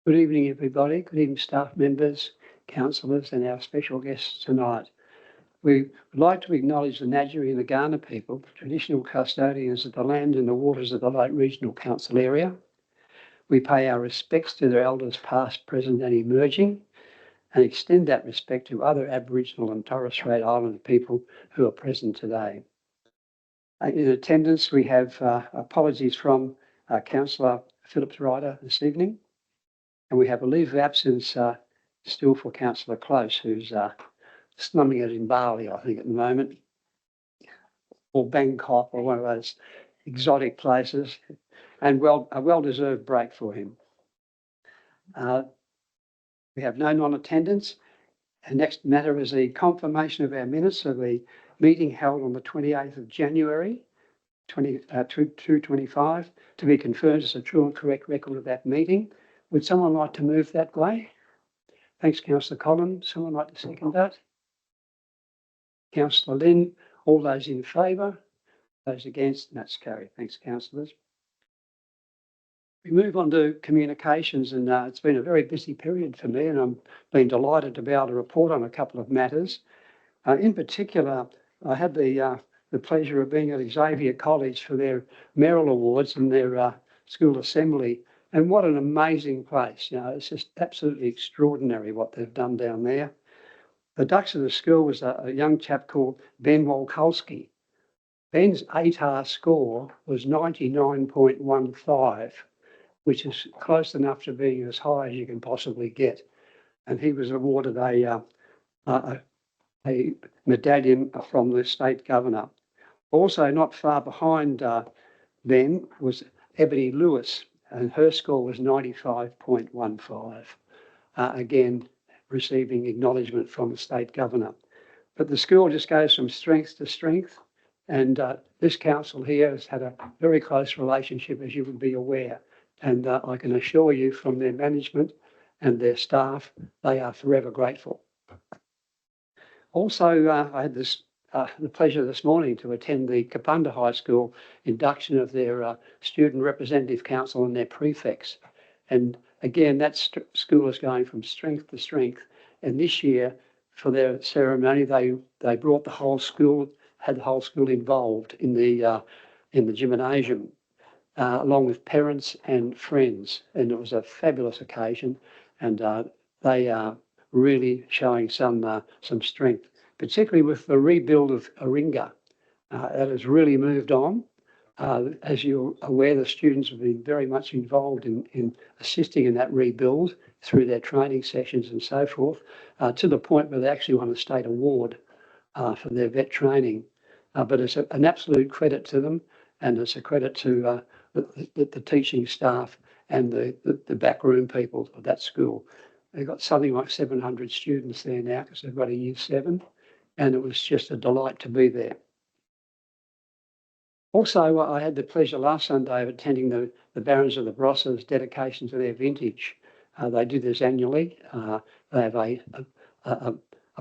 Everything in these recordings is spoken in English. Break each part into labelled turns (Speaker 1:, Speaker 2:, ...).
Speaker 1: Good evening, everybody. Good evening, staff members, councillors, and our special guests tonight. We would like to acknowledge the Ngadjuri and the Kaurna people, traditional custodians of the land and the waters of the Lake Regional Council area. We pay our respects to their elders past, present and emerging, and extend that respect to other Aboriginal and Torres Strait Islander people who are present today. In attendance, we have apologies from Councillor Phillips-Ryder this evening. And we have a leave of absence still for Councillor Close, who's slumming it in Bali, I think, at the moment, or Bangkok, or one of those exotic places, and a well-deserved break for him. We have no non-attendance. The next matter is the confirmation of our minutes of the meeting held on the 28th of January 2025 to be confirmed as a true and correct record of that meeting. Would someone like to move that way? Thanks, Councillor Collins. Someone like to second that? Councillor Lynn. All those in favour? Those against? And that's carried. Thanks, councillors. We move on to communications, and it's been a very busy period for me, and I'm been delighted to be able to report on a couple of matters. In particular, I had the pleasure of being at Xavier College for their Merrill Awards and their school assembly. And what an amazing place. You know, it's just absolutely extraordinary what they've done down there. The dux of the school was a young chap called Ben Wolkowski. Ben's ATAR score was 99.15, which is close enough to being as high as you can possibly get. And he was awarded a medallion from the state governor. Also, not far behind Ben was Ebony Lewis, and her score was 95.15. Again, receiving acknowledgement from the state governor. But the school just goes from strength to strength, and this council here has had a very close relationship, as you would be aware. And I can assure you from their management and their staff, they are forever grateful. Also, I had the pleasure this morning to attend the Kapunda High School induction of their Student Representative Council and their prefects. And again, that school is going from strength to strength. And this year, for their ceremony, they brought the whole school, had the whole school involved in the gymnasium, along with parents and friends. And it was a fabulous occasion, and they are really showing some strength, particularly with the rebuild of Aringa. That has really moved on. As you're aware, the students have been very much involved in assisting in that rebuild through their training sessions and so forth, to the point where they actually won a state award for their vet training. But it's an absolute credit to them, and it's a credit to the teaching staff and the backroom people of that school. They've got something like 700 students there now because they've got a year 7, and it was just a delight to be there. Also, I had the pleasure last Sunday of attending the Barons of the Brossa's dedication to their vintage. They do this annually. They have a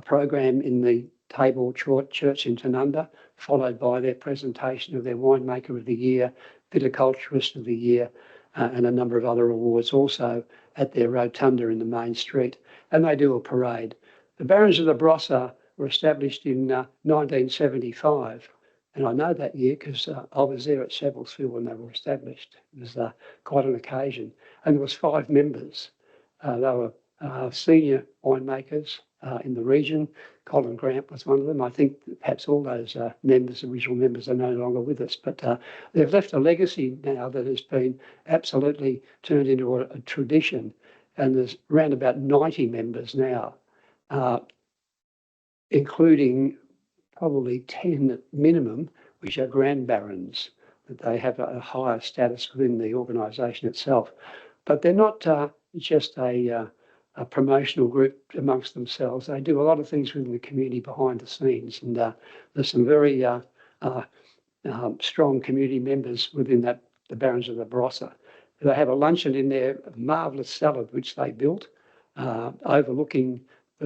Speaker 1: program in the Tabor Church in Tanunda, followed by their presentation of their winemaker of the year, viticulturist of the year, and a number of other awards also at their rotunda in the main street. And they do a parade. The Barons of the Brossa were established in 1975. And I know that year because I was there at Sevillesfield when they were established. It was quite an occasion. And there was 5 members. They were senior winemakers in the region. Colin Grant was one of them. I think perhaps all those original members, are no longer with us. But they've left a legacy now that has been absolutely turned into a tradition. And there's around about 90 members now, including probably 10 at minimum, which are Grand Barons, that they have a higher status within the organisation itself. But they're not just a promotional group amongst themselves. They do a lot of things within the community behind the scenes, and there's some very strong community members within the Barons of the Barossa. They have a luncheon in their marvellous cellar, which they built, overlooking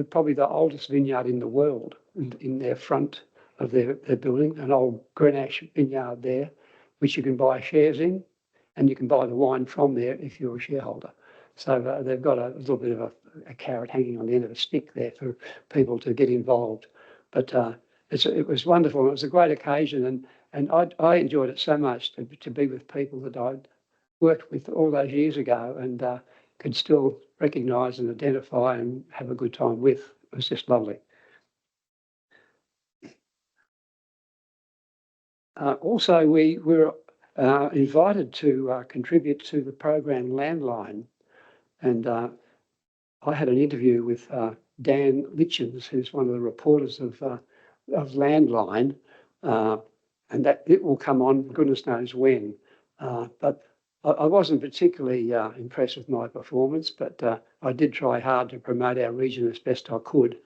Speaker 1: probably the oldest vineyard in the world, in their front of their building, an old Grenache vineyard there, which you can buy shares in, and you can buy the wine from there if you're a shareholder. So they've got a little bit of a carrot hanging on the end of a stick there for people to get involved. But it was wonderful. It was a great occasion, and I enjoyed it so much to be with people that I'd worked with all those years ago and could still recognise and identify and have a good time with. It was just lovely. Also, we were invited to contribute to the program Landline, and I had an interview with Dan Litchens, who's one of the reporters of Landline, and that it will come on goodness knows when. But I wasn't particularly impressed with my performance, but I did try hard to promote our region as best I could.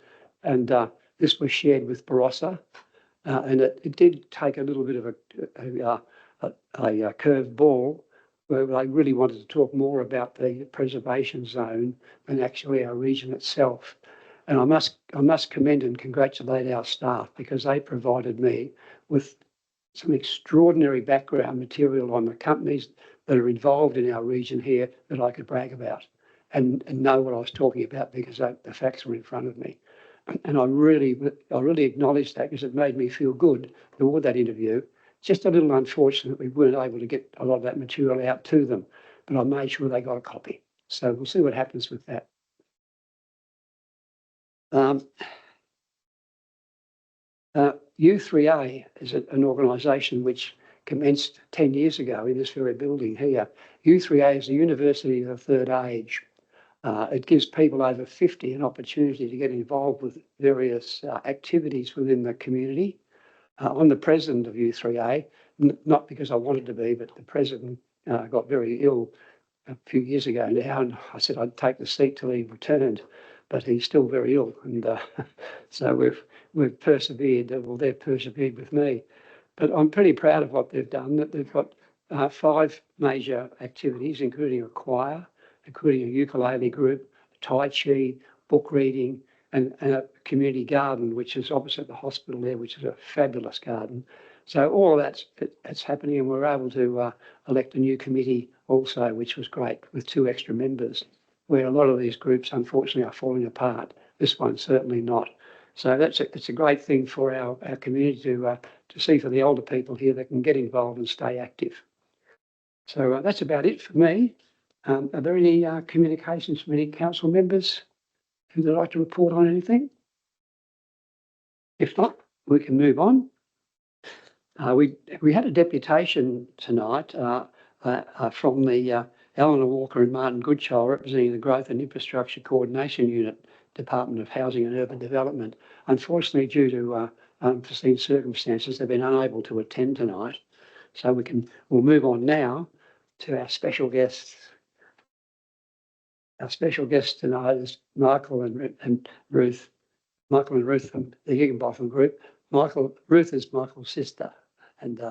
Speaker 1: And this was shared with Barossa, and it did take a little bit of a curved ball, where they really wanted to talk more about the preservation zone than actually our region itself. And I must commend and congratulate our staff, because they provided me with some extraordinary background material on the companies that are involved in our region here that I could brag about and know what I was talking about, because the facts were in front of me. And I really acknowledge that, because it made me feel good toward that interview. Just a little unfortunate we weren't able to get a lot of that material out to them, but I made sure they got a copy. So we'll see what happens with that. U3A is an organisation which commenced 10 years ago in this very building here. U3A is the University of the Third Age. It gives people over 50 an opportunity to get involved with various activities within the community. I'm the president of U3A, not because I wanted to be, but the president got very ill a few years ago now, and I said I'd take the seat till he returned, but he's still very ill, and so we've persevered. Well, they've persevered with me, but I'm pretty proud of what they've done. That they've got 5 major activities, including a choir, including a ukulele group, Tai Chi, book reading, and a community garden, which is opposite the hospital there, which is a fabulous garden. So all of that's happening, and we're able to elect a new committee also, which was great, with 2 extra members, where a lot of these groups, unfortunately, are falling apart. This one certainly not. So it's a great thing for our community to see, for the older people here that can get involved and stay active. So that's about it for me. Are there any communications from any council members who would like to report on anything? If not, we can move on. We had a deputation tonight from the Eleanor Walker and Martin Goodchild, representing the Growth and Infrastructure Coordination Unit, Department of Housing and Urban Development. Unfortunately, due to unforeseen circumstances, they've been unable to attend tonight. So we'll move on now to our special guests. Our special guest tonight is Michael and Ruth. Michael and Ruth from the Higginbotham Group. Ruth is Michael's sister, and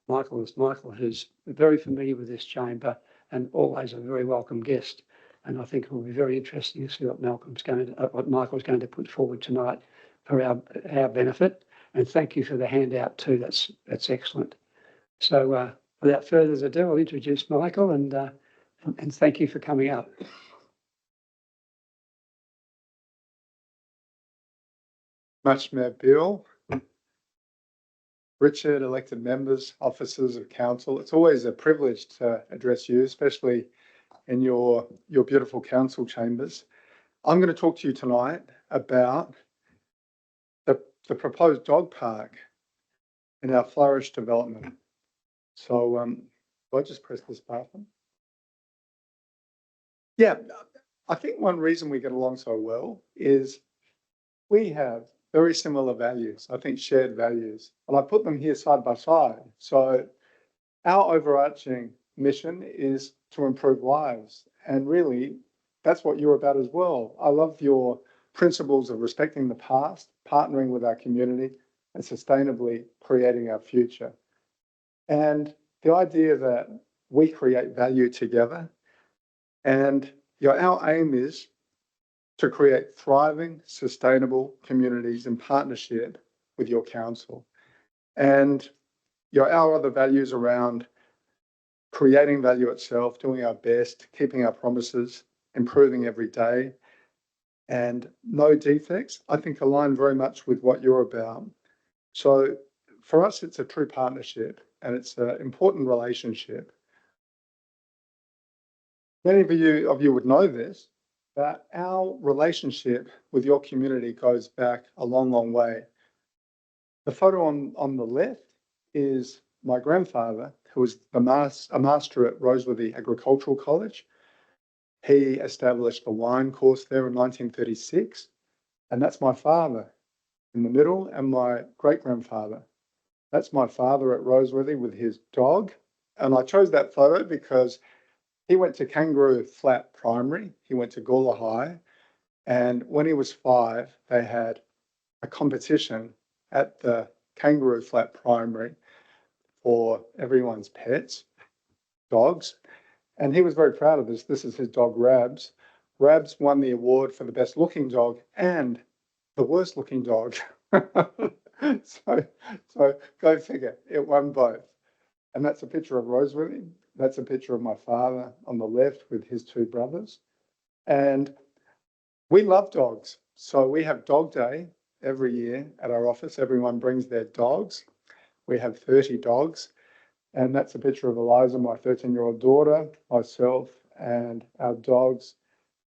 Speaker 1: Michael is Michael, who's very familiar with this chamber and always a very welcome guest. And I think it will be very interesting to see what Michael's going to put forward tonight for our benefit. And thank you for the handout too. That's excellent. So without further ado, I'll introduce Michael and thank you for coming up.
Speaker 2: Much, Mayor Beale. Richard, elected members, officers of council. It's always a privilege to address you, especially in your beautiful council chambers. I'm going to talk to you tonight about the proposed dog park in our Flourish development. So I'll just press this button. Yeah, I think one reason we get along so well is we have very similar values, I think shared values, and I put them here side by side. So our overarching mission is to improve lives, and really that's what you're about as well. I love your principles of respecting the past, partnering with our community, and sustainably creating our future. And the idea that we create value together, and our aim is to create thriving, sustainable communities in partnership with your council. And our other values around creating value itself, doing our best, keeping our promises, improving every day, and no defects, I think align very much with what you're about. So for us, it's a true partnership and it's an important relationship. Many of you would know this, that our relationship with your community goes back a long, long way. The photo on the left is my grandfather, who was a master at Roseworthy Agricultural College. He established the wine course there in 1936, and that's my father in the middle, and my great-grandfather. That's my father at Roseworthy with his dog. And I chose that photo because he went to Kangaroo Flat Primary, he went to Gawler High, and when he was 5, they had a competition at the Kangaroo Flat Primary for everyone's pets, dogs, and he was very proud of this. This is his dog, Rabs. Rabs won the award for the best looking dog and the worst looking dog. So go figure, it won both. And that's a picture of Roseworthy. That's a picture of my father on the left with his 2 brothers. And we love dogs. So we have dog day every year at our office. Everyone brings their dogs. We have 30 dogs. And that's a picture of Eliza, my 13-year-old daughter, myself, and our dogs.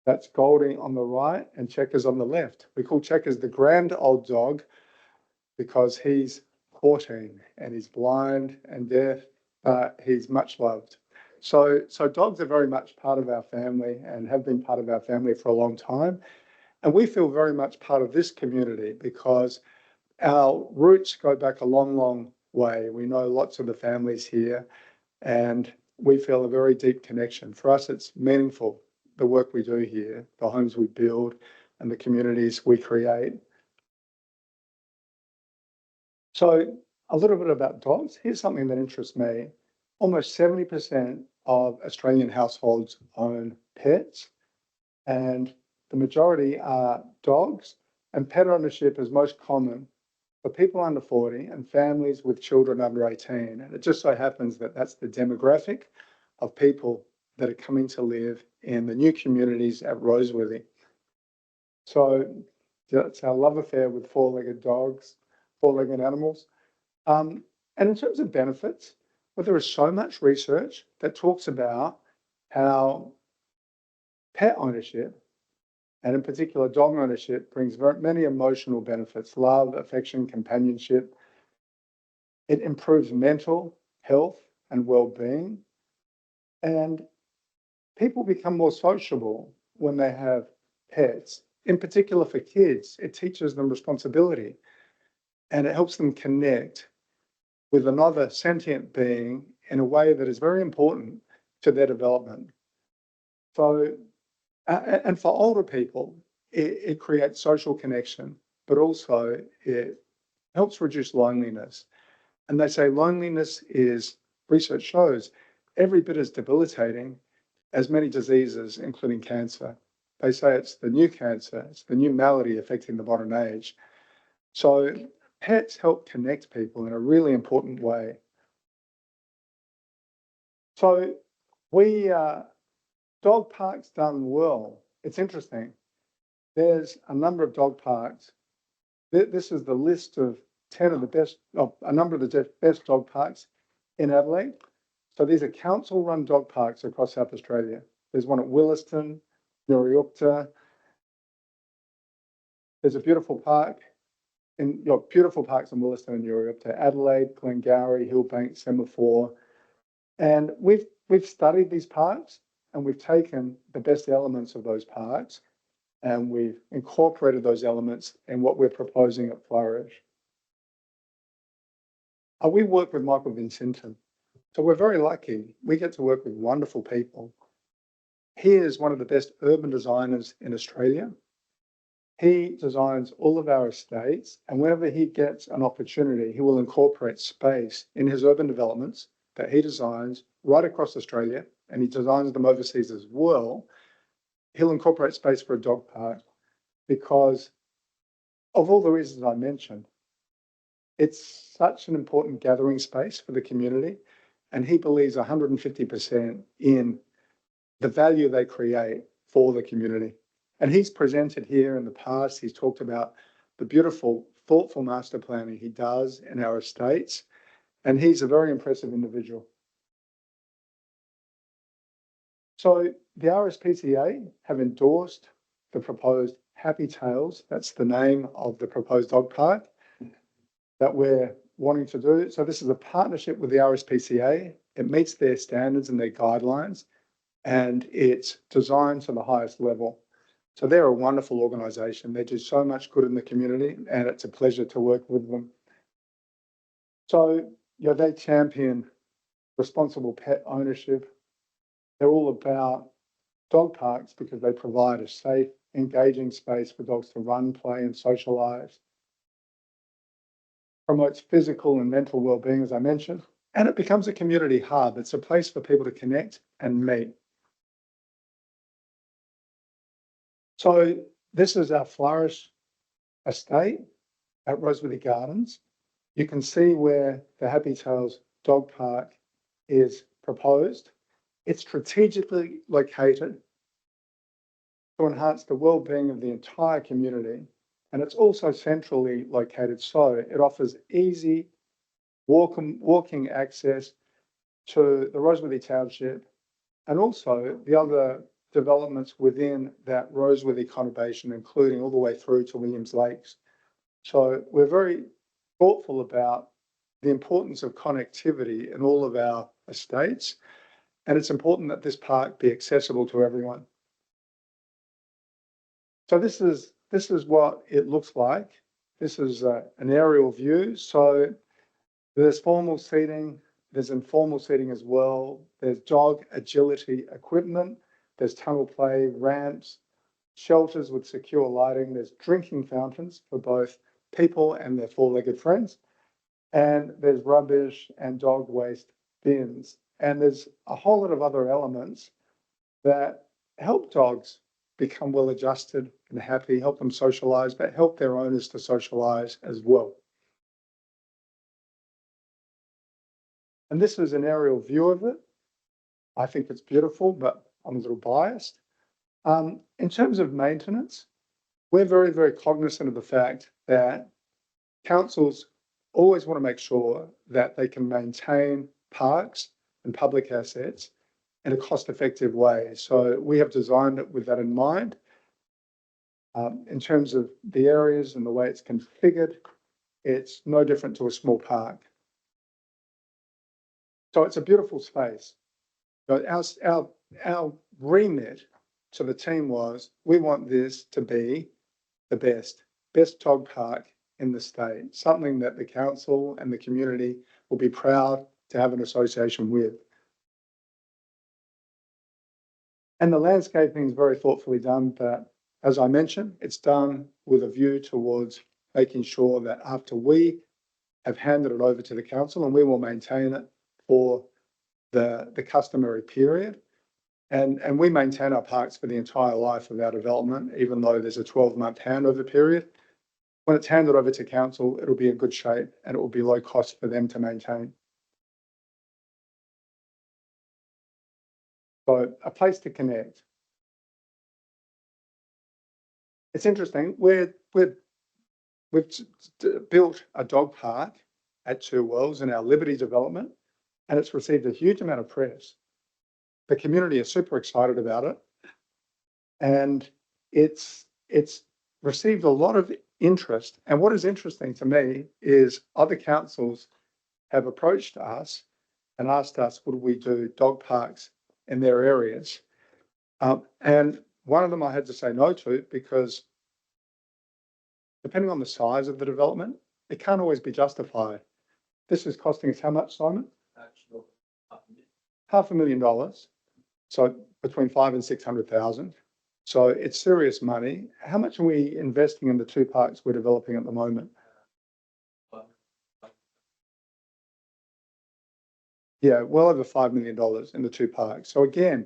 Speaker 2: That's Goldie on the right and Checkers on the left. We call Checkers the grand old dog because he's 14 and he's blind and deaf, but he's much loved. So dogs are very much part of our family and have been part of our family for a long time. And we feel very much part of this community because our roots go back a long, long way. We know lots of the families here and we feel a very deep connection. For us, it's meaningful, the work we do here, the homes we build and the communities we create. So a little bit about dogs. Here's something that interests me. Almost 70% of Australian households own pets, and the majority are dogs, and pet ownership is most common for people under 40 and families with children under 18. And it just so happens that that's the demographic of people that are coming to live in the new communities at Roseworthy. So that's our love affair with 4-legged dogs, 4-legged animals. And in terms of benefits, well, there is so much research that talks about how pet ownership, and in particular dog ownership, brings very many emotional benefits: love, affection, companionship. It improves mental health and well-being, and people become more sociable when they have pets. In particular for kids, it teaches them responsibility and it helps them connect with another sentient being in a way that is very important to their development. So, and for older people, it creates social connection, but also it helps reduce loneliness. And they say loneliness is, research shows, every bit as debilitating as many diseases, including cancer. They say it's the new cancer, it's the new malady affecting the modern age. So pets help connect people in a really important way. So dog parks done well. It's interesting. There's a number of dog parks. This is the list of 10 of the best, a number of the best dog parks in Adelaide. So these are council-run dog parks across South Australia. There's one at Williston, Nuriukta. There's a beautiful park beautiful parks in Williston and Nuriukta, Adelaide, Glengarry, Hillbank, Semaphore. And we've studied these parks and we've taken the best elements of those parks and we've incorporated those elements in what we're proposing at Flourish. We work with Michael Vincenton. So we're very lucky. We get to work with wonderful people. He is one of the best urban designers in Australia. He designs all of our estates, and whenever he gets an opportunity, he will incorporate space in his urban developments that he designs right across Australia, and he designs them overseas as well. He'll incorporate space for a dog park because of all the reasons I mentioned. It's such an important gathering space for the community, and he believes 150% in the value they create for the community. And he's presented here in the past, he's talked about the beautiful, thoughtful master planning he does in our estates, and he's a very impressive individual. So the RSPCA have endorsed the proposed Happy Tales, that's the name of the proposed dog park that we're wanting to do. So this is a partnership with the RSPCA. It meets their standards and their guidelines, and it's designed to the highest level. So they're a wonderful organisation. They do so much good in the community, and it's a pleasure to work with them. So, they champion responsible pet ownership. They're all about dog parks because they provide a safe, engaging space for dogs to run, play, and socialise. Promotes physical and mental well-being, as I mentioned, and it becomes a community hub. It's a place for people to connect and meet. So this is our Flourish estate at Roseworthy Gardens. You can see where the Happy Tales dog park is proposed. It's strategically located to enhance the well-being of the entire community, and it's also centrally located, so it offers easy walking access to the Roseworthy Township and also the other developments within that Roseworthy conurbation, including all the way through to Williams Lakes. So we're very thoughtful about the importance of connectivity in all of our estates, and it's important that this park be accessible to everyone. So this is what it looks like. This is an aerial view. So there's formal seating, there's informal seating as well. There's dog agility equipment, there's tunnel play, ramps, shelters with secure lighting. There's drinking fountains for both people and their four-legged friends. And there's rubbish and dog waste bins. And there's a whole lot of other elements that help dogs become well adjusted and happy, help them socialize, but help their owners to socialize as well. And this is an aerial view of it. I think it's beautiful, but I'm a little biased. In terms of maintenance, we're very, very cognizant of the fact that councils always want to make sure that they can maintain parks and public assets in a cost-effective way. So we have designed it with that in mind. In terms of the areas and the way it's configured, it's no different to a small park. So it's a beautiful space. But our remit to the team was, we want this to be the best dog park in the state, something that the council and the community will be proud to have an association with. And the landscaping is very thoughtfully done, but as I mentioned, it's done with a view towards making sure that after we have handed it over to the council, and we will maintain it for the customary period. And we maintain our parks for the entire life of our development, even though there's a 12-month handover period. When it's handed over to council, it'll be in good shape and it will be low cost for them to maintain. So a place to connect. It's interesting, we've built a dog park at Two Wells in our Liberty development, and it's received a huge amount of press. The community is super excited about it, and it's received a lot of interest. And what is interesting to me is other councils have approached us and asked us, would we do dog parks in their areas? And one of them I had to say no to, because depending on the size of the development, it can't always be justified. This is costing us how much, Simon? $500,000. So between 500,000 and 600,000. So it's serious money. How much are we investing in the two parks we're developing at the moment? Yeah, well over $5 million in the two parks. So again,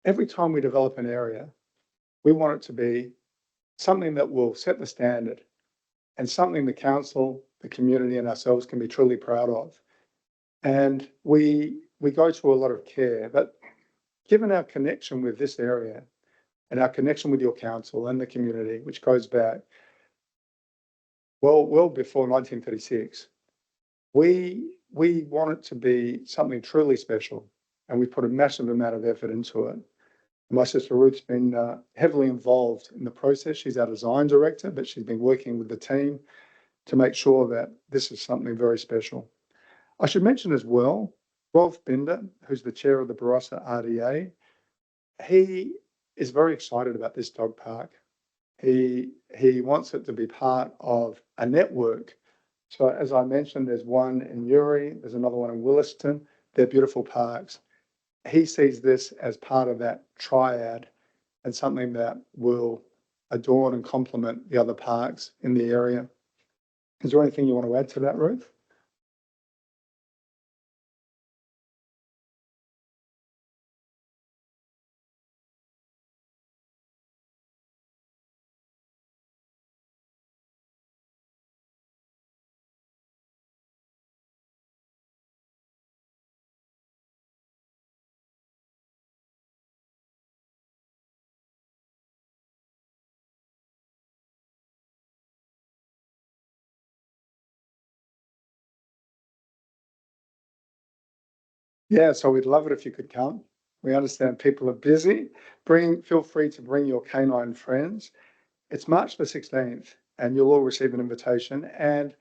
Speaker 2: every time we develop an area, we want it to be something that will set the standard and something the council, the community and ourselves can be truly proud of. And we go to a lot of care, but given our connection with this area, and our connection with your council and the community, which goes back well before 1936. We want it to be something truly special, and we put a massive amount of effort into it. My sister Ruth's been heavily involved in the process. She's our design director, but she's been working with the team to make sure that this is something very special. I should mention as well, Rolf Binder, who's the chair of the Barossa RDA, he is very excited about this dog park. He wants it to be part of a network. So as I mentioned, there's one in Uri, there's another one in Williston. They're beautiful parks. He sees this as part of that triad and something that will adorn and complement the other parks in the area. Is there anything you want to add to that, Ruth? Yeah, so we'd love it if you could come. We understand people are busy. Feel free to bring your canine friends. It's March the 16th, and you'll all receive an invitation. And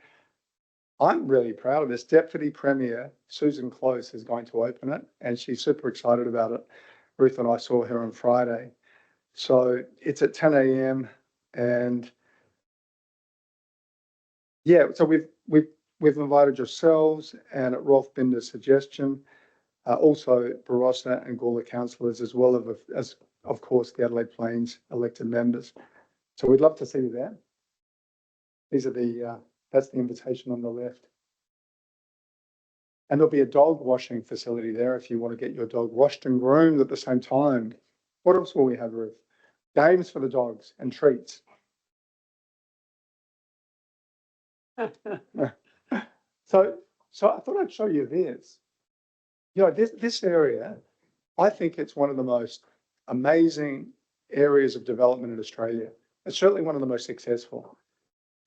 Speaker 2: I'm really proud of this. Deputy Premier Susan Close is going to open it, and she's super excited about it. Ruth and I saw her on Friday. So it's at 10 a.m. and yeah, so we've invited yourselves, and at Rolf Binder's suggestion, also Barossa and Gawler councillors, as well as of course the Adelaide Plains elected members. So we'd love to see you there. These are that's the invitation on the left. And there'll be a dog washing facility there if you want to get your dog washed and groomed at the same time. What else will we have, Ruth? Games for the dogs and treats. So I thought I'd show you this. You know, this area, I think it's one of the most amazing areas of development in Australia. It's certainly one of the most successful.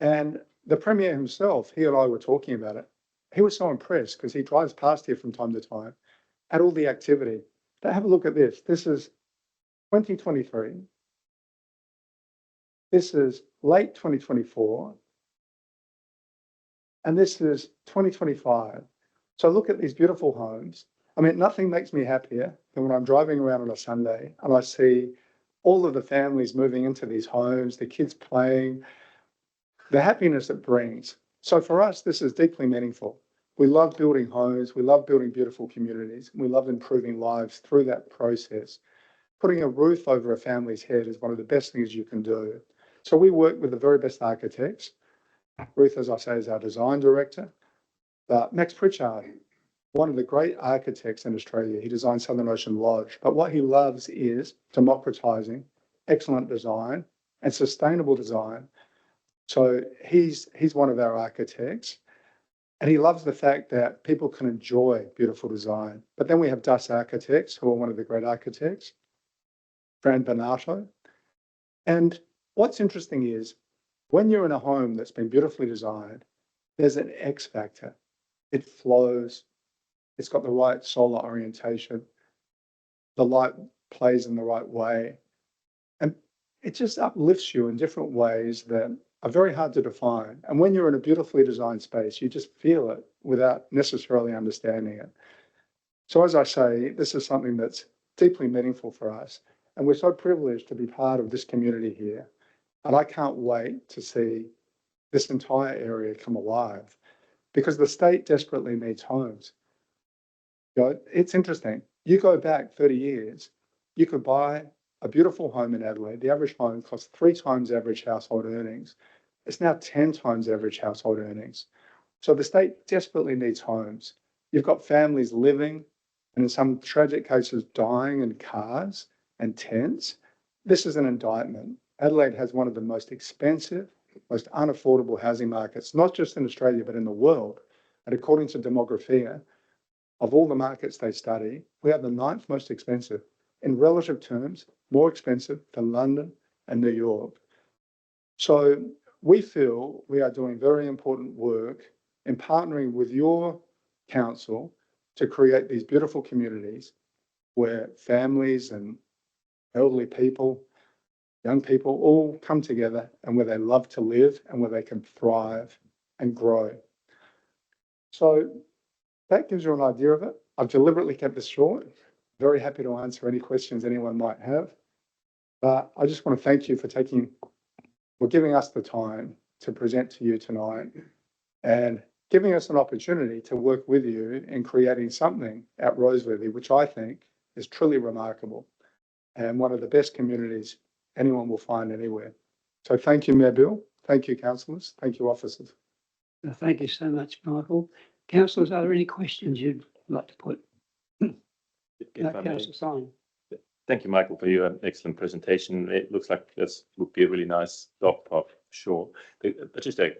Speaker 2: And the Premier himself, he and I were talking about it. He was so impressed because he drives past here from time to time at all the activity. Now have a look at this. This is 2023. This is late 2024. And this is 2025. So look at these beautiful homes. I mean, nothing makes me happier than when I'm driving around on a Sunday and I see all of the families moving into these homes, the kids playing, the happiness it brings. So for us, this is deeply meaningful. We love building homes. We love building beautiful communities. We love improving lives through that process. Putting a roof over a family's head is one of the best things you can do. So we work with the very best architects. Ruth, as I say, is our design director. But Max Pritchard, one of the great architects in Australia, he designed Southern Ocean Lodge. But what he loves is democratizing excellent design and sustainable design. So he's one of our architects, and he loves the fact that people can enjoy beautiful design. But then we have Dus Architects, who are one of the great architects, Fran Bonato. And what's interesting is when you're in a home that's been beautifully designed, there's an X factor. It flows. It's got the right solar orientation. The light plays in the right way. And it just uplifts you in different ways that are very hard to define. And when you're in a beautifully designed space, you just feel it without necessarily understanding it. So as I say, this is something that's deeply meaningful for us. And we're so privileged to be part of this community here. And I can't wait to see this entire area come alive because the state desperately needs homes. You know, it's interesting. You go back 30 years, you could buy a beautiful home in Adelaide. The average home costs 3 times average household earnings. It's now 10 times average household earnings. So the state desperately needs homes. You've got families living and in some tragic cases dying in cars and tents. This is an indictment. Adelaide has one of the most expensive, most unaffordable housing markets, not just in Australia, but in the world. And according to Demographia, of all the markets they study, we are the 9th most expensive. in relative terms, more expensive than London and New York. So we feel we are doing very important work in partnering with your council to create these beautiful communities where families and elderly people, young people all come together and where they love to live and where they can thrive and grow. So that gives you an idea of it. I've deliberately kept this short. Very happy to answer any questions anyone might have. But I just want to thank you for giving us the time to present to you tonight and giving us an opportunity to work with you in creating something at Roseworthy, which I think is truly remarkable and one of the best communities anyone will find anywhere. So thank you, Mayor Bill. Thank you, councillors. Thank you, officers.
Speaker 1: Thank you so much, Michael. Councillors, are there any questions you'd like to put?
Speaker 3: If I may.
Speaker 1: Councillor Simon.
Speaker 3: Thank you, Michael, for your excellent presentation. It looks like this would be a really nice dog park, sure. But just a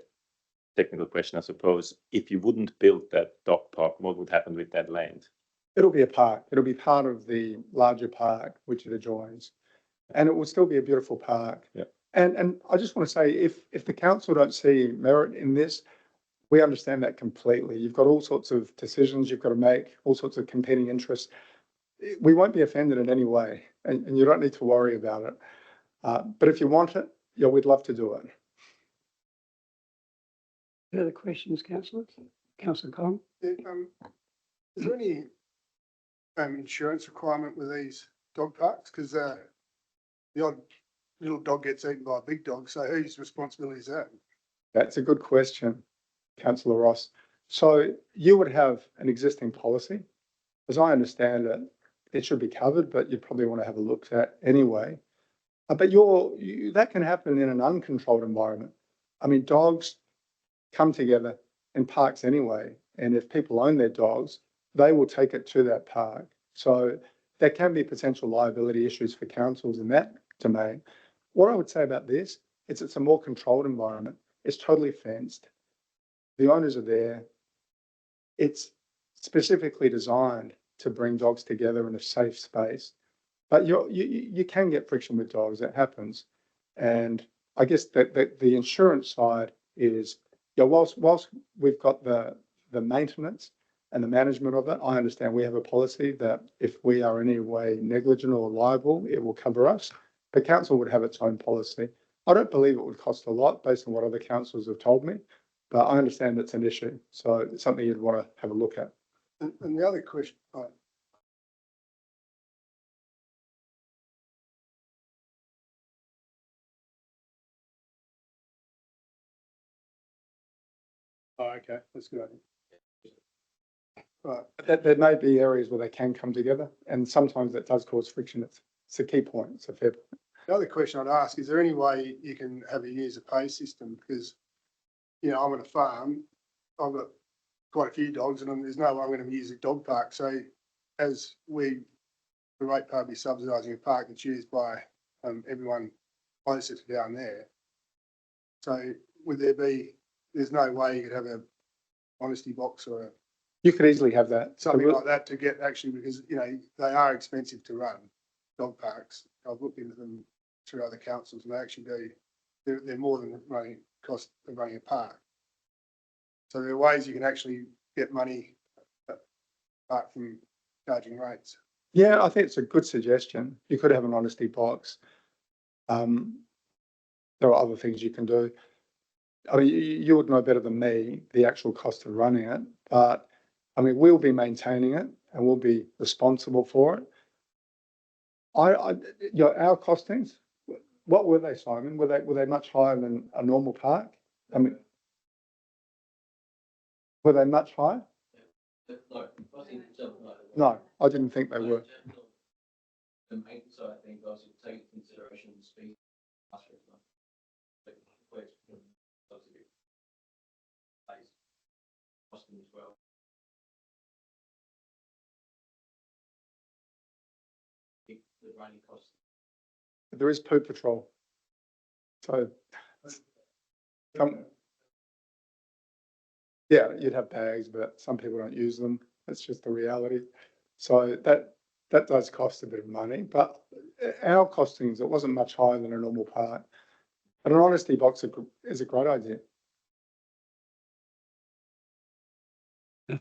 Speaker 3: technical question, I suppose. If you wouldn't build that dog park, what would happen with that land?
Speaker 2: It'll be a park. It'll be part of the larger park which it adjoins, and it will still be a beautiful park.
Speaker 3: Yeah.
Speaker 2: And I just want to say, if the council don't see merit in this, we understand that completely. You've got all sorts of decisions you've got to make, all sorts of competing interests. We won't be offended in any way, and you don't need to worry about it. But if you want it, yeah, we'd love to do it.
Speaker 1: Further questions, councillors? Councillor Collins?
Speaker 4: Is there any insurance requirement with these dog parks? Because the odd little dog gets eaten by a big dog, so whose responsibility is that?
Speaker 2: That's a good question, Councillor Ross. So you would have an existing policy. As I understand it, it should be covered, but you'd probably want to have a look at anyway. But that can happen in an uncontrolled environment. I mean, dogs come together in parks anyway, and if people own their dogs, they will take it to that park. So there can be potential liability issues for councils in that domain. What I would say about this is it's a more controlled environment. It's totally fenced. The owners are there. It's specifically designed to bring dogs together in a safe space. But you can get friction with dogs. That happens. And I guess that the insurance side is, whilst we've got the maintenance and the management of it, I understand we have a policy that if we are in any way negligent or liable, it will cover us. The council would have its own policy. I don't believe it would cost a lot based on what other councils have told me, but I understand it's an issue. So it's something you'd want to have a look at.
Speaker 4: And the other question, okay, that's good. Right.
Speaker 2: There may be areas where they can come together, and sometimes that does cause friction. It's a key point. It's a fair point.
Speaker 4: The other question I'd ask, is there any way you can have a user pay system? Because, I'm on a farm, I've got quite a few dogs, and there's no way I'm going to use a dog park. So as the ratepayer be subsidising a park that's used by everyone closer to down there. So would there's no way you could have a honesty box or
Speaker 2: You could easily have that.
Speaker 4: something like that to get actually, because, they are expensive to run, dog parks. I've looked into them through other councils, and they actually they're more than the cost of running a park. So there are ways you can actually get money apart from charging rates.
Speaker 2: Yeah, I think it's a good suggestion. You could have an honesty box. There are other things you can do. I mean, you would know better than me the actual cost of running it, but I mean, we'll be maintaining it and we'll be responsible for it. Our costings, what were they, Simon? Were they much higher than a normal park? I mean, were they much higher? No, I didn't think they were.
Speaker 5: The maintenance side of things, obviously take into consideration the speed. As well. The running costs.
Speaker 2: There is poo patrol. So, yeah, you'd have bags, but some people don't use them. That's just the reality. So that does cost a bit of money, but our costings, it wasn't much higher than a normal park. But an honesty box is a great idea.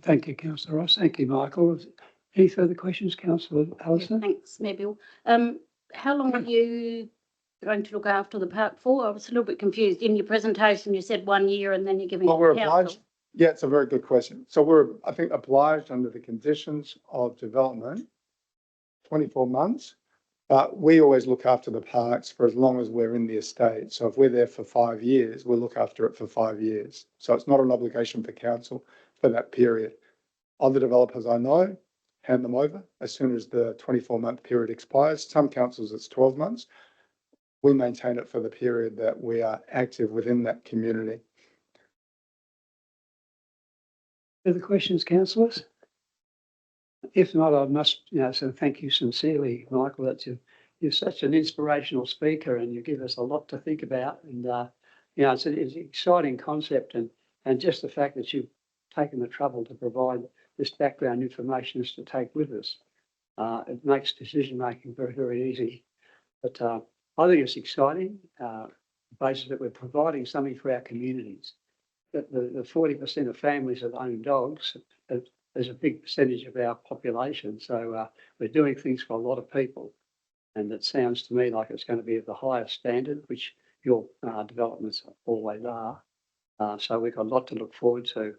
Speaker 1: Thank you, councillor Ross. Thank you, Michael. Any further questions, councillor Allison?
Speaker 6: Thanks, Mayor Bill. How long are you going to look after the park for? I was a little bit confused. In your presentation, you said 1 year and then you're giving.
Speaker 2: Well, we're
Speaker 6: the council.
Speaker 2: obliged. Yeah, it's a very good question. So we're, I think, obliged under the conditions of development, 24 months. But we always look after the parks for as long as we're in the estate. So if we're there for 5 years, we'll look after it for 5 years. So it's not an obligation for council for that period. Other developers I know hand them over as soon as the 24-month period expires. Some councils it's 12 months. We maintain it for the period that we are active within that community.
Speaker 1: Further questions, councillors? If not, I must, so thank you sincerely, Michael. That you're such an inspirational speaker, and you give us a lot to think about. And it's an exciting concept, and just the fact that you've taken the trouble to provide this background information is to take with us. It makes decision making very, very easy. But I think it's exciting, the basis that we're providing something for our communities. That the 40% of families that own dogs is a big percentage of our population. So we're doing things for a lot of people. And it sounds to me like it's going to be of the highest standard, which your developments always are. So we've got a lot to look forward to.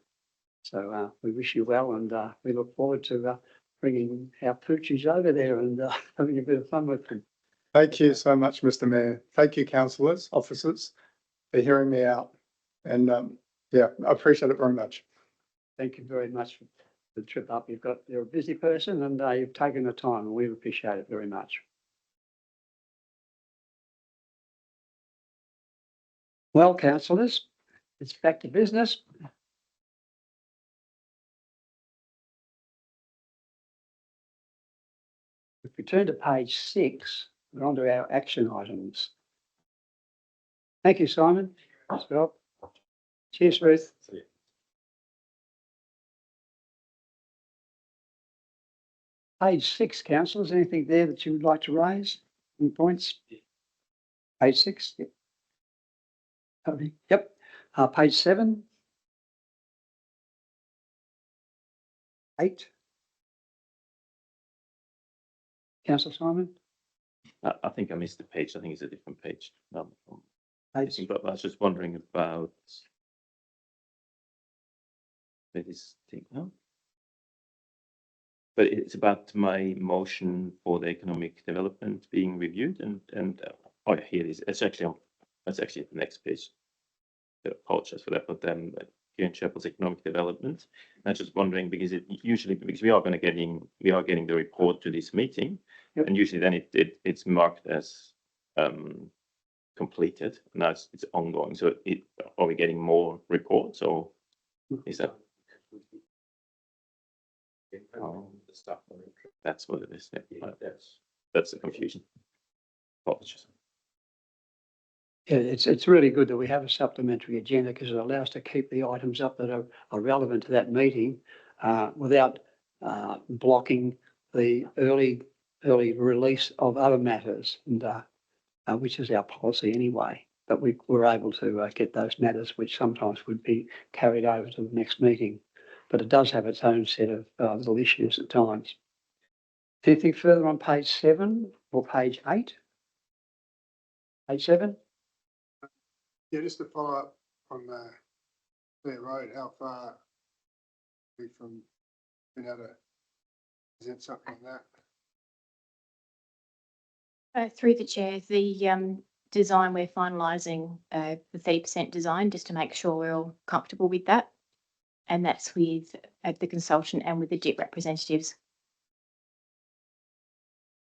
Speaker 1: So we wish you well, and we look forward to bringing our poochies over there and having a bit of fun with them.
Speaker 2: Thank you so much, Mr. Mayor. Thank you, councillors, officers, for hearing me out. And I appreciate it very much.
Speaker 1: Thank you very much for the trip up. You're a busy person, and you've taken the time, and we appreciate it very much. Well, councillors, it's back to business. If we turn to page 6, we're on to our action items. Thank you, Simon. Thanks, Rob. Cheers, Ruth. Page 6, councillors, anything there that you would like to raise? Any points? Page 6? Yep. Okay, yep. Page 7. 8. Councillor Simon?
Speaker 3: I think I missed the page. I think it's a different page.
Speaker 1: Page,
Speaker 3: But I was just wondering about this thing. No? But it's about my motion for the economic development being reviewed, and oh yeah, here it is. It's actually the next page. I apologize for that, but then here in Chapel's economic development. And I was just wondering because we are getting the report to this meeting,
Speaker 1: Yep.
Speaker 3: and usually then it's marked as completed. Now it's ongoing. So are we getting more reports, or is that? Oh, that's what it is. Yeah. That's the confusion. Apologies.
Speaker 1: yeah, it's really good that we have a supplementary agenda because it allows us to keep the items up that are relevant to that meeting without blocking the early release of other matters, and which is our policy anyway. But we're able to get those matters which sometimes would be carried over to the next meeting. But it does have its own set of little issues at times. Anything further on page 7 or page 8? Page 7?
Speaker 4: Yeah, just to follow up on Fair Road, how far are we from being able to present something like that?
Speaker 7: Through the chair, the design we're finalising, the 30% design, just to make sure we're all comfortable with that. And that's with the consultant and with the DIP representatives.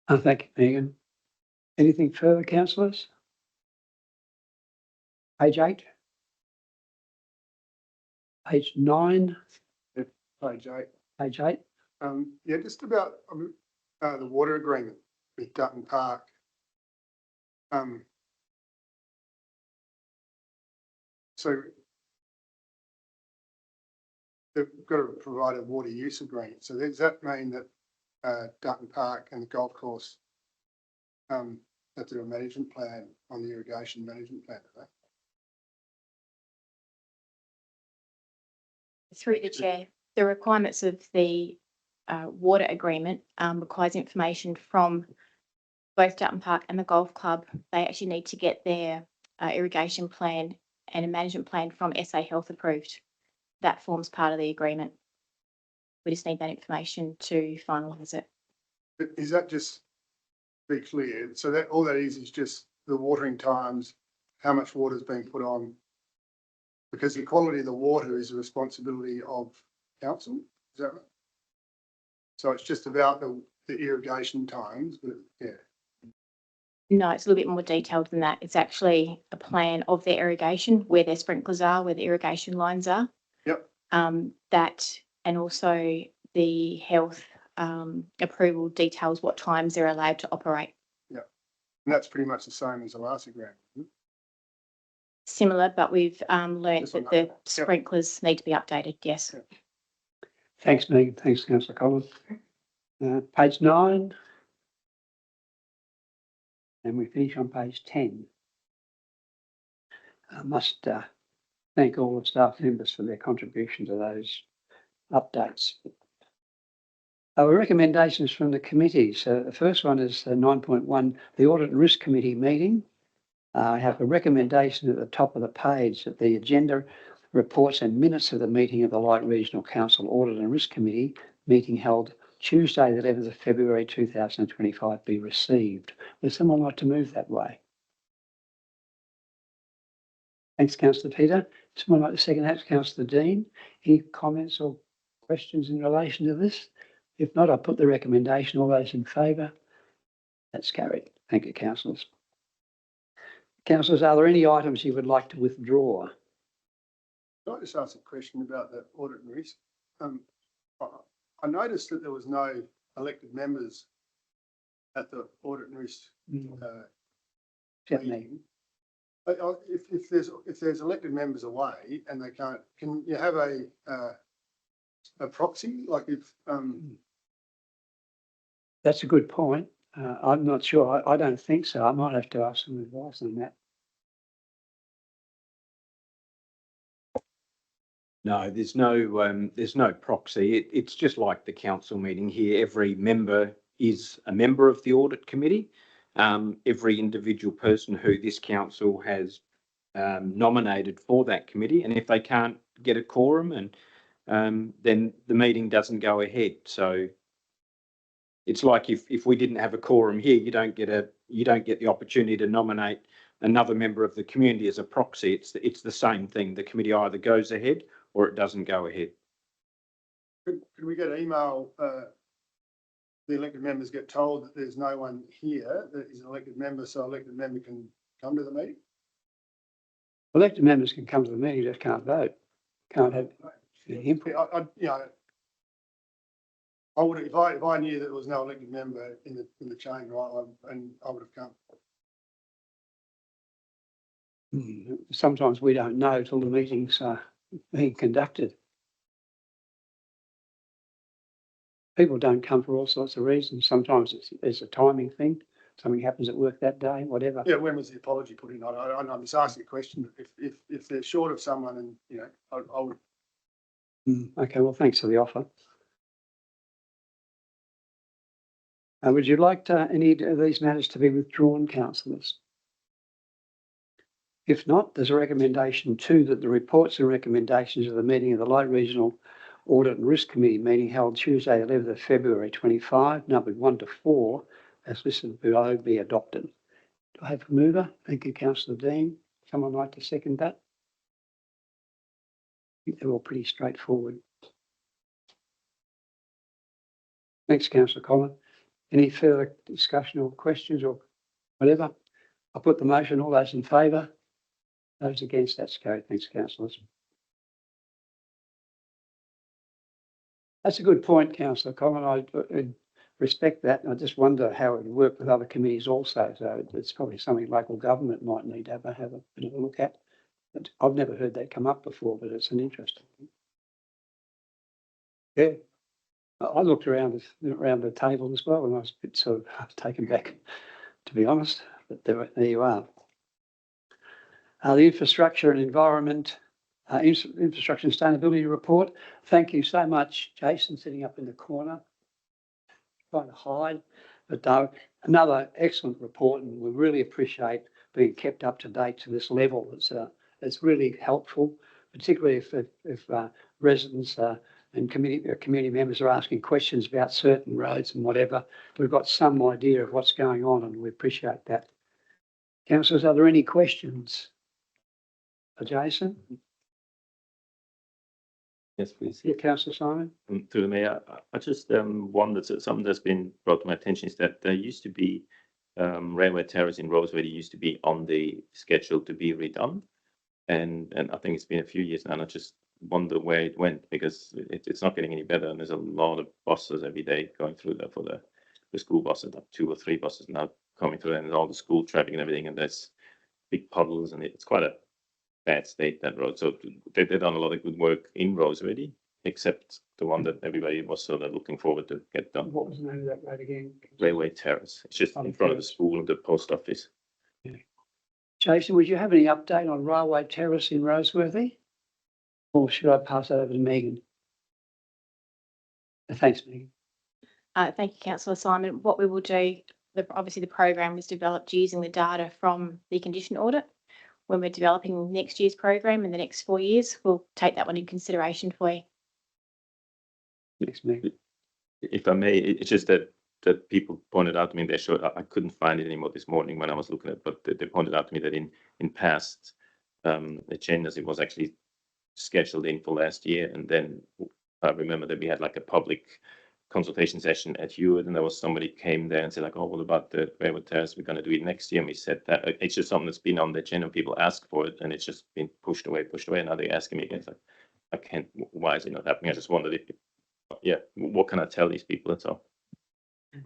Speaker 1: Thank you, Megan. Anything further, councillors? Page 8? Page 9?
Speaker 4: Page 8.
Speaker 1: Page 8?
Speaker 4: Yeah, just about the water agreement with Dutton Park. So they've got to provide a water use agreement. So does that mean that Dutton Park and the golf course have to do a management plan on the irrigation management plan, do they?
Speaker 7: Through the chair, the requirements of the water agreement requires information from both Dutton Park and the golf club. They actually need to get their irrigation plan and a management plan from SA Health approved. That forms part of the agreement. We just need that information to finalise it.
Speaker 4: But is that just to be clear? So that all that is just the watering times, how much water is being put on? Because the quality of the water is a responsibility of council, is that right? So it's just about the irrigation times, but yeah.
Speaker 7: No, it's a little bit more detailed than that. It's actually a plan of their irrigation, where their sprinklers are, where the irrigation lines are.
Speaker 4: Yep.
Speaker 7: That, and also the health approval details what times they're allowed to operate.
Speaker 4: And that's pretty much the same as the last agreement, isn't it?
Speaker 7: Similar, but we've learnt
Speaker 4: Just on
Speaker 7: that the
Speaker 4: that. Yep.
Speaker 7: sprinklers need to be updated. Yes.
Speaker 4: Yep.
Speaker 1: Thanks, Megan. Thanks, councillor Collins. Page 9. And we finish on page 10. I must thank all the staff members for their contribution to those updates. Our recommendations from the committees. The first one is 9.1, the Audit and Risk Committee meeting. I have a recommendation at the top of the page that the agenda, reports and minutes of the meeting of the Light Regional Council Audit and Risk Committee meeting held Tuesday, the 11th of February 2025 be received. Would someone like to move that way? Thanks, Councillor Peter. Someone like to second that? Councillor Dean. Any comments or questions in relation to this? If not, I'll put the recommendation. All those in favour? That's carried. Thank you, councillors. Councillors, are there any items you would like to withdraw?
Speaker 4: Can I just ask a question about the audit and risk? I noticed that there was no elected members at the audit and risk
Speaker 1: Except me.
Speaker 4: meeting. If there's elected members away and they can't, can you have a proxy? Like if
Speaker 1: That's a good point. I'm not sure. I don't think so. I might have to ask some advice on that.
Speaker 8: No, there's no proxy. It's just like the council meeting here. Every member is a member of the audit committee. Every individual person who this council has nominated for that committee, and if they can't get a quorum, and then the meeting doesn't go ahead. So it's like if we didn't have a quorum here, you don't get the opportunity to nominate another member of the community as a proxy. It's the same thing. The committee either goes ahead or it doesn't go ahead.
Speaker 4: could we get an email? The elected members get told that there's no one here that is an elected member, so elected member can come to the meeting.
Speaker 1: Elected members can come to the meeting, just can't vote. Can't have input.
Speaker 4: I would, if I knew that there was no elected member in the chamber, I would have come.
Speaker 1: Sometimes we don't know till the meetings are being conducted. People don't come for all sorts of reasons. Sometimes it's a timing thing. Something happens at work that day, whatever.
Speaker 4: Yeah, when was the apology put in? I'm just asking a question. If they're short of someone, and I would.
Speaker 1: Okay, well, thanks for the offer. Would you like any of these matters to be withdrawn, councillors? If not, there's a recommendation too that the reports and recommendations of the meeting of the Light Regional Audit and Risk Committee meeting held Tuesday, 11th of February 25, numbered 1 to 4, as listed below, be adopted. Do I have a mover? Thank you, Councillor Dean. Someone like to second that? I think they're all pretty straightforward. Thanks, Councillor Collins. Any further discussion or questions or whatever? I'll put the motion. All those in favour? Those against? That's carried. Thanks, councillors. That's a good point, Councillor Collins. I respect that. I just wonder how it would work with other committees also. So it's probably something local government might need to have a bit of a look at. But I've never heard that come up before, but it's an interesting thing. Yeah. I looked around the table as well, and I was a bit sort of taken back, to be honest. But there you are. The infrastructure and environment, infrastructure and sustainability report. Thank you so much, Jason, sitting up in the corner, trying to hide. But another excellent report, and we really appreciate being kept up to date to this level. It's really helpful, particularly if residents and community members are asking questions about certain roads and whatever. We've got some idea of what's going on, and we appreciate that. Councillors, are there any questions for Jason?
Speaker 3: Yes, please.
Speaker 1: Yeah, Councillor Simon?
Speaker 3: To the mayor, I just wondered, so something that's been brought to my attention is that there used to be railway terrace in Rosebery used to be on the schedule to be redone. And I think it's been a few years now, and I just wonder where it went, because it's not getting any better, and there's a lot of buses every day going through there for the school buses, like 2 or 3 buses now coming through, and all the school traffic and everything, and there's big puddles, and it's quite a bad state, that road. So they've done a lot of good work in Rosebery, except the one that everybody was sort of looking forward to get done.
Speaker 1: What was the name of that road again?
Speaker 3: Railway Terrace. It's just in front of the school and the post office.
Speaker 1: Jason, would you have any update on Railway Terrace in Roseworthy? Or should I pass that over to Megan? Thanks, Megan.
Speaker 7: Thank you, Councillor Simon. What we will do, obviously the program was developed using the data from the condition audit. When we're developing next year's program in the next 4 years, we'll take that one in consideration for you.
Speaker 1: Thanks, Megan.
Speaker 3: If I may, it's just that people pointed out to me, they showed, I couldn't find it anymore this morning when I was looking at it, but they pointed out to me that in past agendas, it was actually scheduled in for last year. And then I remember that we had like a public consultation session at Hewitt, and there was somebody came there and said like, oh, what about the railway terrace? We're going to do it next year. And we said that it's just something that's been on the agenda. People ask for it, and it's just been pushed away. And now they're asking me again. It's like, I can't, why is it not happening? I just wondered if, yeah, what can I tell these people? That's all.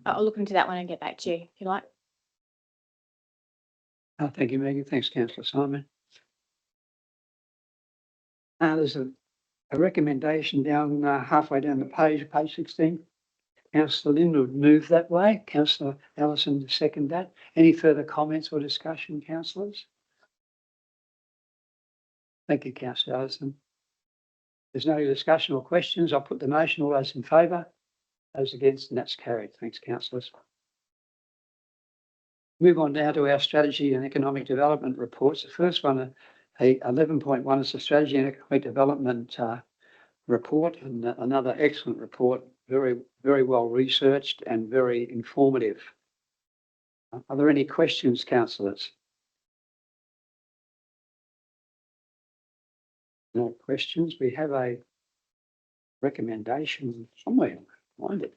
Speaker 7: I'll look into that one and get back to you if you like.
Speaker 1: Thank you, Megan. Thanks, Councillor Simon. There's a recommendation down halfway down the page 16. Councillor Lynn would move that way. Councillor Allison to second that. Any further comments or discussion, councillors? Thank you, Councillor Allison. There's no discussion or questions. I'll put the motion. All those in favour? Those against, and that's carried. Thanks, councillors. Move on now to our strategy and economic development reports. The first one, 11.1, is the strategy and economic development report, and another excellent report, very, very well researched and very informative. Are there any questions, councillors? No questions. We have a recommendation somewhere. Find it.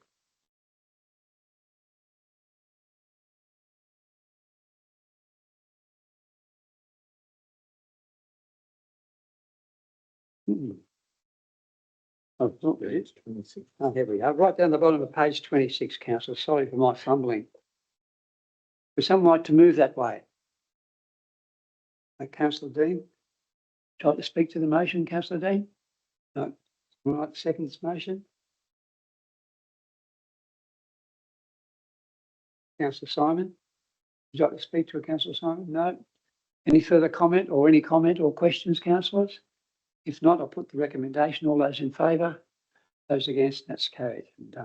Speaker 1: Oh, it's not there. It's 26. Oh, here we are. Right down the bottom of page 26, councillor. Sorry for my fumbling. Would someone like to move that way? Councillor Dean? Try to speak to the motion, Councillor Dean? No. All right, second this motion. Councillor Simon? Would you like to speak to a Councillor Simon? No. Any further comment or questions, councillors? If not, I'll put the recommendation. All those in favour? Those against? That's carried. And,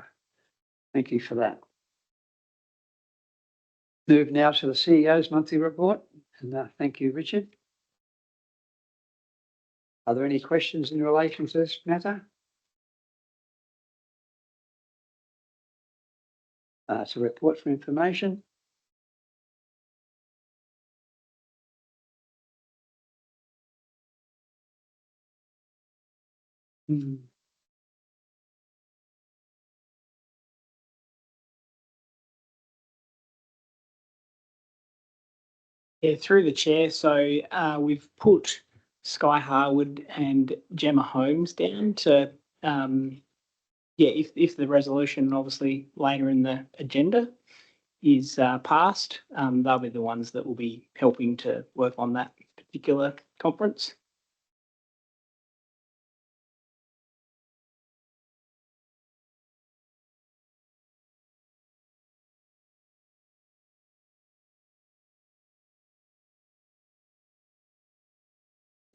Speaker 1: thank you for that. Move now to the CEO's monthly report. And thank you, Richard. Are there any questions in relation to this matter? It's a report for information.
Speaker 9: Yeah, through the chair. So we've put Sky Harwood and Gemma Holmes down to, if the resolution obviously later in the agenda is passed, they'll be the ones that will be helping to work on that particular conference.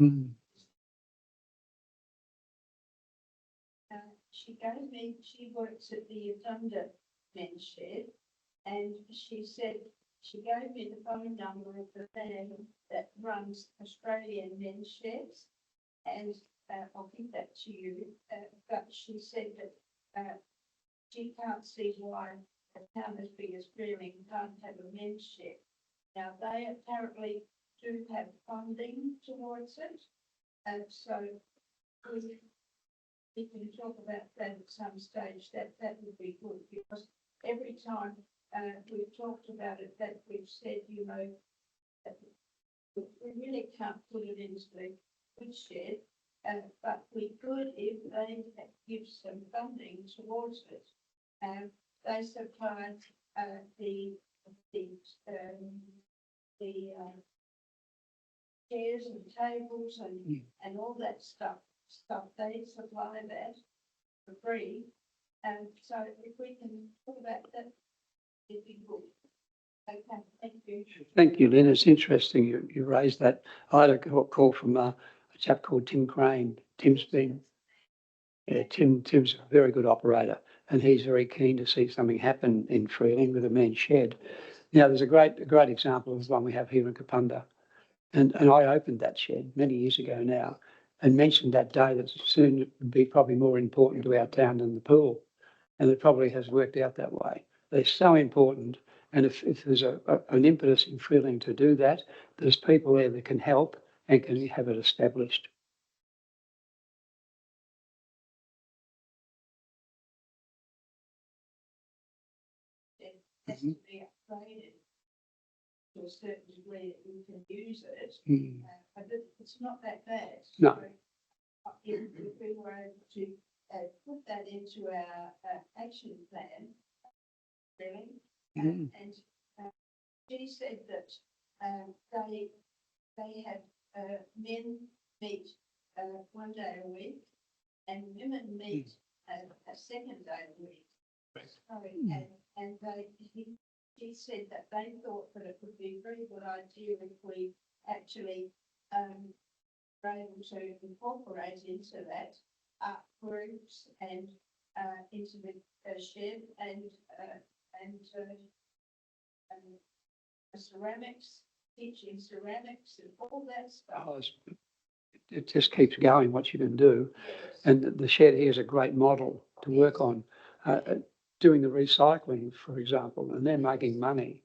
Speaker 1: Mm.
Speaker 10: She gave me, she works at the Thunder Men's Shed, and she said, she gave me the phone number of the man that runs Australian Men's Sheds, and I'll give that to you, but she said that she can't see why a town as big as Freeling can't have a men's shed. Now, they apparently do have funding towards it, and so we can talk about that at some stage, that would be good, because every time we've talked about it, that we've said, you know, that we really can't put it into the woodshed, but we could if they give some funding towards it. They supplied the chairs and tables and all that stuff. They supply that for free. And so if we can talk about that, it'd be good. Okay, thank you.
Speaker 1: Thank you, Lynn. It's interesting you raised that. I had a call from a chap called Tim Crane. Tim's a very good operator, and he's very keen to see something happen in Freeling with a men's shed. Now, there's a great example of the one we have here in Kapunda. And I opened that shed many years ago now and mentioned that day that soon it would be probably more important to our town than the pool. And it probably has worked out that way. They're so important. And if there's an impetus in Freeling to do that, there's people there that can help and can have it established.
Speaker 10: It has to be upgraded to a certain degree that you can use it. But it's not that bad.
Speaker 1: No.
Speaker 10: So, if we were able to put that into our action plan, really, and she said that they have men meet 1 day a week and women meet a second day a week. Sorry, and she said that they thought that it would be a very good idea if we actually were able to incorporate into that groups and into the shed and ceramics, teaching ceramics and all that stuff.
Speaker 1: Oh, it just keeps going what you can do.
Speaker 10: Yes.
Speaker 1: And the shed here is a great model to work on. Doing the recycling, for example, and they're making money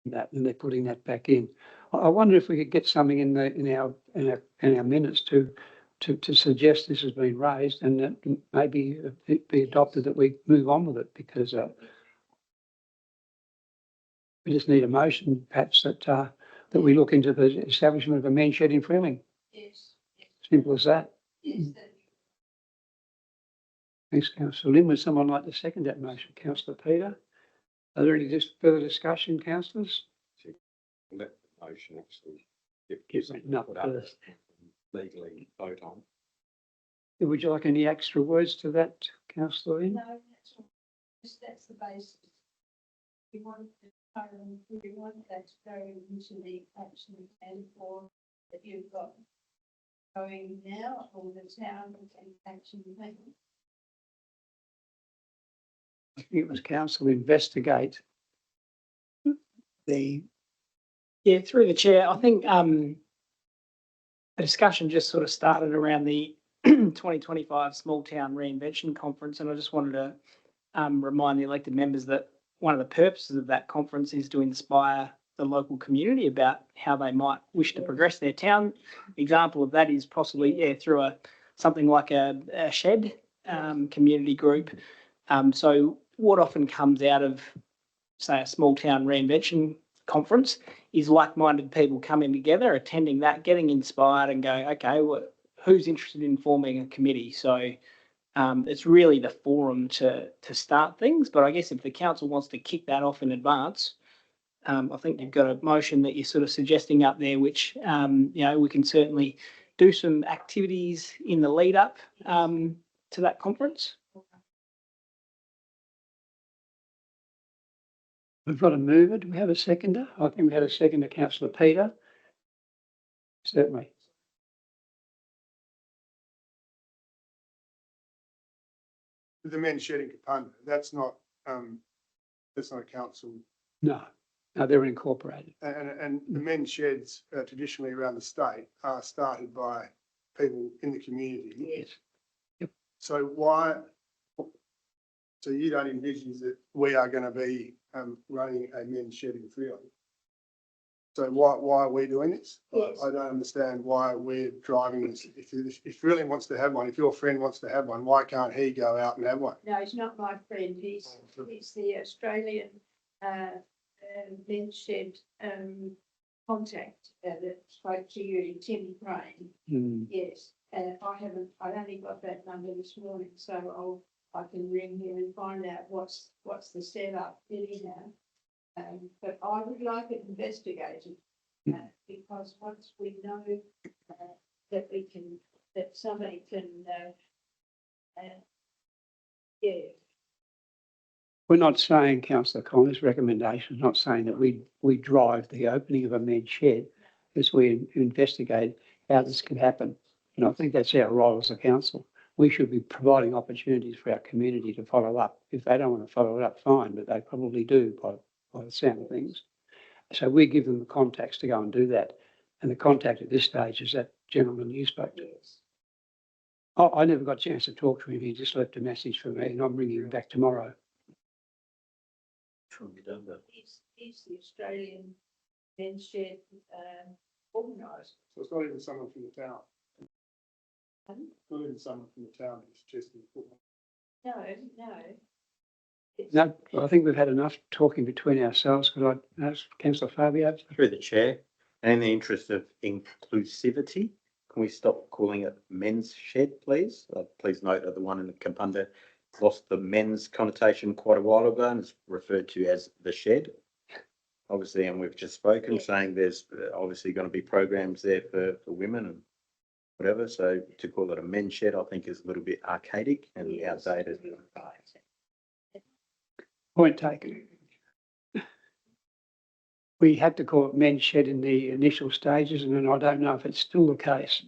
Speaker 1: in that, and they're putting that back in. I wonder if we could get something in our minutes to suggest this has been raised, and that maybe it be adopted that we move on with it, because we just need a motion, perhaps, that we look into the establishment of a men's shed in Freeling.
Speaker 10: Yes.
Speaker 1: Simple as that.
Speaker 10: Yes.
Speaker 1: Thanks, Councillor Lynn. Would someone like to second that motion? Councillor Peter? Are there any further discussion, councillors?
Speaker 8: Let the motion actually
Speaker 1: Give that enough
Speaker 8: put up
Speaker 1: first.
Speaker 8: legally vote on.
Speaker 1: Would you like any extra words to that, Councillor Lynn?
Speaker 10: No, that's all. That's the basis. We want that to go into the action plan for that you've got going now, or the town action plan.
Speaker 1: I think it was council investigate the.
Speaker 9: Yeah, through the chair, I think the discussion just sort of started around the 2025 Small Town Reinvention Conference, and I just wanted to remind the elected members that one of the purposes of that conference is to inspire the local community about how they might wish to progress their town. Example of that is possibly through something like a shed community group. So what often comes out of, say, a small town reinvention conference is like-minded people coming together, attending that, getting inspired and going, okay, well, who's interested in forming a committee? So it's really the forum to start things. But I guess if the council wants to kick that off in advance, I think you've got a motion that you're sort of suggesting up there, which, we can certainly do some activities in the lead up to that conference.
Speaker 1: We've got a mover. Do we have a seconder? I think we had a seconder, Councillor Peter. Certainly.
Speaker 4: the men's shed in Kapunda, that's not a council.
Speaker 1: No, no, they're incorporated.
Speaker 4: And the men's sheds traditionally around the state are started by people in the community.
Speaker 1: Yes.
Speaker 4: So so you don't envision that we are going to be running a men's shed in Freeland? So why are we doing this?
Speaker 10: Yes.
Speaker 4: I don't understand why we're driving this. If Freeland wants to have one, if your friend wants to have one, why can't he go out and have one?
Speaker 10: No, he's not my friend. He's the Australian men's shed contact that spoke to you, Tim Crane.
Speaker 1: Mm.
Speaker 10: Yes, I've only got that number this morning, so I can ring him and find out what's the setup anyhow. But I would like it investigated, because once we know that somebody can, yeah,
Speaker 1: We're not saying, Councillor Collins' recommendation, not saying that we drive the opening of a men's shed, as we investigate how this can happen. And I think that's our role as a council. We should be providing opportunities for our community to follow up. If they don't want to follow it up, fine, but they probably do by the sound of things. So we give them the contacts to go and do that. And the contact at this stage is that gentleman you spoke to. Oh, I never got a chance to talk to him. He just left a message for me and I'm bringing him back tomorrow.
Speaker 10: he's the Australian men's shed organiser.
Speaker 4: So it's not even someone from the town.
Speaker 10: Pardon?
Speaker 4: Not even someone from the town who's suggesting.
Speaker 10: No. It's-
Speaker 1: No, I think we've had enough talking between ourselves. Could I ask Councillor Fabio?
Speaker 8: Through the chair, and in the interest of inclusivity, can we stop calling it men's shed, please? Please note that the one in Kapunda lost the men's connotation quite a while ago and is referred to as the shed. Obviously, and we've just spoken saying there's obviously going to be programs there for women and whatever. So to call it a men's shed, I think is a little bit archaic and
Speaker 10: Yes.
Speaker 8: outdated.
Speaker 1: Point taken. We had to call it men's shed in the initial stages, and then I don't know if it's still the case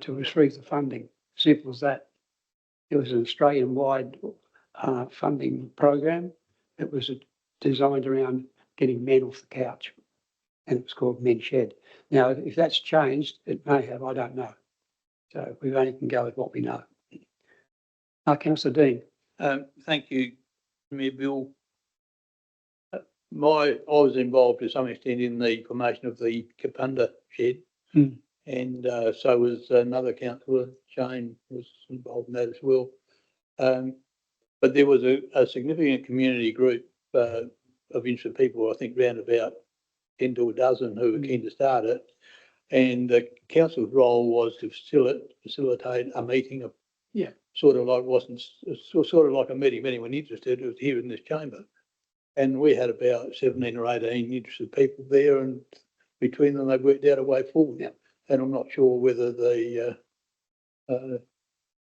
Speaker 1: to receive the funding. Simple as that. It was an Australian-wide funding program. It was designed around getting men off the couch, and it was called Men's Shed. Now, if that's changed, it may have. I don't know. So we only can go with what we know. Councillor Dean.
Speaker 11: Thank you, Mayor Bill. I was involved to some extent in the formation of the Kapunda shed. And so was another councillor, Shane was involved in that as well. But there was a significant community group of interested people, I think around about 10 to a dozen who were keen to start it. And the council's role was to facilitate a meeting of, sort of like a meeting of anyone interested. It was here in this chamber. And we had about 17 or 18 interested people there, and between them they worked out a way forward.
Speaker 1: Yeah.
Speaker 11: And I'm not sure whether the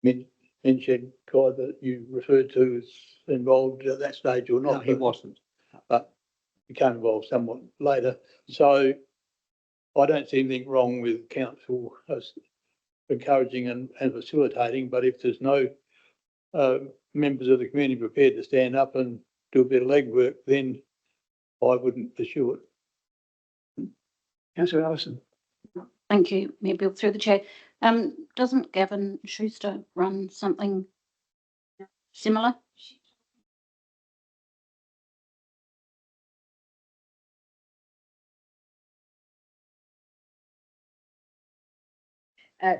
Speaker 11: men's shed guy that you referred to is involved at that stage or not.
Speaker 1: No, he wasn't.
Speaker 11: But became involved somewhat later. So I don't see anything wrong with council encouraging and facilitating, but if there's no members of the community prepared to stand up and do a bit of legwork, then I wouldn't pursue it.
Speaker 1: Councillor Allison.
Speaker 6: Thank you, Mayor Bill, through the chair. Doesn't Gavin Schuster run something similar?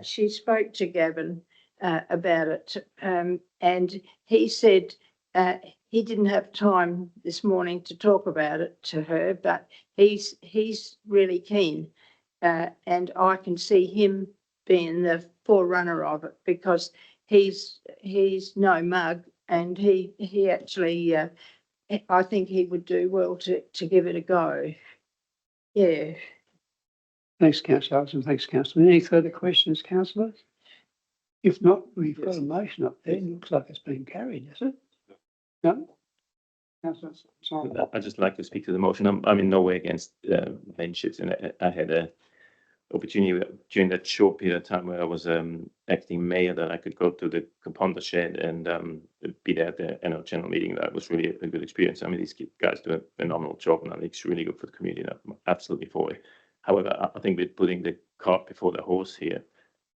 Speaker 10: She spoke to Gavin about it, and he said he didn't have time this morning to talk about it to her, but he's really keen, and I can see him being the forerunner of it because he's no mug, and he actually I think he would do well to give it a go. Yeah.
Speaker 1: Thanks, Councillor Allison. Thanks, Councillor. Any further questions, councillors? If not, we've got a motion up there. It looks like it's been carried, is it? No? Councillor, sorry.
Speaker 3: I'd just like to speak to the motion. I'm in no way against men's sheds, and I had a opportunity during that short period of time where I was acting mayor that I could go to the Kapunda shed and be there at the annual general meeting. That was really a good experience. I mean, these guys do a phenomenal job, and I think it's really good for the community. And I'm absolutely for it. However, I think we're putting the cart before the horse here.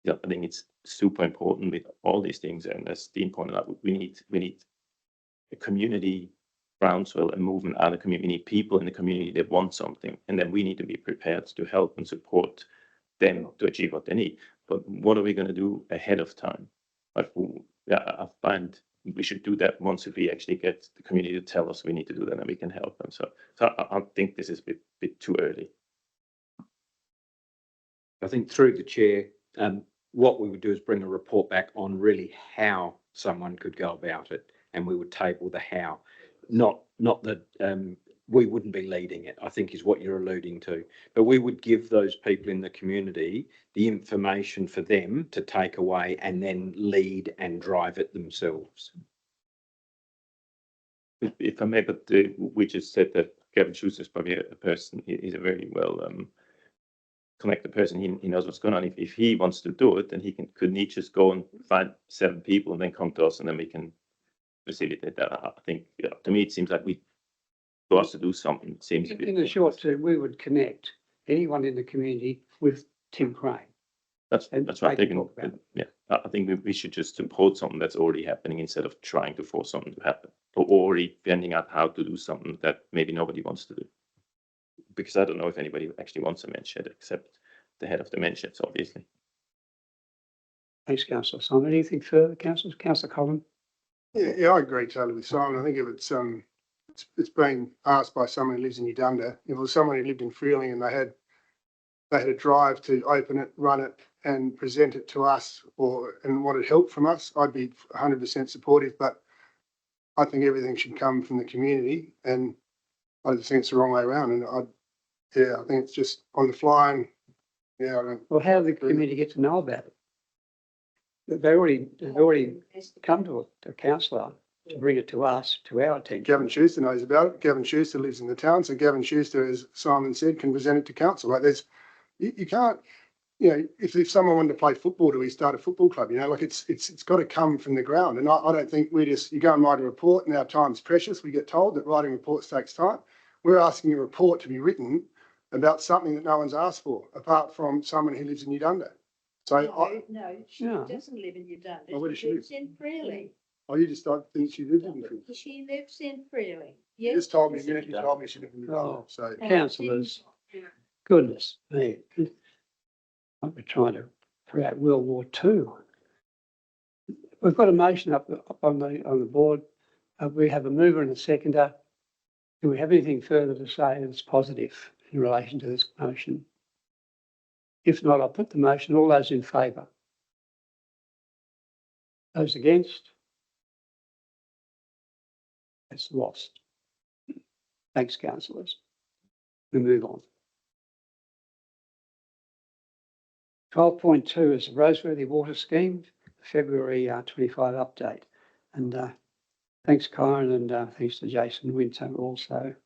Speaker 3: Yeah, I think it's super important with all these things, and as Dean pointed out, we need a community groundswell, a movement out of the community. We need people in the community that want something, and then we need to be prepared to help and support them to achieve what they need. But what are we going to do ahead of time? I find we should do that once we actually get the community to tell us we need to do that, and we can help them. So I think this is a bit too early.
Speaker 8: I think through the chair, what we would do is bring a report back on really how someone could go about it, and we would table the how, not that we wouldn't be leading it, I think is what you're alluding to. But we would give those people in the community the information for them to take away and then lead and drive it themselves.
Speaker 3: If I may, but we just said that Gavin Schuster is probably a person, he's a very well connected person. He knows what's going on. If he wants to do it, then couldn't he just go and find 7 people and then come to us, and then we can facilitate that. I think, to me, it seems like for us to do something, it seems a bit.
Speaker 1: In the short term, we would connect anyone in the community with Tim Crane.
Speaker 3: That's what I'm
Speaker 1: they can
Speaker 3: thinking.
Speaker 1: talk about it.
Speaker 3: Yeah, I think we should just support something that's already happening instead of trying to force something to happen, or already finding out how to do something that maybe nobody wants to do. Because I don't know if anybody actually wants a men's shed except the head of the men's sheds, obviously.
Speaker 1: Thanks, Councillor Simon. Anything further, Councillor? Councillor Collin?
Speaker 4: Yeah, I agree totally with Simon. I think if it's being asked by someone who lives in Udunda, if it was someone who lived in Freeling and they had a drive to open it, run it, and present it to us, and wanted help from us, I'd be 100% supportive. But I think everything should come from the community, and I just think it's the wrong way around. And I think it's just on the fly. And yeah, I don't.
Speaker 1: Well, how did the community get to know about it? They've already come to a councillor to bring it to us, to our attention.
Speaker 4: Gavin Schuster knows about it. Gavin Schuster lives in the town, so Gavin Schuster, as Simon said, can present it to council. Like you can't, if someone wanted to play football, do we start a football club? It's got to come from the ground. And I don't think you go and write a report, and our time's precious. We get told that writing reports takes time. We're asking a report to be written about something that no one's asked for, apart from someone who lives in Udunda. So
Speaker 10: No, she doesn't live in Udunda.
Speaker 4: Oh, where does she
Speaker 10: She lives in Freeling.
Speaker 4: you just don't think she lives in Freeling.
Speaker 10: She lives in Freeling.
Speaker 4: You
Speaker 10: Yes.
Speaker 4: just told me a minute, you told me she lived in Udunda.
Speaker 1: Oh.
Speaker 4: So
Speaker 1: Councillors, goodness me. We're trying to create World War II. We've got a motion up on the board. We have a mover and a seconder. Do we have anything further to say that's positive in relation to this motion? If not, I'll put the motion. All those in favour? Those against? It's lost. Thanks, councillors. We move on. 12.2 is the Roseworthy Water Scheme, February 25 update. And thanks, Kyron, and thanks to Jason Winter also.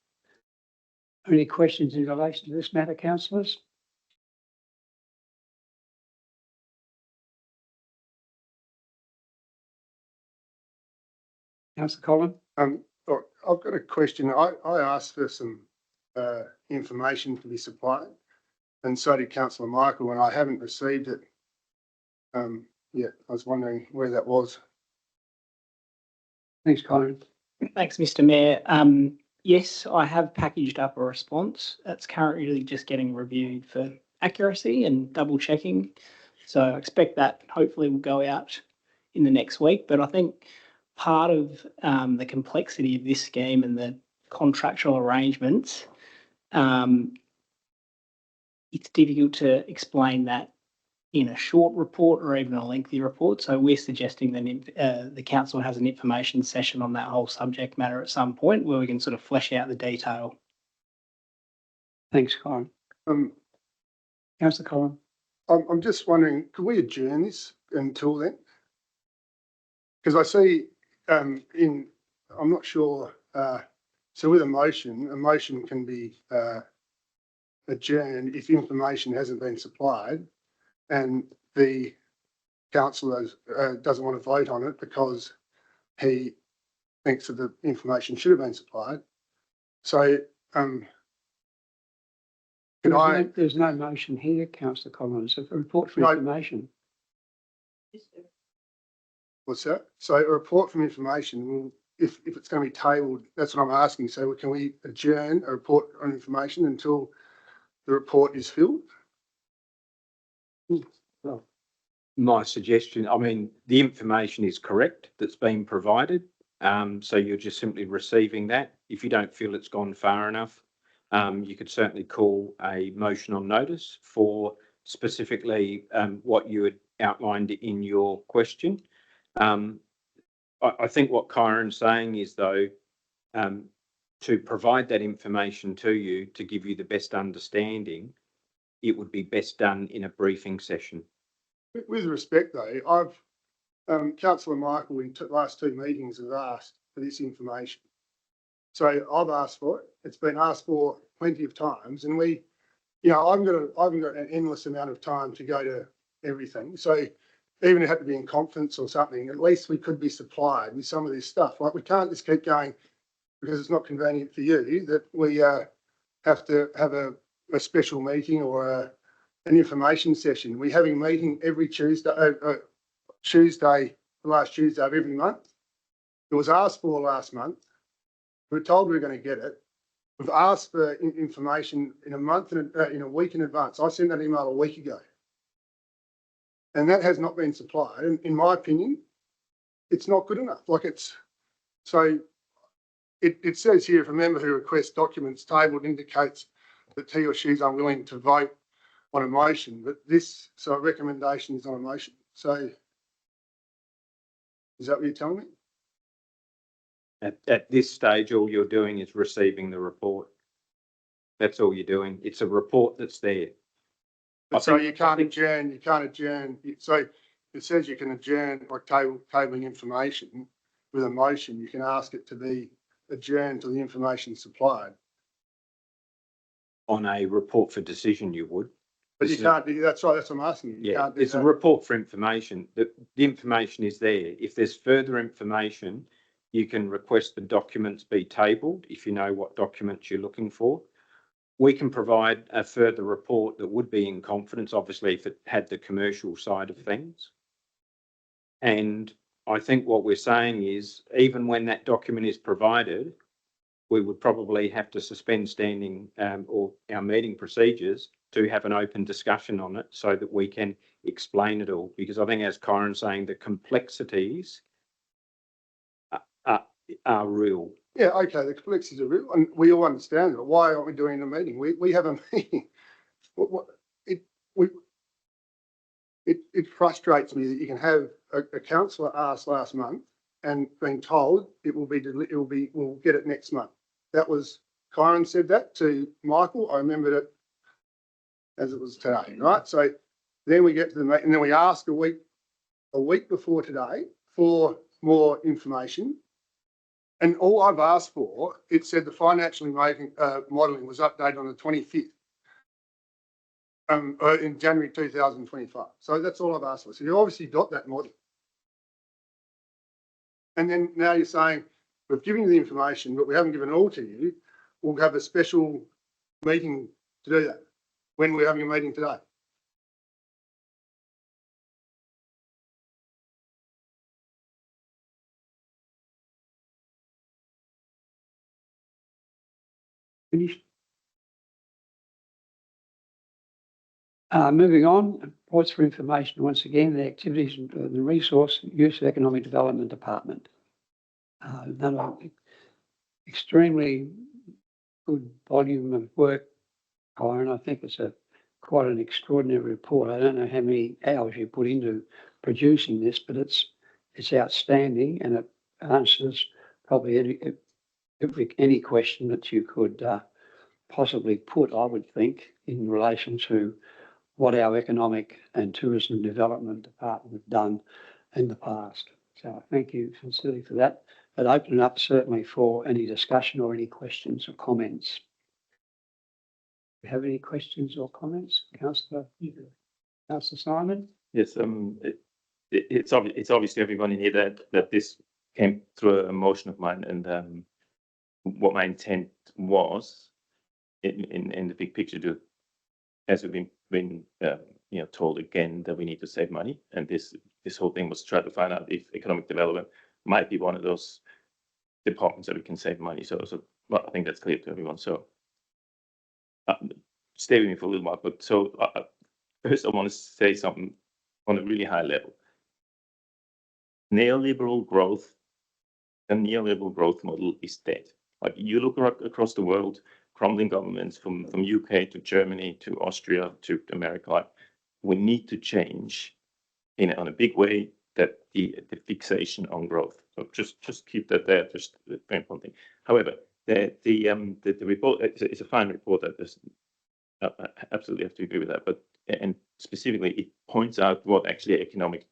Speaker 1: Any questions in relation to this matter, councillors? Councillor Collin?
Speaker 4: look, I've got a question. I asked for some information to be supplied, and so did Councillor Michael, and I haven't received it yet. I was wondering where that was.
Speaker 1: Thanks, Kyron.
Speaker 9: Thanks, Mr. Mayor. Yes, I have packaged up a response. It's currently just getting reviewed for accuracy and double checking. So I expect that hopefully will go out in the next week. But I think part of the complexity of this scheme and the contractual arrangements, it's difficult to explain that in a short report or even a lengthy report. So we're suggesting that the council has an information session on that whole subject matter at some point where we can sort of flesh out the detail.
Speaker 1: Thanks, Kyron. Councillor Collin.
Speaker 4: I'm just wondering, could we adjourn this until then? Because I see I'm not sure. So with a motion can be adjourn if information hasn't been supplied and the councillor doesn't want to vote on it because he thinks that the information should have been supplied. So,
Speaker 1: There's no motion here, councillor Collins, a report for
Speaker 4: No.
Speaker 1: information.
Speaker 4: what's that? So a report from information, well, if it's going to be tabled, that's what I'm asking. So can we adjourn a report on information until the report is filled?
Speaker 8: My suggestion, I mean, the information is correct that's been provided. So you're just simply receiving that. If you don't feel it's gone far enough, you could certainly call a motion on notice for specifically what you had outlined in your question. I think what Kyron's saying is, though, to provide that information to you to give you the best understanding, it would be best done in a briefing session.
Speaker 4: With respect though, Councillor Michael in last two meetings has asked for this information. So I've asked for it. It's been asked for plenty of times, and I haven't got an endless amount of time to go to everything. So even if it had to be in conference or something, at least we could be supplied with some of this stuff. Like we can't just keep going because it's not convenient for you that we have to have a special meeting or an information session. We're having a meeting every Tuesday, the last Tuesday of every month. It was asked for last month. We were told we were going to get it. We've asked for information in a week in advance. I sent that email a week ago. And that has not been supplied. And in my opinion, it's not good enough. It says here, if a member who requests documents tabled indicates that he or she is unwilling to vote on a motion, but a recommendation is on a motion. So is that what you're telling me?
Speaker 8: At this stage, all you're doing is receiving the report. That's all you're doing. It's a report that's there.
Speaker 4: So you can't adjourn. So it says you can adjourn by tabling information with a motion. You can ask it to be adjourned to the information supplied.
Speaker 8: On a report for decision, you would.
Speaker 4: But you can't do, that's right, that's what I'm asking you. You
Speaker 8: Yeah,
Speaker 4: can't do
Speaker 8: it's a
Speaker 4: that.
Speaker 8: report for information. The information is there. If there's further information, you can request the documents be tabled if you know what documents you're looking for. We can provide a further report that would be in confidence, obviously, if it had the commercial side of things. And I think what we're saying is, even when that document is provided, we would probably have to suspend standing or our meeting procedures to have an open discussion on it so that we can explain it all. Because I think, as Kyron's saying, the complexities are real.
Speaker 4: Yeah, okay, the complexities are real, and we all understand it. Why aren't we doing a meeting? We have a meeting. It frustrates me that you can have a councillor ask last month and being told we'll get it next month. That was, Kyron said that to Michael. I remembered it as it was today, right? So then we get to the meeting, and then we ask a week before today for more information. And all I've asked for, it said the financially modelling was updated on the 25th in January 2025. So that's all I've asked for. So you obviously got that model. And then now you're saying, we've given you the information, but we haven't given it all to you. We'll have a special meeting to do that when we're having a meeting today.
Speaker 1: Finished. Moving on, reports for information, once again, the activities of the Resource Use Economic Development Department. Another extremely good volume of work, Kyron. I think it's quite an extraordinary report. I don't know how many hours you put into producing this, but it's outstanding, and it answers probably any question that you could possibly put, I would think, in relation to what our Economic and Tourism Development Department have done in the past. So thank you sincerely for that. But open it up certainly for any discussion or any questions or comments. you have any questions or comments, Councillor Simon?
Speaker 3: Yes, it's obvious to everyone in here that this came through a motion of mine, and what my intent was in the big picture to, as we've been told again, that we need to save money, and this whole thing was to try to find out if economic development might be one of those departments that we can save money. So well, I think that's clear to everyone. So stay with me for a little while. But so first, I want to say something on a really high level. Neoliberal growth, the neoliberal growth model is dead. Like you look across the world, crumbling governments from UK to Germany to Austria to America. Like, we need to change on a big way that the fixation on growth. So just keep that there. Just a very important thing. However, the report it's a fine report. That is, I absolutely have to agree with that. But and specifically, it points out what actually economic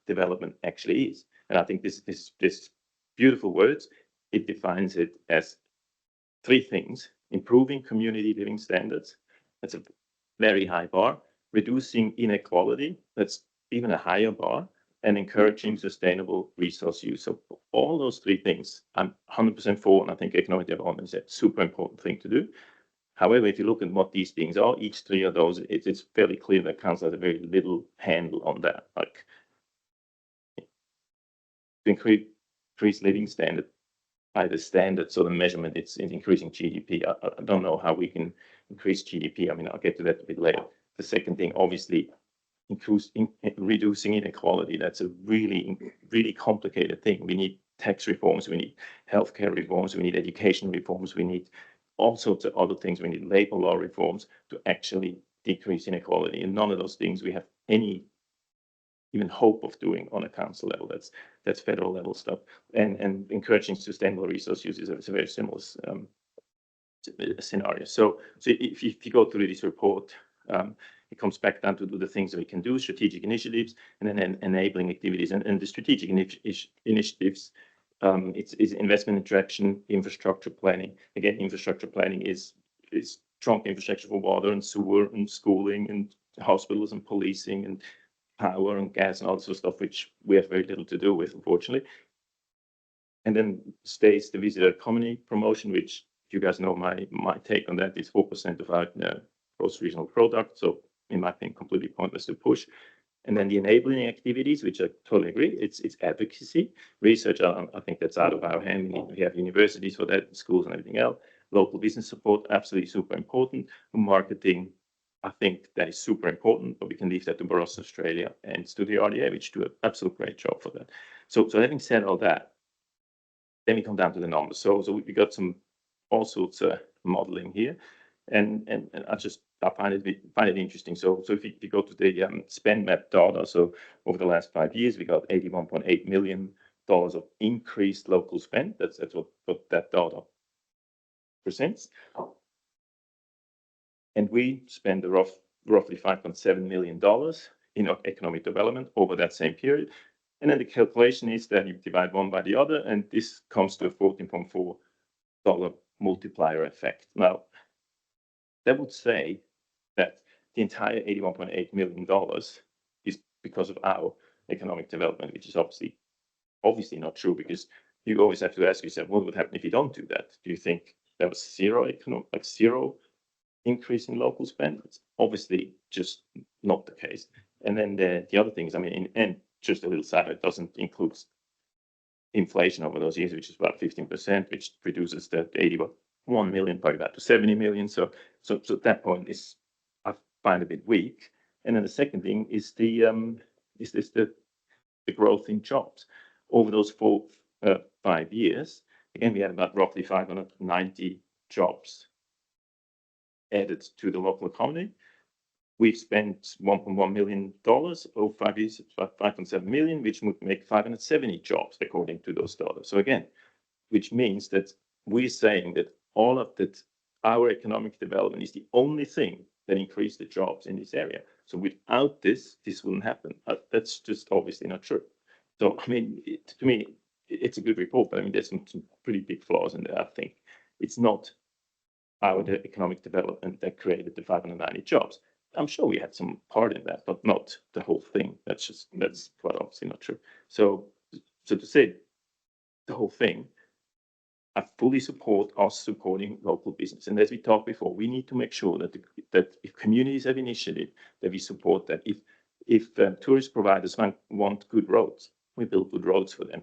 Speaker 3: development actually is. And I think this beautiful words. It defines it as 3 things: improving community living standards. That's a very high bar. Reducing inequality. That's even a higher bar. And encouraging sustainable resource use. So all those 3 things, I'm 100% for, and I think economic development is a super important thing to do. However, if you look at what these things are, each 3 of those, it's fairly clear that council has a very little handle on that. Like to increase living standard by the standards or the measurement, it's in increasing GDP. I don't know how we can increase GDP. I mean, I'll get to that a bit later. The second thing, obviously, reducing inequality. That's a really, really complicated thing. We need tax reforms, we need healthcare reforms, we need education reforms, we need all sorts of other things. We need labor law reforms to actually decrease inequality. And none of those things we have any even hope of doing on a council level. That's federal level stuff. And encouraging sustainable resource use is a very similar scenario. So if you go through this report, it comes back down to the things that we can do, strategic initiatives, and then enabling activities. And the strategic initiatives, it's investment in traction, infrastructure planning. Again, infrastructure planning is trunk infrastructure for water and sewer and schooling and hospitals and policing and power and gas and all sorts of stuff, which we have very little to do with, unfortunately. And then stays the visitor economy promotion, which you guys know my take on that is 4% of our gross regional product. So in my opinion, completely pointless to push. And then the enabling activities, which I totally agree, it's advocacy. Research, I think that's out of our hand. We have universities for that, schools and everything else. Local business support, absolutely super important. Marketing, I think that is super important, but we can leave that to Barossa Australia and to the RDA, which do an absolute great job for that. So having said all that, then we come down to the numbers. So we got all sorts of modeling here. And I find it interesting. So if you go to the spend map data, so over the last 5 years, we got $81.8 million of increased local spend. That's what that data presents. And we spend roughly $5.7 million in economic development over that same period. And then the calculation is that you divide one by the other, and this comes to a $14.4 multiplier effect. Now, that would say that the entire $81.8 million is because of our economic development, which is obviously not true, because you always have to ask yourself, what would happen if you don't do that? Do you think there was zero increase in local spend? It's obviously just not the case. And then the other things, I mean, and just a little side, it doesn't include inflation over those years, which is about 15%, which reduces the 81 million by about to 70 million. So at that point I find a bit weak. And then the second thing is the growth in jobs over those 5 years. Again, we had about roughly 590 jobs added to the local economy. We've spent $1.1 million over 5 years, it's about 5.7 million, which would make 570 jobs according to those data. So again, which means that we're saying that all of that, our economic development is the only thing that increased the jobs in this area. So without this wouldn't happen. That's just obviously not true. So, I mean, to me, it's a good report, but I mean, there's some pretty big flaws in there. I think it's not our economic development that created the 590 jobs. I'm sure we had some part in that, but not the whole thing. That's quite obviously not true. So to say the whole thing, I fully support us supporting local business. And as we talked before, we need to make sure that that if communities have initiative, that we support that. If tourist providers want good roads, we build good roads for them.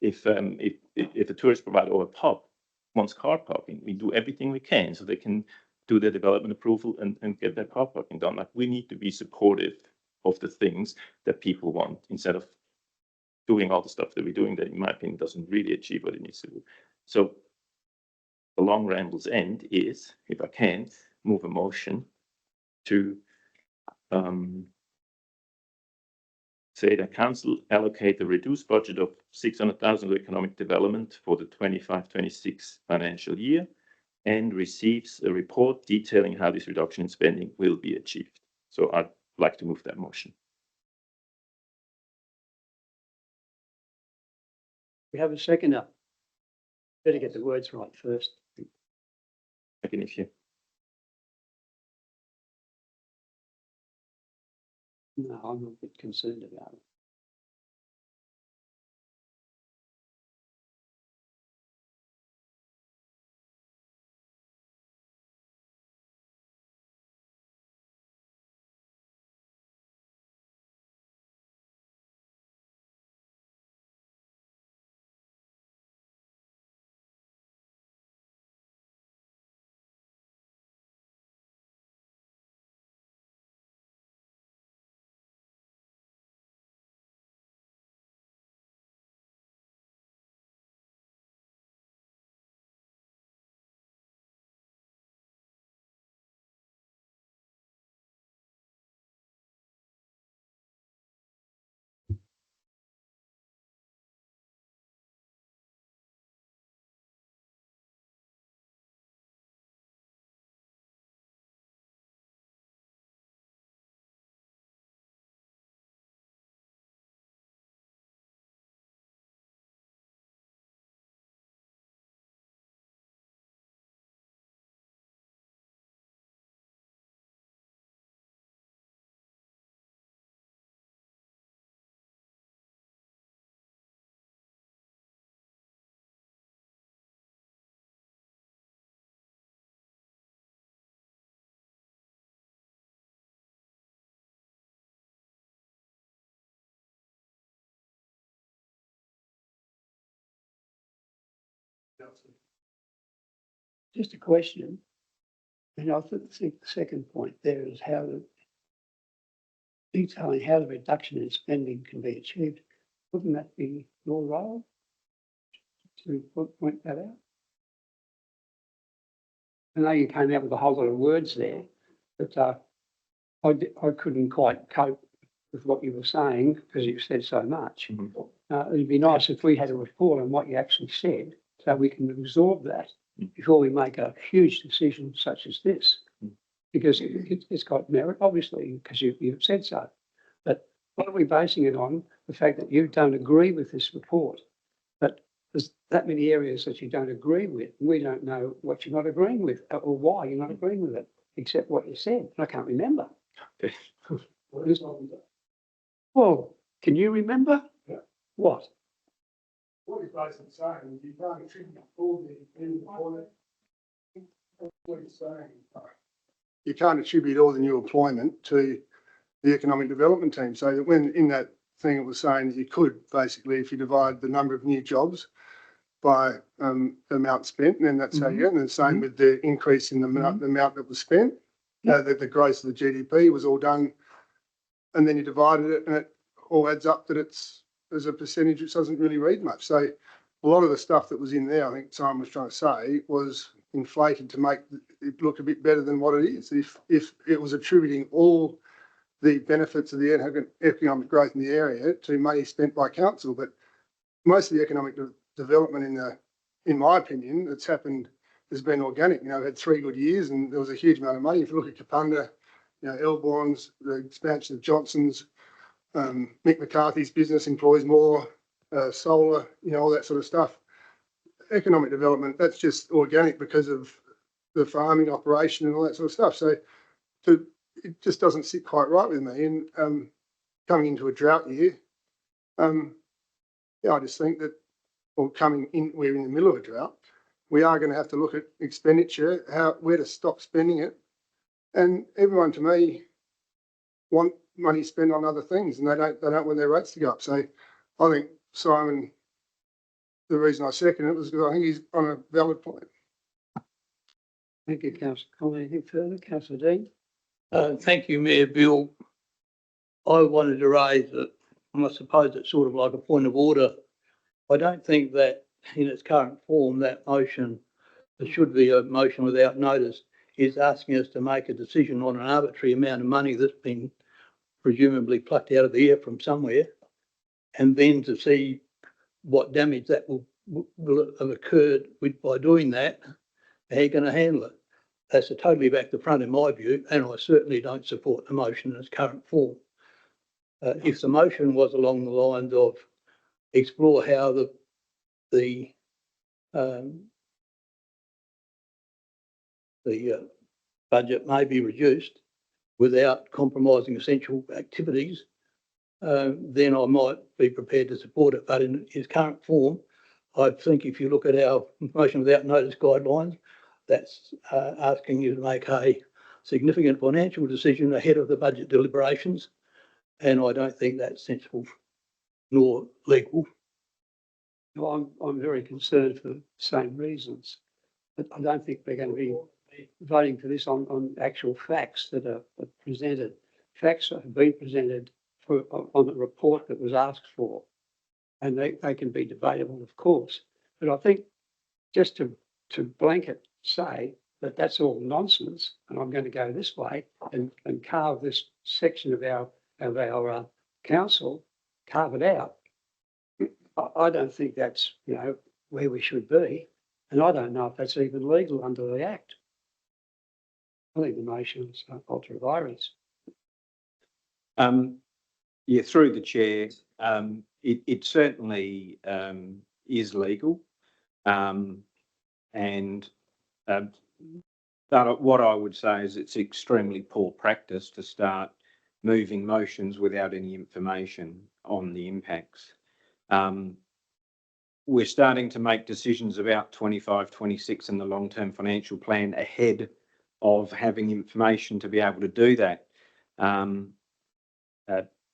Speaker 3: If a tourist provider or a pub wants car parking, we do everything we can so they can do their development approval and get their car parking done. Like, we need to be supportive of the things that people want instead of doing all the stuff that we're doing that, in my opinion, doesn't really achieve what it needs to do. So the long ramble's end is, if I can, move a motion to say that council allocate a reduced budget of 600,000 to economic development for the 25-26 financial year and receives a report detailing how this reduction in spending will be achieved. So I'd like to move that motion.
Speaker 1: We have a seconder. Better get the words right first.
Speaker 3: Again, if you
Speaker 1: No, I'm a bit concerned about it. Just a question. And I think the second point there is how detailing how the reduction in spending can be achieved. Wouldn't that be your role to point that out? I know you came out with a whole lot of words there, but I couldn't quite cope with what you were saying because you said so much. It'd be nice if we had a report on what you actually said so we can absorb that before we make a huge decision such as this. Because it's got merit, obviously, because you've said so. But what are we basing it on? The fact that you don't agree with this report. But there's that many areas that you don't agree with. We don't know what you're not agreeing with or why you're not agreeing with it, except what you said. And I can't remember.
Speaker 3: Okay.
Speaker 1: Well, can you remember?
Speaker 4: Yeah.
Speaker 1: What?
Speaker 4: What he's basically saying, you can't attribute all the employment. What he's saying, you can't attribute all the new employment to the economic development team. So that when in that thing it was saying that you could basically, if you divide the number of new jobs by the amount spent, then that's how you get. And the same with the increase in the amount that was spent. The growth of the GDP was all done, and then you divided it, and it all adds up that it's as a percentage, which doesn't really read much. So a lot of the stuff that was in there, I think Simon was trying to say, was inflated to make it look a bit better than what it is. If it was attributing all the benefits of the economic growth in the area to money spent by council, but most of the economic development in my opinion, that's happened has been organic. You know, we had 3 good years and there was a huge amount of money. If you look at Kapunda, you know, Elborn's, the expansion of Johnson's, Mick McCarthy's business employs more, solar, you know, all that sort of stuff. Economic development, that's just organic because of the farming operation and all that sort of stuff. So it just doesn't sit quite right with me. And coming into a drought year, I just think that, or we're in the middle of a drought. We are going to have to look at expenditure, where to stop spending it. And everyone, to me, want money spent on other things, and they don't want their rates to go up. So I think Simon, the reason I second it was because I think he's on a valid point.
Speaker 1: Thank you, Councillor Conley. Anything further? Councillor Dean?
Speaker 11: Thank you, Mayor Bill. I wanted to raise it, and I suppose it's sort of like a point of order. I don't think that in its current form, that motion, there should be a motion without notice, is asking us to make a decision on an arbitrary amount of money that's been presumably plucked out of the air from somewhere, and then to see what damage that will have occurred by doing that, how you're going to handle it. That's a totally back to front in my view, and I certainly don't support the motion in its current form. If the motion was along the lines of explore how the budget may be reduced without compromising essential activities, then I might be prepared to support it. But in its current form, I think if you look at our motion without notice guidelines, that's asking you to make a significant financial decision ahead of the budget deliberations. And I don't think that's sensible nor legal.
Speaker 1: No, I'm very concerned for the same reasons. But I don't think we're going to be voting for this on actual facts that are presented. Facts have been presented on the report that was asked for, and they can be debatable, of course. But I think just to blanket say that that's all nonsense, and I'm going to go this way and carve this section of our council, carve it out. I don't think that's where we should be, and I don't know if that's even legal under the Act. I think the motion is ultra vires.
Speaker 8: Yeah, through the chair, it certainly is legal, and but what I would say is it's extremely poor practice to start moving motions without any information on the impacts. We're starting to make decisions about 25, 26 and the long-term financial plan ahead of having information to be able to do that,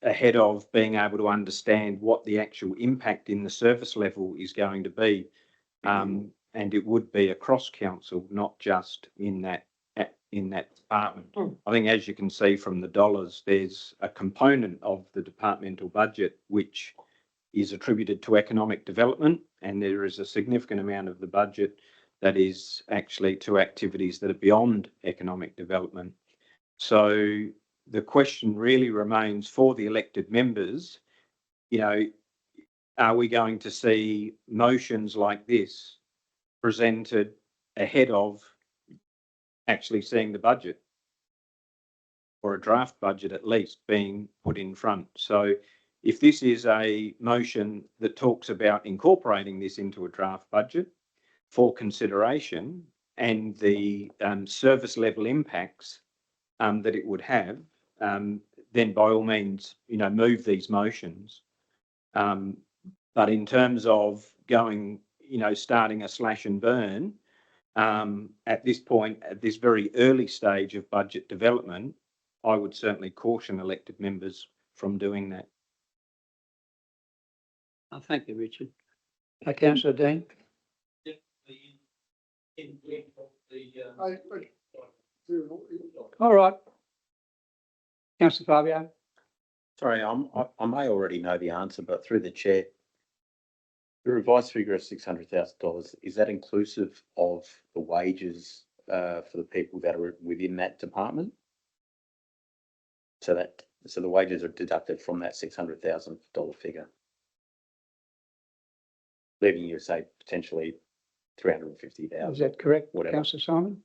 Speaker 8: ahead of being able to understand what the actual impact in the service level is going to be. And it would be across council, not just in that department. I think, as you can see from the dollars, there's a component of the departmental budget which is attributed to economic development, and there is a significant amount of the budget that is actually to activities that are beyond economic development. So the question really remains for the elected members, are we going to see motions like this presented ahead of actually seeing the budget, or a draft budget at least being put in front? So if this is a motion that talks about incorporating this into a draft budget for consideration and the service level impacts that it would have, then by all means, move these motions. But in terms of going, starting a slash and burn at this point, at this very early stage of budget development, I would certainly caution elected members from doing that.
Speaker 1: Thank you, Richard. Councillor Dean? All right. Councillor Fabio?
Speaker 12: Sorry, I may already know the answer, but through the chair, the revised figure of $600,000, is that inclusive of the wages for the people that are within that department? So the wages are deducted from that $600,000 figure, leaving you, say, potentially 350,000.
Speaker 1: Is that correct,
Speaker 12: whatever.
Speaker 1: Councillor Simon?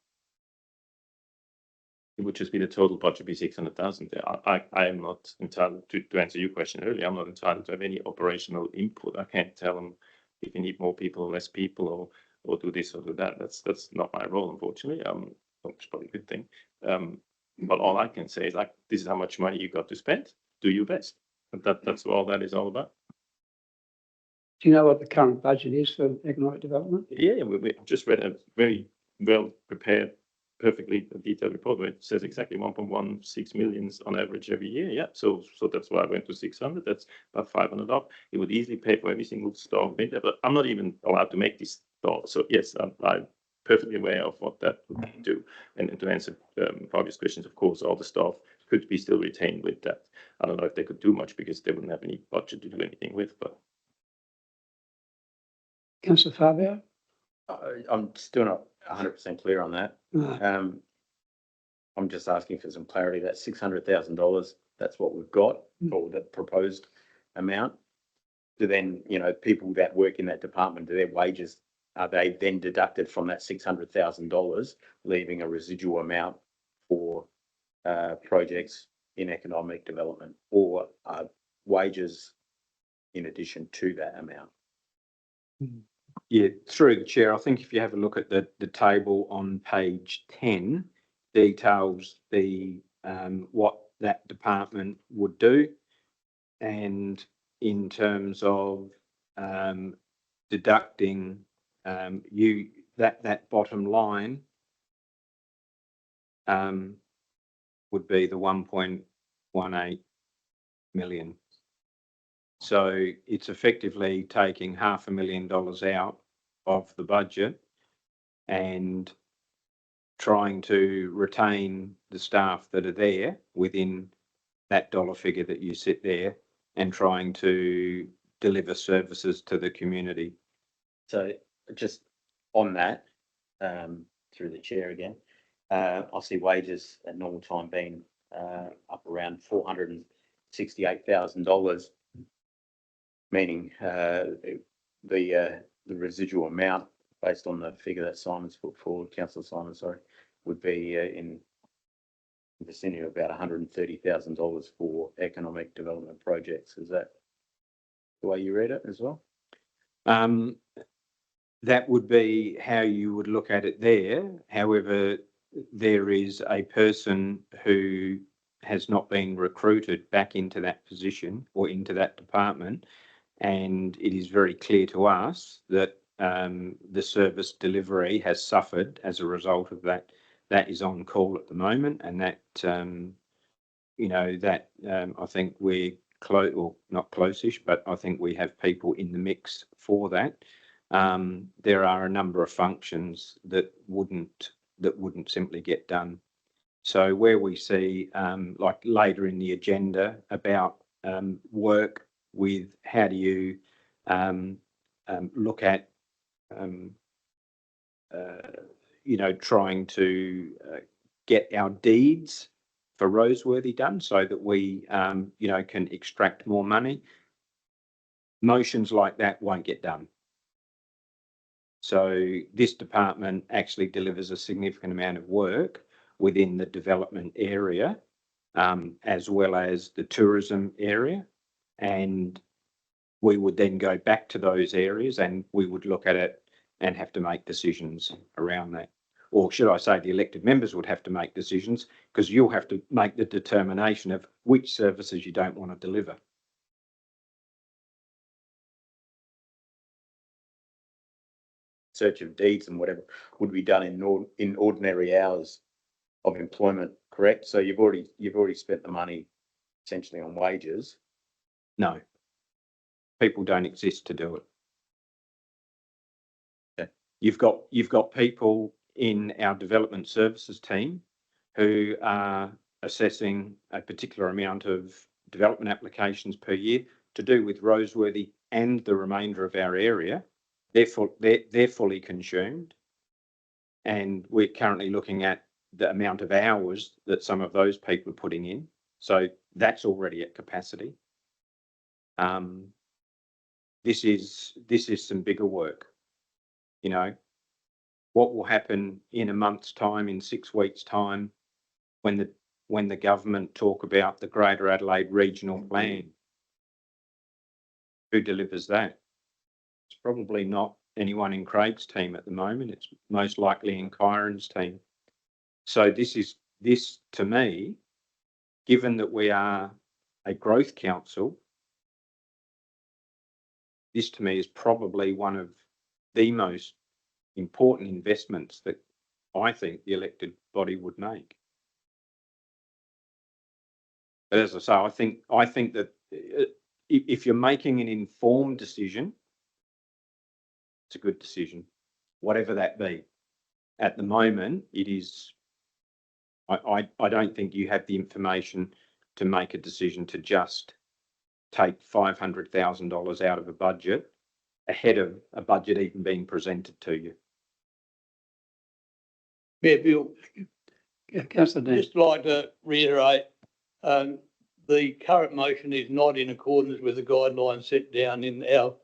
Speaker 3: It would just be the total budget be 600,000. I am not entitled to answer your question earlier. I'm not entitled to have any operational input. I can't tell them if you need more people or less people, or do this or do that. That's not my role, unfortunately. Which is probably a good thing. But all I can say is like, this is how much money you got to spend. Do your best. And that's all that is all about.
Speaker 1: Do you know what the current budget is for economic development?
Speaker 3: Yeah, we just read a very well prepared, perfectly detailed report where it says exactly 1.16 millions on average every year. Yeah, so that's why I went to 600. That's about 500 up. It would easily pay for every single staff in there, but I'm not even allowed to make these thoughts. So yes, I'm perfectly aware of what that would do. And to answer Fabio's questions, of course, all the staff could be still retained with that. I don't know if they could do much because they wouldn't have any budget to do anything with, but.
Speaker 1: Councillor Fabio?
Speaker 12: I'm still not 100% clear on that.
Speaker 1: No.
Speaker 12: I'm just asking for some clarity. That $600,000, that's what we've got, or the proposed amount. Do then, people that work in that department, do their wages, are they then deducted from that $600,000, leaving a residual amount for projects in economic development, or wages in addition to that amount?
Speaker 8: Yeah, through the chair, I think if you have a look at the table on page 10, details the what that department would do, and in terms of deducting that bottom line would be the 1.18 million. So it's effectively taking $500,000 out of the budget and trying to retain the staff that are there within that dollar figure that you sit there, and trying to deliver services to the community.
Speaker 12: So just on that, through the chair again, I see wages at normal time being up around $468,000, meaning the residual amount based on the figure that Simon's put forward, Councillor Simon, sorry, would be in the vicinity of about $130,000 for economic development projects. Is that the way you read it as well?
Speaker 8: That would be how you would look at it there. However, there is a person who has not been recruited back into that position or into that department, and it is very clear to us that the service delivery has suffered as a result of that. That is on call at the moment, and that I think we're close, or not close-ish, but I think we have people in the mix for that. There are a number of functions that wouldn't simply get done. So where we see like later in the agenda about work with how do you look at trying to get our deeds for Roseworthy done so that we can extract more money. Motions like that won't get done. So this department actually delivers a significant amount of work within the development area, as well as the tourism area. And we would then go back to those areas and we would look at it and have to make decisions around that. Or should I say the elected members would have to make decisions, because you'll have to make the determination of which services you don't want to deliver.
Speaker 12: Search of deeds and whatever would be done in ordinary hours of employment, correct? So you've already spent the money essentially on wages.
Speaker 8: No, people don't exist to do it.
Speaker 12: Okay.
Speaker 8: You've got people in our development services team who are assessing a particular amount of development applications per year to do with Roseworthy and the remainder of our area. They're fully consumed, and we're currently looking at the amount of hours that some of those people are putting in. So that's already at capacity. This is some bigger work. What will happen in a month's time, in 6 weeks' time, when the government talk about the Greater Adelaide Regional Plan? Who delivers that? It's probably not anyone in Craig's team at the moment. It's most likely in Kyron's team. So this to me, given that we are a growth council, this to me is probably one of the most important investments that I think the elected body would make. But as I say, I think that if you're making an informed decision, it's a good decision, whatever that be. At the moment, it is. I don't think you have the information to make a decision to just take $500,000 out of a budget ahead of a budget even being presented to you.
Speaker 11: Mayor Bill,
Speaker 1: Yeah, Councillor Dean.
Speaker 11: just like to reiterate, the current motion is not in accordance with the guidelines set down in our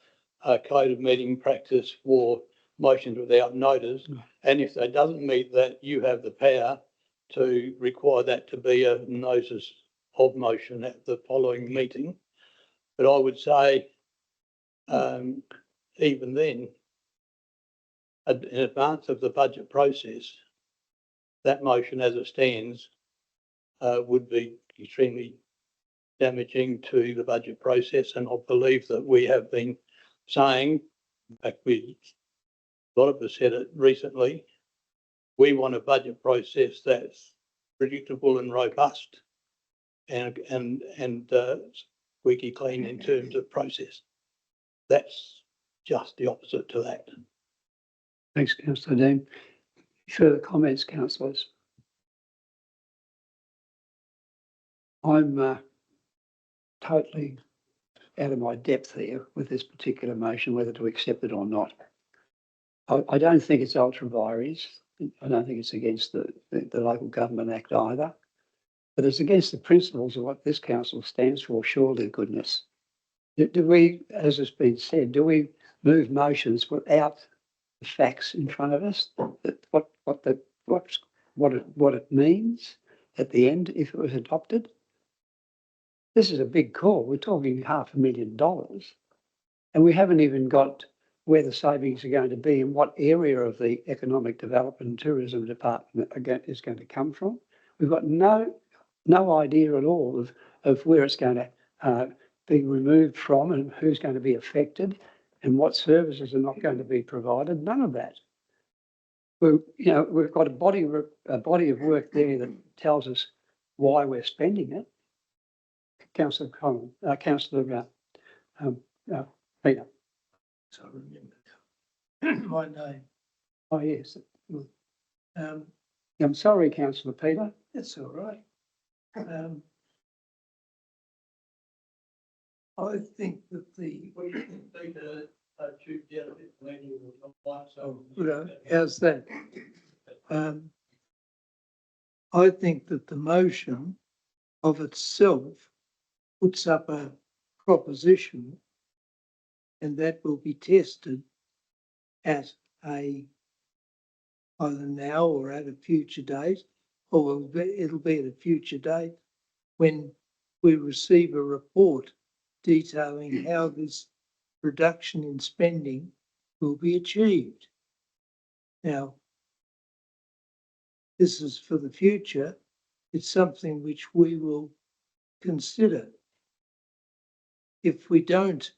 Speaker 11: code of meeting practice for motions without notice. And if that doesn't meet that, you have the power to require that to be a notice of motion at the following meeting. But I would say, even then, in advance of the budget process, that motion as it stands would be extremely damaging to the budget process. And I believe that we have been saying, in fact, a lot of us said it recently, we want a budget process that's predictable and robust and squeaky clean in terms of process. That's just the opposite to that.
Speaker 1: Thanks, Councillor Dean. Further comments, councillors? I'm totally out of my depth here with this particular motion, whether to accept it or not. I don't think it's ultra vires. I don't think it's against the Local Government Act either. But it's against the principles of what this council stands for, surely, goodness. Do we, as has been said, do we move motions without the facts in front of us? What it means at the end if it was adopted? This is a big call. We're talking $500,000, and we haven't even got where the savings are going to be and what area of the Economic Development and Tourism Department is going to come from. We've got no idea at all of where it's going to be removed from and who's going to be affected and what services are not going to be provided. None of that. We've got a body of work there that tells us why we're spending it. Councillor Peter.
Speaker 13: So I remember my name.
Speaker 1: Oh yes. I'm sorry, Councillor Peter.
Speaker 13: That's all right. I think that how's that? I think that the motion of itself puts up a proposition, and that will be tested at either now or at a future date, or it'll be at a future date when we receive a report detailing how this reduction in spending will be achieved. Now, this is for the future. It's something which we will consider. If we don't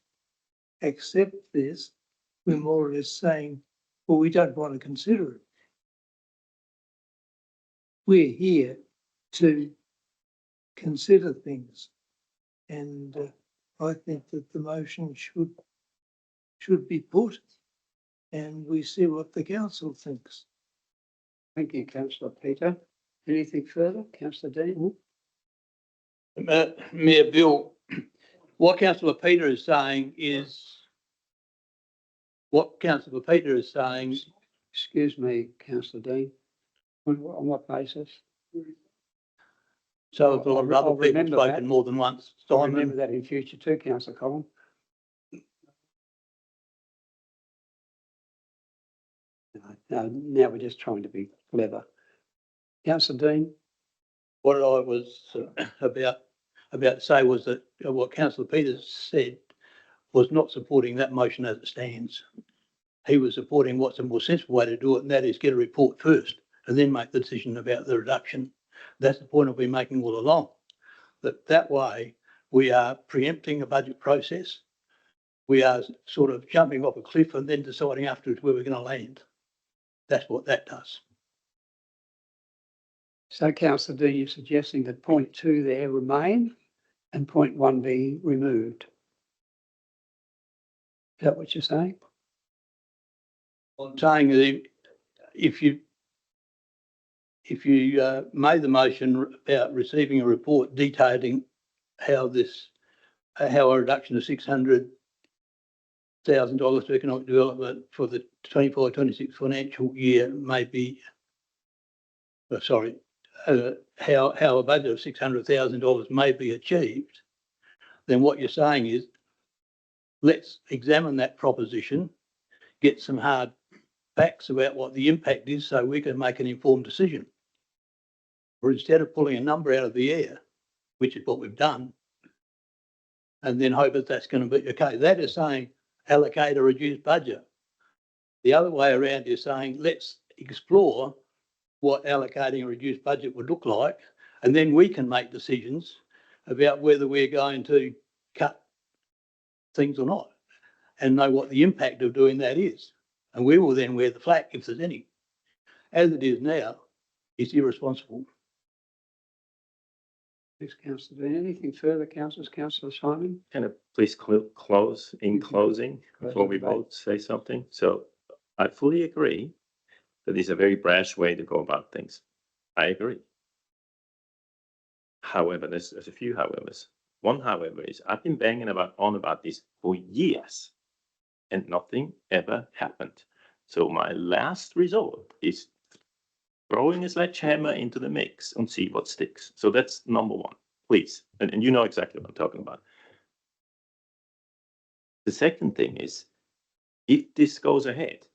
Speaker 13: accept this, we're more or less saying, well, we don't want to consider it. We're here to consider things, and I think that the motion should be put, and we see what the council thinks.
Speaker 1: Thank you, Councillor Peter. Anything further, Councillor Dean?
Speaker 11: Mayor Bill, what Councillor Peter is saying is,
Speaker 1: Excuse me, Councillor Dean. On what basis?
Speaker 11: so have a lot of
Speaker 1: I'll
Speaker 11: other people
Speaker 1: remember
Speaker 11: spoken
Speaker 1: that.
Speaker 11: more than once.
Speaker 1: I'll
Speaker 11: Simon,
Speaker 1: remember that in future too, Councillor Collin. No, now we're just trying to be clever. Councillor Dean?
Speaker 11: what I was about to say was that what Councillor Peters said was not supporting that motion as it stands. he was supporting what's a more sensible way to do it, and that is get a report first and then make the decision about the reduction. That's the point I've been making all along. That way we are preempting a budget process. We are sort of jumping off a cliff and then deciding afterwards where we're going to land. That's what that does.
Speaker 1: So councillor Dean, you're suggesting that point 2 there remain and point 1 be removed. Is that what you're saying?
Speaker 11: I'm saying that if you made the motion about receiving a report detailing how a reduction of $600,000 to economic development for the 25-26 financial year may be, how a budget of $600,000 may be achieved, then what you're saying is, let's examine that proposition, get some hard facts about what the impact is so we can make an informed decision. Or instead of pulling a number out of the air, which is what we've done, and then hope that that's going to be okay. That is saying allocate a reduced budget. The other way around is saying let's explore what allocating a reduced budget would look like, and then we can make decisions about whether we're going to cut things or not, and know what the impact of doing that is. And we will then wear the flak if there's any. As it is now, it's irresponsible.
Speaker 1: Thanks, councillor Dean. Anything further, councillors? Councillor Simon?
Speaker 3: Can I please close in closing
Speaker 1: Close
Speaker 3: before
Speaker 1: the
Speaker 3: we
Speaker 1: debate.
Speaker 3: both say something? So I fully agree that it's a very brash way to go about things. I agree. However, there's a few howevers. One, however, is I've been banging on about this for years and nothing ever happened. So my last resort is throwing a sledgehammer into the mix and see what sticks. So that's number one, please. And you know exactly what I'm talking about. The second thing is, if this goes ahead,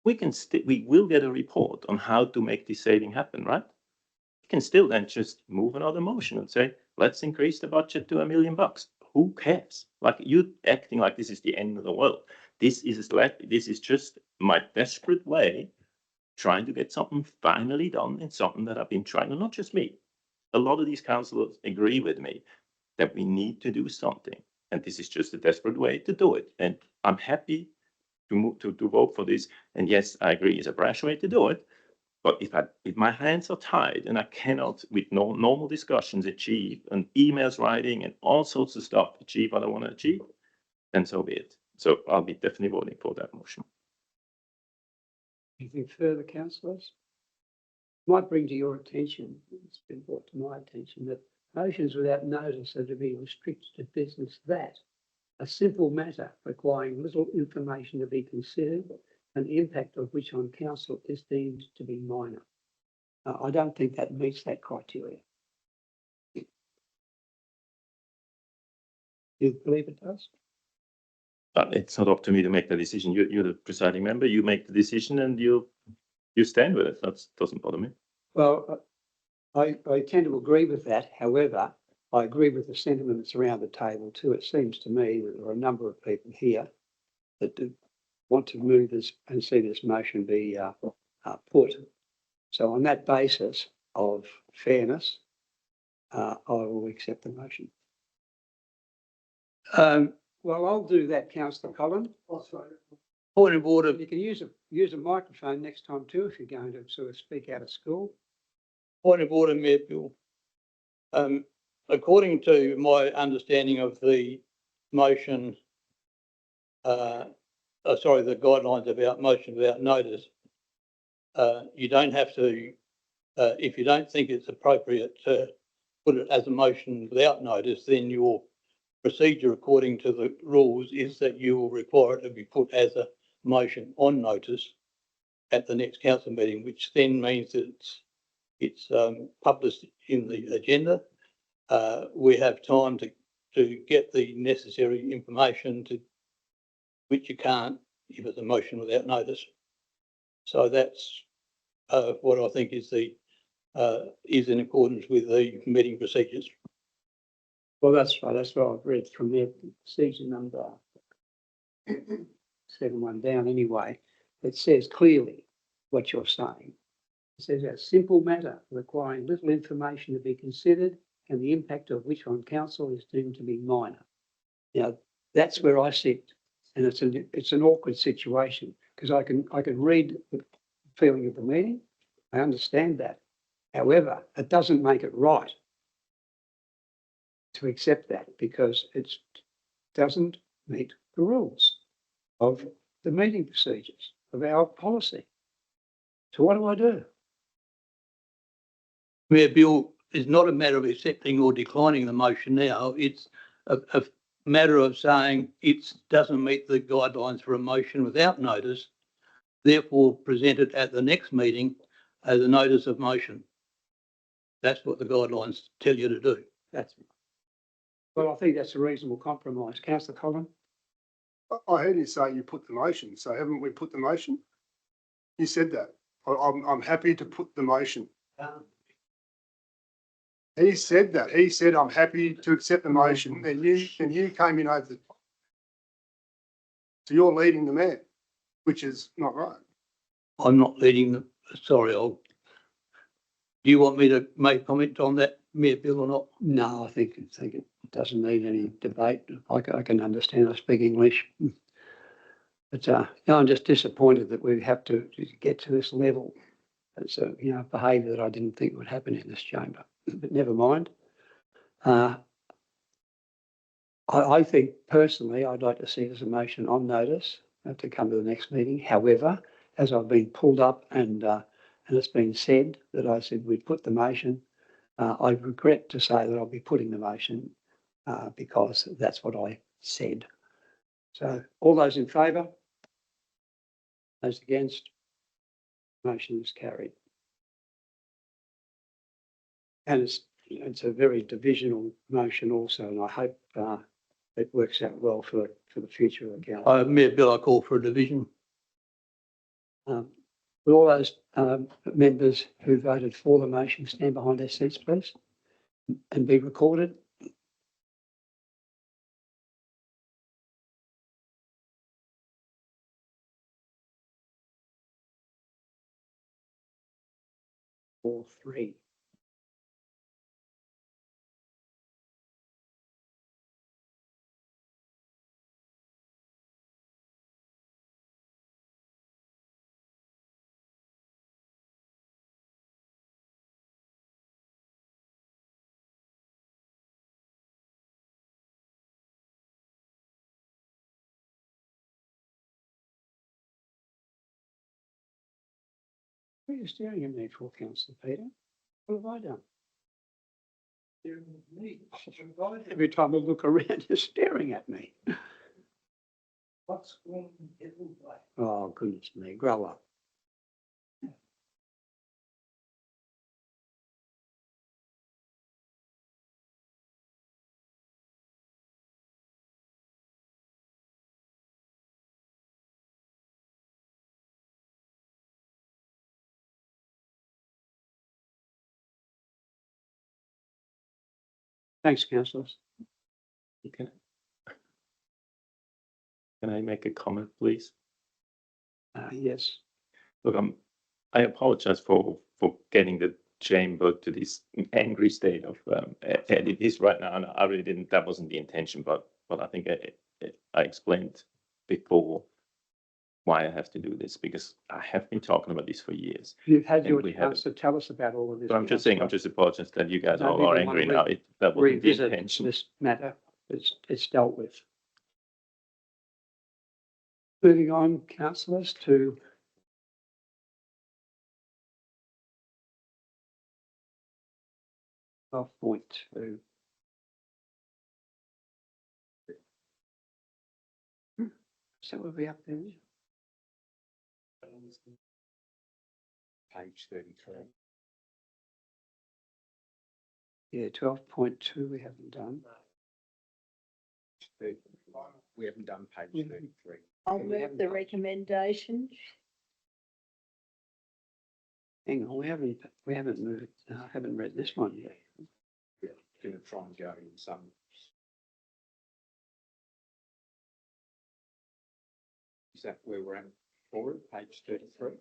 Speaker 3: we will get a report on how to make this saving happen, right? You can still then just move another motion and say, let's increase the budget to $1 million. Who cares? Like, you acting like this is the end of the world. This is just my desperate way trying to get something finally done, and something that I've been trying, and not just me. A lot of these councillors agree with me that we need to do something, and this is just a desperate way to do it. And I'm happy to vote for this. And yes, I agree, it's a brash way to do it. But if my hands are tied and I cannot, with normal discussions, achieve, and emails writing and all sorts of stuff, achieve what I want to achieve, then so be it. So I'll be definitely voting for that motion.
Speaker 1: Anything further, councillors? Might bring to your attention, it's been brought to my attention, that motions without notice are to be restricted to business that a simple matter requiring little information to be considered and the impact of which on council is deemed to be minor. I don't think that meets that criteria. You believe it does?
Speaker 3: But it's not up to me to make the decision. You're the presiding member. You make the decision and you stand with it. That doesn't bother me.
Speaker 1: Well, I tend to agree with that. However, I agree with the sentiments around the table too. It seems to me that there are a number of people here that do want to move this and see this motion be put. So on that basis of fairness, I will accept the motion. Well, I'll do that, Councillor Collin.
Speaker 11: Point of order.
Speaker 1: You can use a microphone next time too if you're going to sort of speak out of school.
Speaker 11: Point of order, Mayor Bill. According to my understanding of the motion, the guidelines about motion without notice, you don't have to, if you don't think it's appropriate to put it as a motion without notice, then your procedure according to the rules is that you will require it to be put as a motion on notice at the next council meeting, which then means that it's published in the agenda. We have time to get the necessary information which you can't if it's a motion without notice. So that's what I think is in accordance with the meeting procedures.
Speaker 1: Well, that's right. That's what I've read from their procedure number second one down anyway, it says clearly what you're saying. It says a simple matter requiring little information to be considered and the impact of which on council is deemed to be minor. Now, that's where I sit, and it's an awkward situation because I can read the feeling of the meeting. I understand that. However, it doesn't make it right to accept that because it doesn't meet the rules of the meeting procedures, of our policy. So what do I do?
Speaker 11: Mayor Bill, it's not a matter of accepting or declining the motion now. It's a matter of saying it doesn't meet the guidelines for a motion without notice, therefore present it at the next meeting as a notice of motion. That's what the guidelines tell you to do.
Speaker 1: Well, I think that's a reasonable compromise. Councillor Collin?
Speaker 4: I heard you say you put the motion, so haven't we put the motion? You said that. I'm happy to put the motion. He said that. He said, I'm happy to accept the motion. And you came in over the top. So you're leading the man, which is not right.
Speaker 11: I'm not leading the, sorry, do you want me to make comment on that, Mayor Bill, or not?
Speaker 1: No, I think it doesn't need any debate. I can understand I speak English. But I'm just disappointed that we have to get to this level. It's a behaviour that I didn't think would happen in this chamber. But never mind. I think personally I'd like to see this motion on notice to come to the next meeting. However, as I've been pulled up and it's been said that I said we'd put the motion, I regret to say that I'll be putting the motion because that's what I said. So all those in favour? Those against? Motion is carried. And it's a very divisional motion also, and I hope it works out well for the future of the council.
Speaker 11: Mayor Bill, I call for a division.
Speaker 1: Will all those members who voted for the motion stand behind their seats, please, and be recorded? All three. What are you staring at me for, Councillor Peter? What have I done? Every time I look around, you're staring at me. What's wrong with everybody? Oh, goodness me, grow up. Thanks, councillors.
Speaker 3: Okay. Can I make a comment, please?
Speaker 1: Yes.
Speaker 3: Look, I apologize for getting the chamber to this angry state of it is right now, and I really didn't. That wasn't the intention, but I think I explained before why I have to do this, because I have been talking about this for years.
Speaker 1: You've had
Speaker 3: And
Speaker 1: your
Speaker 3: we
Speaker 1: chance to tell us about all of this.
Speaker 3: But I'm just saying, I'm just apologizing that you guys
Speaker 1: No,
Speaker 3: all
Speaker 1: we
Speaker 3: are
Speaker 1: don't wanna
Speaker 3: angry now. That wasn't the
Speaker 1: revisit
Speaker 3: intention.
Speaker 1: this matter. It's dealt with. Moving on, councillors, to 12.2. So we'll be up there.
Speaker 8: Page 33.
Speaker 1: Yeah, 12.2 we haven't done.
Speaker 8: We haven't done page
Speaker 1: Yeah.
Speaker 8: 33.
Speaker 10: I'll
Speaker 1: We
Speaker 10: move
Speaker 1: haven't
Speaker 10: the
Speaker 1: got-
Speaker 10: recommendation.
Speaker 1: Hang on, we haven't moved. I haven't read this one yet.
Speaker 8: Going to try and go in some. Is that where we're at for it, page 33?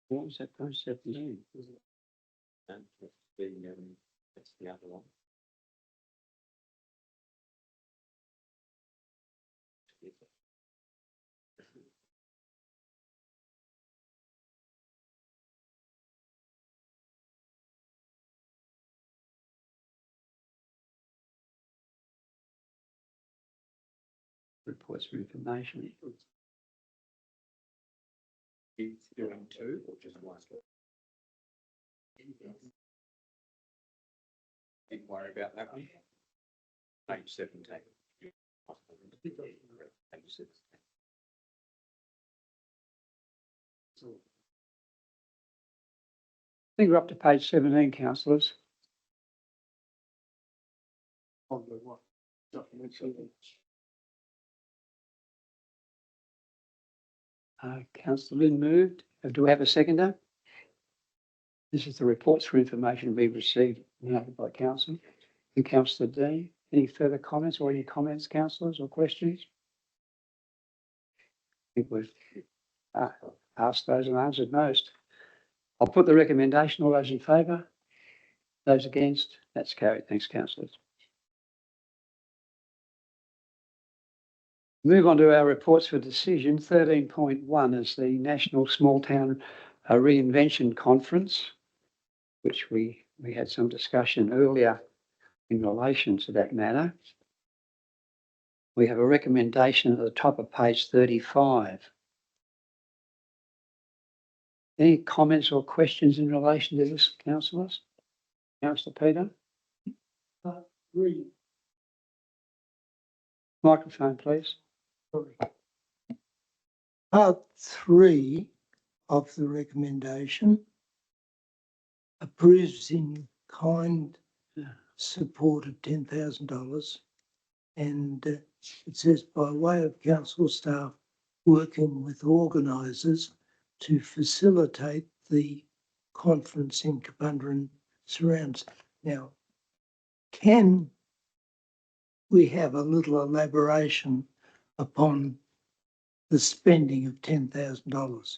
Speaker 1: What was that, page 17?
Speaker 8: And that's the other one.
Speaker 1: Reports for information.
Speaker 8: It's doing two or just one? Didn't worry about that one. Page 17. Page 16.
Speaker 1: I think we're up to page 17, councillors.
Speaker 4: On the what? Document.
Speaker 1: Councillor Lynn moved. Do we have a seconder? This is the reports for information we've received by council. And Councillor Dean, any further comments or any comments, councillors, or questions? I think we've asked those and answered most. I'll put the recommendation. All those in favour? Those against? That's carried. Thanks, councillors. Move on to our reports for decision. 13.1 is the National Small Town Reinvention Conference, which we had some discussion earlier in relation to that matter. We have a recommendation at the top of page 35. Any comments or questions in relation to this, councillors? Councillor Peter? Microphone, please.
Speaker 13: Part 3 of the recommendation approves in kind support of $10,000, and it says by way of council staff working with organisers to facilitate the conference in Kapunda and surrounds. Now, can we have a little elaboration upon the spending of $10,000?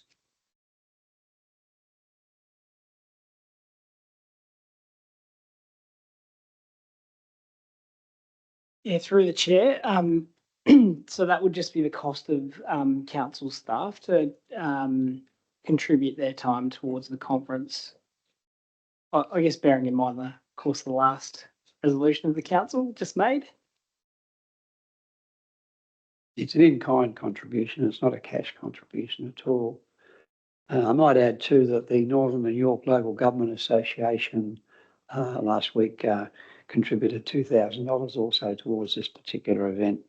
Speaker 9: Yeah, through the chair. So that would just be the cost of council staff to contribute their time towards the conference. I guess bearing in mind of course, the last resolution of the council just made.
Speaker 1: It's an in-kind contribution. It's not a cash contribution at all. I might add too that the Northern and York Local Government Association last week contributed $2,000 also towards this particular event.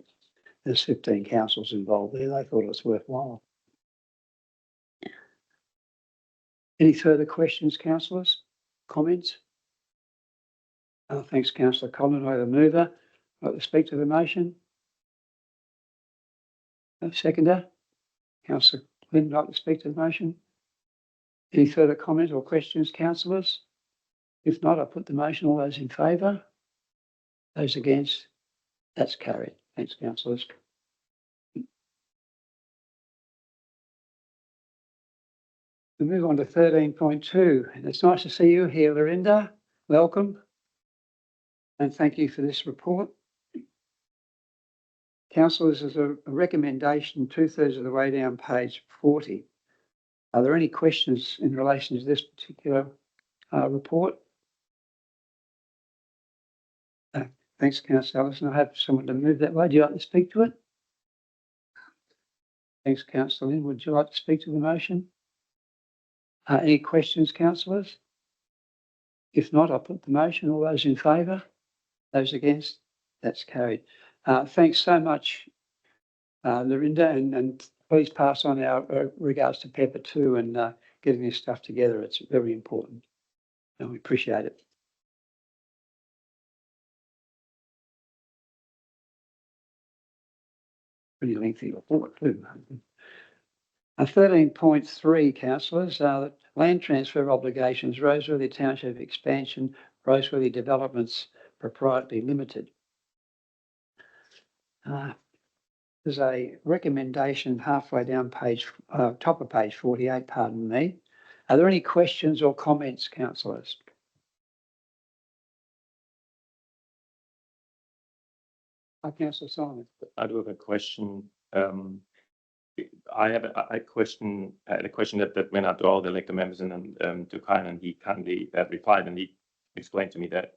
Speaker 1: There's 15 councils involved there. They thought it was worthwhile. Any further questions, councillors? Comments? Thanks, Councillor Conroy, the mover. I'd like to speak to the motion. Seconder? Councillor Lynn, like to speak to the motion? Any further comments or questions, councillors? If not, I'll put the motion. All those in favour? Those against? That's carried. Thanks, councillors. We move on to 13.2, and it's nice to see you here, Lorinda. Welcome. And thank you for this report. Councillors, there's a recommendation 2/3 of the way down page 40. Are there any questions in relation to this particular report? Thanks, Councillor Ellison. I have someone to move that way. Do you like to speak to it? Thanks, Councillor Lynn. Would you like to speak to the motion? Any questions, councillors? If not, I'll put the motion. All those in favour? Those against? That's carried. Thanks so much, Lorinda, and please pass on our regards to Pepper too, and getting this stuff together. It's very important, and we appreciate it. Pretty lengthy report too. 13.3, councillors, land transfer obligations, Roseworthy Township Expansion, Roseworthy Developments Proprietary Limited. There's a recommendation halfway down top of page 48, pardon me. Are there any questions or comments, councillors? Councillor Simon.
Speaker 3: I do have a question. I have a question, a question that went out to all the elected members and to Kyle, and he kindly replied, and he explained to me that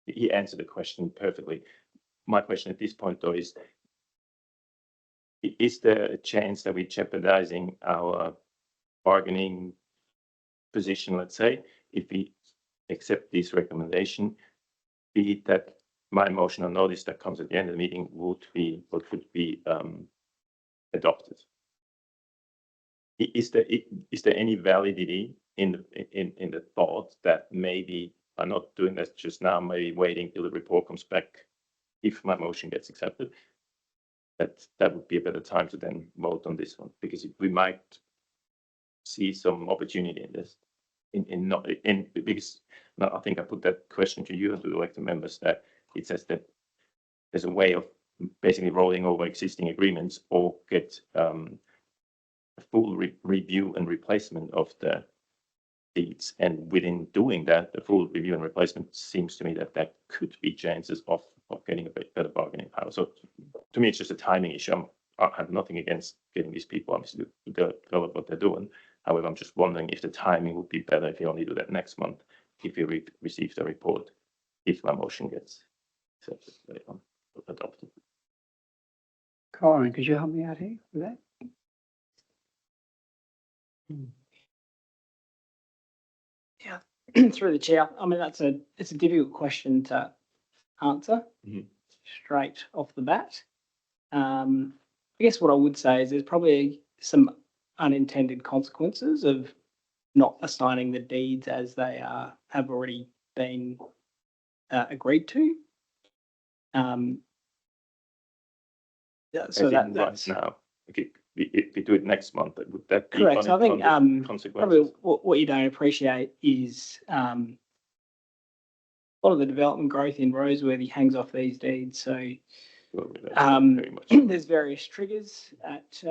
Speaker 3: he answered the question perfectly. My question at this point, though, is there a chance that we're jeopardizing our bargaining position, let's say, if we accept this recommendation, be it that my motion on notice that comes at the end of the meeting would be adopted? Is there any validity in the thought that maybe I'm not doing this just now, maybe waiting till the report comes back if my motion gets accepted? That would be a better time to then vote on this one, because we might see some opportunity in this. Because now I think I put that question to you and to the elected members, that it says that there's a way of basically rolling over existing agreements or get a full review and replacement of the deeds. And within doing that, the full review and replacement seems to me that could be chances of getting a bit better bargaining power. So to me, it's just a timing issue. I have nothing against getting these people obviously to develop what they're doing. However, I'm just wondering if the timing would be better if you only do that next month, if you receive the report, if my motion gets accepted later on, adopted.
Speaker 1: Corin, could you help me out here with that?
Speaker 9: Yeah, through the chair. I mean, it's a difficult question to answer straight off the bat. I guess what I would say is there's probably some unintended consequences of not assigning the deeds as they have already been agreed to. So that's
Speaker 3: now. If we do it next month, would that be
Speaker 9: correct. So I think
Speaker 3: consequences?
Speaker 9: probably what you don't appreciate is a lot of the development growth in Roseworthy hangs off these deeds. So there's various triggers at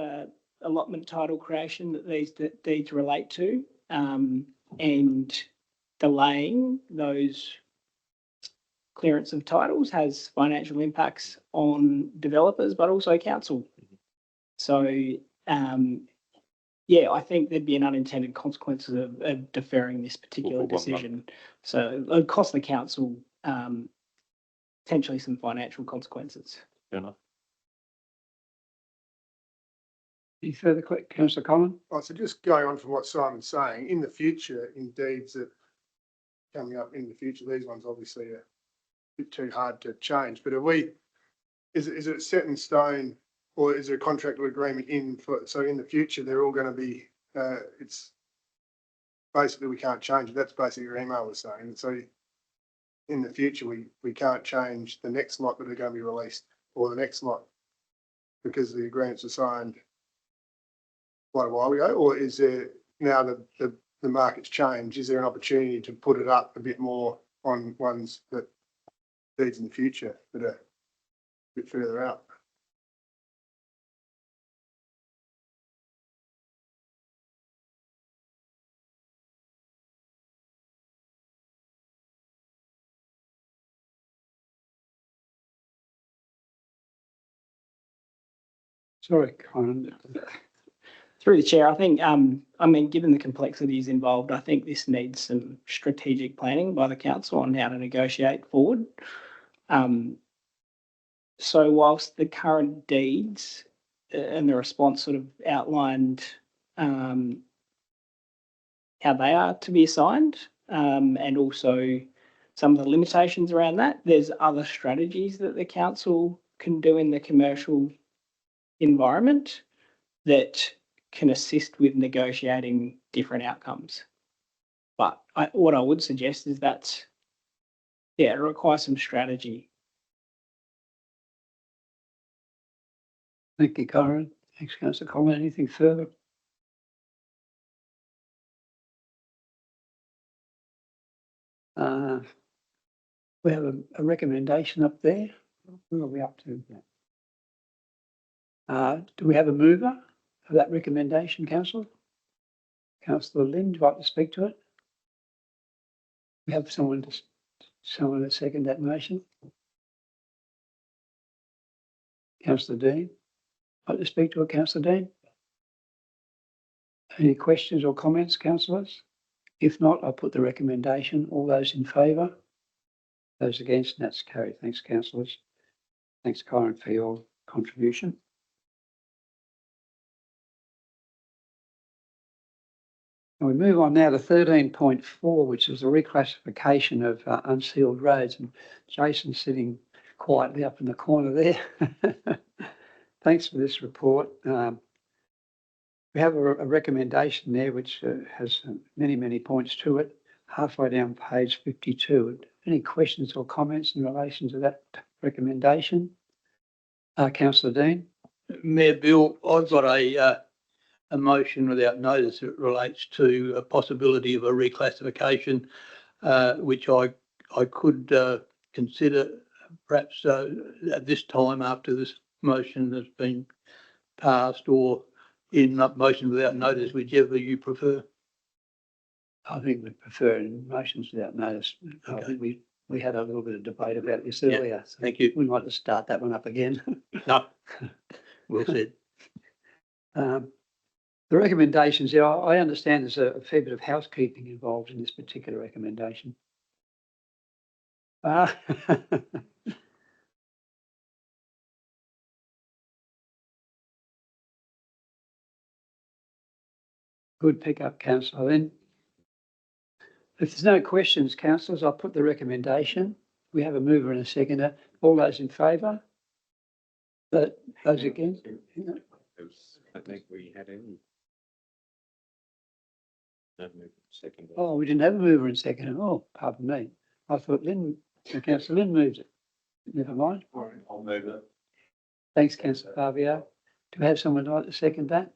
Speaker 9: allotment title creation that these deeds relate to, and delaying those clearance of titles has financial impacts on developers, but also council. So, yeah, I think there'd be an unintended consequences of deferring this particular decision. So it would cost the council potentially some financial consequences.
Speaker 3: Fair enough.
Speaker 1: Any further questions, Councillor Collin?
Speaker 4: Oh, so just going on from what Simon's saying, in the future, in deeds that coming up in the future, these ones obviously are a bit too hard to change, but is it set in stone, or is there a contractual agreement so in the future they're all going to be, it's basically we can't change it. That's basically your email was saying. So in the future, we can't change the next lot that are going to be released or the next lot because the agreements were signed quite a while ago, or is there now that the market's changed, is there an opportunity to put it up a bit more on ones that deeds in the future that are a bit further out?
Speaker 1: Sorry, Corin.
Speaker 9: Through the chair, I think, I mean, given the complexities involved, I think this needs some strategic planning by the council on how to negotiate forward. So whilst the current deeds and the response sort of outlined how they are to be assigned, and also some of the limitations around that, there's other strategies that the council can do in the commercial environment that can assist with negotiating different outcomes. But what I would suggest is that, yeah, it requires some strategy.
Speaker 1: Thank you, Corin. Thanks, Councillor Collin. Anything further? We have a recommendation up there. Where are we up to? Do we have a mover of that recommendation, councillor? Councillor Lynn, would you like to speak to it? We have someone to second that motion? Councillor Dean, like to speak to it, Councillor Dean? Any questions or comments, councillors? If not, I'll put the recommendation. All those in favour? Those against? That's carried. Thanks, councillors. Thanks, Kyron, for your contribution. And we move on now to 13.4, which is the reclassification of unsealed roads. And Jason's sitting quietly up in the corner there. Thanks for this report. We have a recommendation there which has many points to it, halfway down page 52. Any questions or comments in relation to that recommendation? Councillor Dean?
Speaker 11: Mayor Bill, I've got a motion without notice that relates to a possibility of a reclassification, which I could consider perhaps at this time after this motion has been passed, or in motion without notice, whichever you prefer.
Speaker 1: I think we prefer in motions without notice. I think we had a little bit of debate about this earlier. So
Speaker 11: thank you.
Speaker 1: We might just start that one up again.
Speaker 11: No, well said.
Speaker 1: The recommendations there, I understand there's a fair bit of housekeeping involved in this particular recommendation. Good pick up, councillor. Then, if there's no questions, councillors, I'll put the recommendation. We have a mover and a seconder. All those in favour? Those against?
Speaker 8: I think we had any. No move, second.
Speaker 1: Oh, we didn't have a mover and seconder. Oh, pardon me. I thought Councillor Lynn moved it. Never mind.
Speaker 12: I'll move it.
Speaker 1: Thanks, councillor Fabio. Do we have someone like to second that?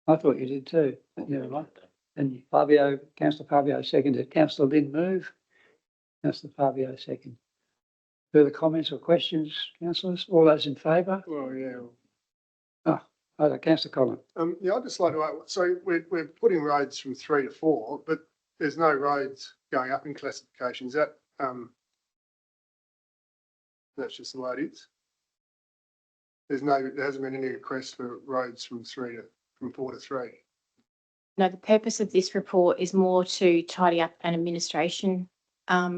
Speaker 1: I thought you did too, but never mind. And Councillor Fabio seconded. Councillor Lynn move. Councillor Fabio second. Further comments or questions, councillors? All those in favour?
Speaker 4: Well, yeah.
Speaker 1: Councillor Collin.
Speaker 4: Yeah, I'd just like to, so we're putting roads from 3 to 4, but there's no roads going up in classification. Is that, that's just the way it is? There hasn't been any request for roads from 4 to 3.
Speaker 7: No, the purpose of this report is more to tidy up an administration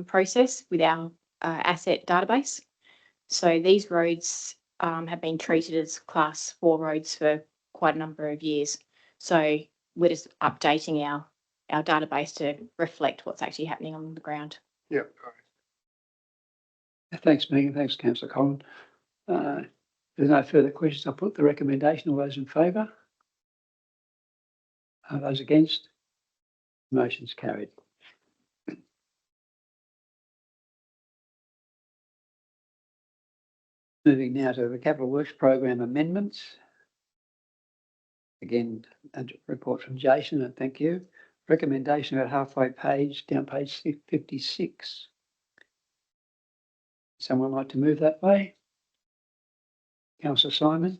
Speaker 7: process with our asset database. So these roads have been treated as class 4 roads for quite a number of years. So we're just updating our database to reflect what's actually happening on the ground.
Speaker 4: Yeah.
Speaker 1: Thanks, Megan. Thanks, councillor Collin. If there's no further questions, I'll put the recommendation. All those in favour? Those against? Motion's carried. Moving now to the Capital Works Program amendments. Again, a report from Jason, and thank you. Recommendation about halfway page, down page 56. Someone like to move that way? Councillor Simon?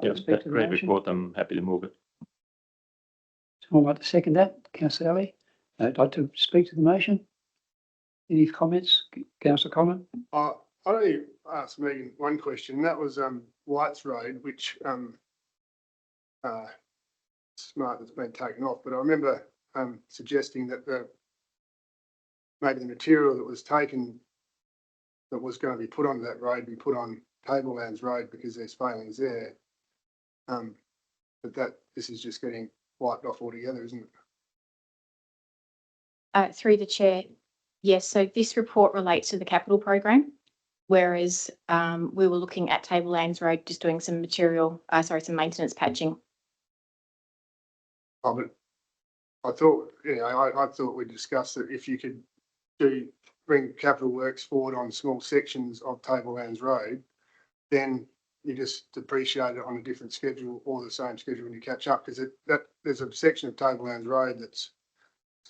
Speaker 3: Yeah, great report. I'm happy to move it.
Speaker 1: Someone like to second that? Councillor Alley? I'd like to speak to the motion. Any comments? Councillor Collin?
Speaker 4: I only asked Megan one question, and that was White's Road, which smart that's been taken off. But I remember suggesting that maybe the material that was taken that was going to be put on that road be put on Tablelands Road because there's failings there. But this is just getting wiped off altogether, isn't it?
Speaker 7: Through the chair, yes. So this report relates to the capital program, whereas we were looking at Tablelands Road, just doing some some maintenance patching.
Speaker 4: Oh, but I thought, I thought we discussed that if you could bring capital works forward on small sections of Tablelands Road, then you just depreciate it on a different schedule or the same schedule when you catch up, because there's a section of Tablelands Road that's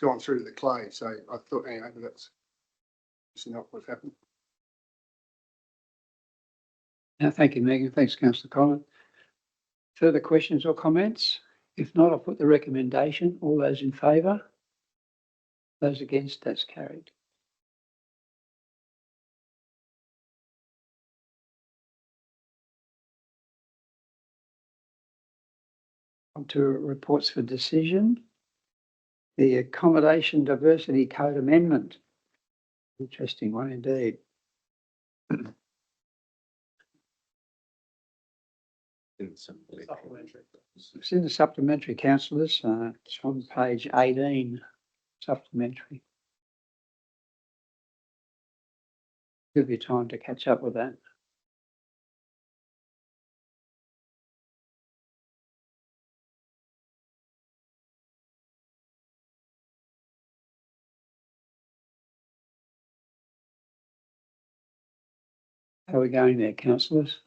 Speaker 4: gone through to the clay. So I thought, anyway, but It's not what's happened.
Speaker 1: Now, thank you, Megan. Thanks, councillor Collins. Further questions or comments? If not, I'll put the recommendation. All those in favour? Those against, that's carried. On to reports for decision. The Accommodation Diversity Code Amendment. Interesting one indeed. It's in the supplementary, councillors. It's on page 18, supplementary. Give you time to catch up with that. How are we going there, councillors?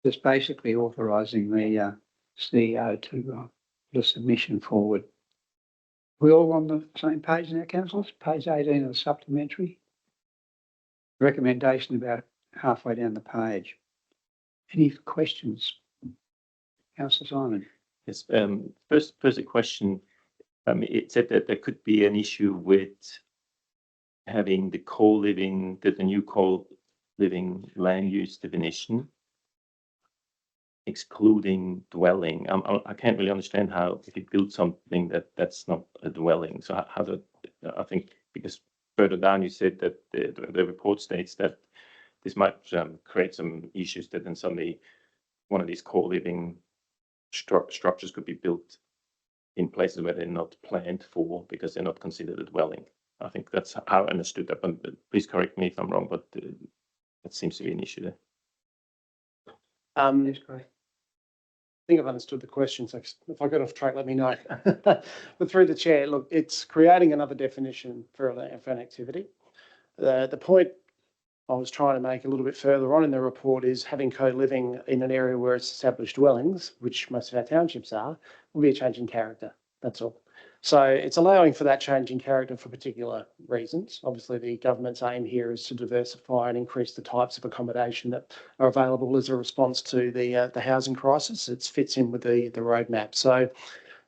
Speaker 1: Just basically authorising the CEO to put a submission forward. We all on the same page now, councillors? Page 18 of the supplementary. Recommendation about halfway down the page. Any questions? Councillor Simon.
Speaker 3: Yes, first a question. It said that there could be an issue with having the co-living, the new co-living land use definition excluding dwelling. I can't really understand how if you build something that's not a dwelling. So how do I think because further down you said that the report states that this might create some issues that then suddenly one of these co-living structures could be built in places where they're not planned for because they're not considered a dwelling. I think that's how I understood that. But please correct me if I'm wrong. But that seems to be an issue there.
Speaker 1: Yes, great.
Speaker 14: I think I've understood the question, so if I got off track, let me know. But through the chair, look, it's creating another definition for an activity. The point I was trying to make a little bit further on in the report is having co-living in an area where it's established dwellings, which most of our townships are, will be a change in character. That's all. So it's allowing for that change in character for particular reasons. Obviously, the government's aim here is to diversify and increase the types of accommodation that are available as a response to the housing crisis. It fits in with the roadmap. So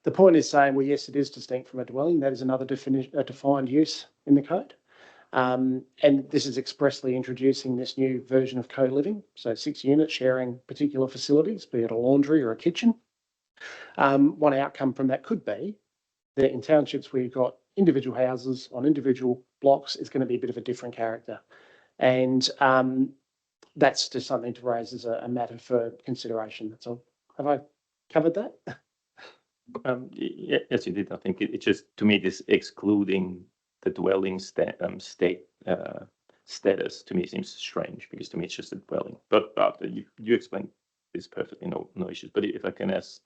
Speaker 14: the point is saying, well, yes, it is distinct from a dwelling. That is another defined use in the code. And this is expressly introducing this new version of co-living. So 6 units sharing particular facilities, be it a laundry or a kitchen. One outcome from that could be that in townships where you've got individual houses on individual blocks is going to be a bit of a different character. And that's just something to raise as a matter for consideration. That's all. Have I covered that?
Speaker 3: Yes, you did. I think it just, to me, this excluding the dwelling status to me seems strange because to me it's just a dwelling. But you explained this perfectly, no issues. But if I can ask,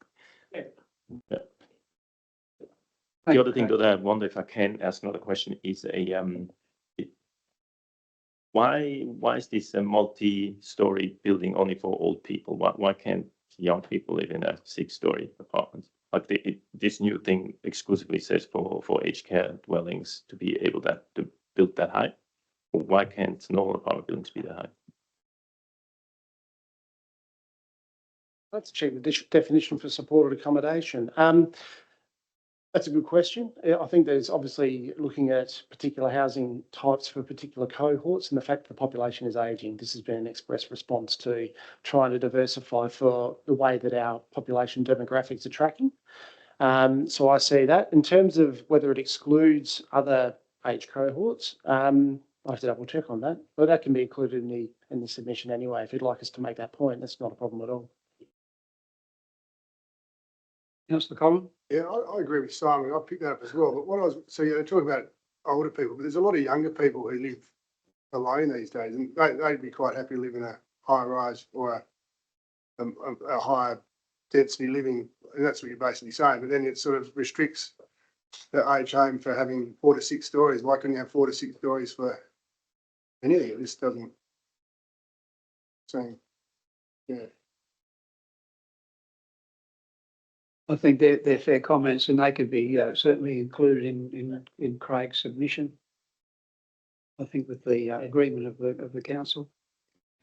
Speaker 3: the other thing that I wonder if I can ask another question is why is this a multi-story building only for old people? Why can't young people live in a 6-story apartment? Like this new thing exclusively says for aged care dwellings to be able to build that high. Why can't normal apartment buildings be that high?
Speaker 14: Let's check the definition for supported accommodation. That's a good question. I think there's obviously looking at particular housing types for particular cohorts and the fact that the population is ageing. This has been an express response to trying to diversify for the way that our population demographics are tracking. So I see that. In terms of whether it excludes other age cohorts, I have to double check on that. But that can be included in the submission anyway. If you'd like us to make that point, that's not a problem at all.
Speaker 1: Councillor Collins?
Speaker 4: Yeah, I agree with Simon. I picked that up as well. But so you're talking about older people, but there's a lot of younger people who live alone these days, and they'd be quite happy to live in a high rise or a higher density living, and that's what you're basically saying. But then it sort of restricts the age home for having 4 to 6 stories. Why couldn't you have 4 to 6 stories for anything? It just doesn't seem, yeah.
Speaker 1: I think they're fair comments and they could be certainly included in Craig's submission. I think with the agreement of the council,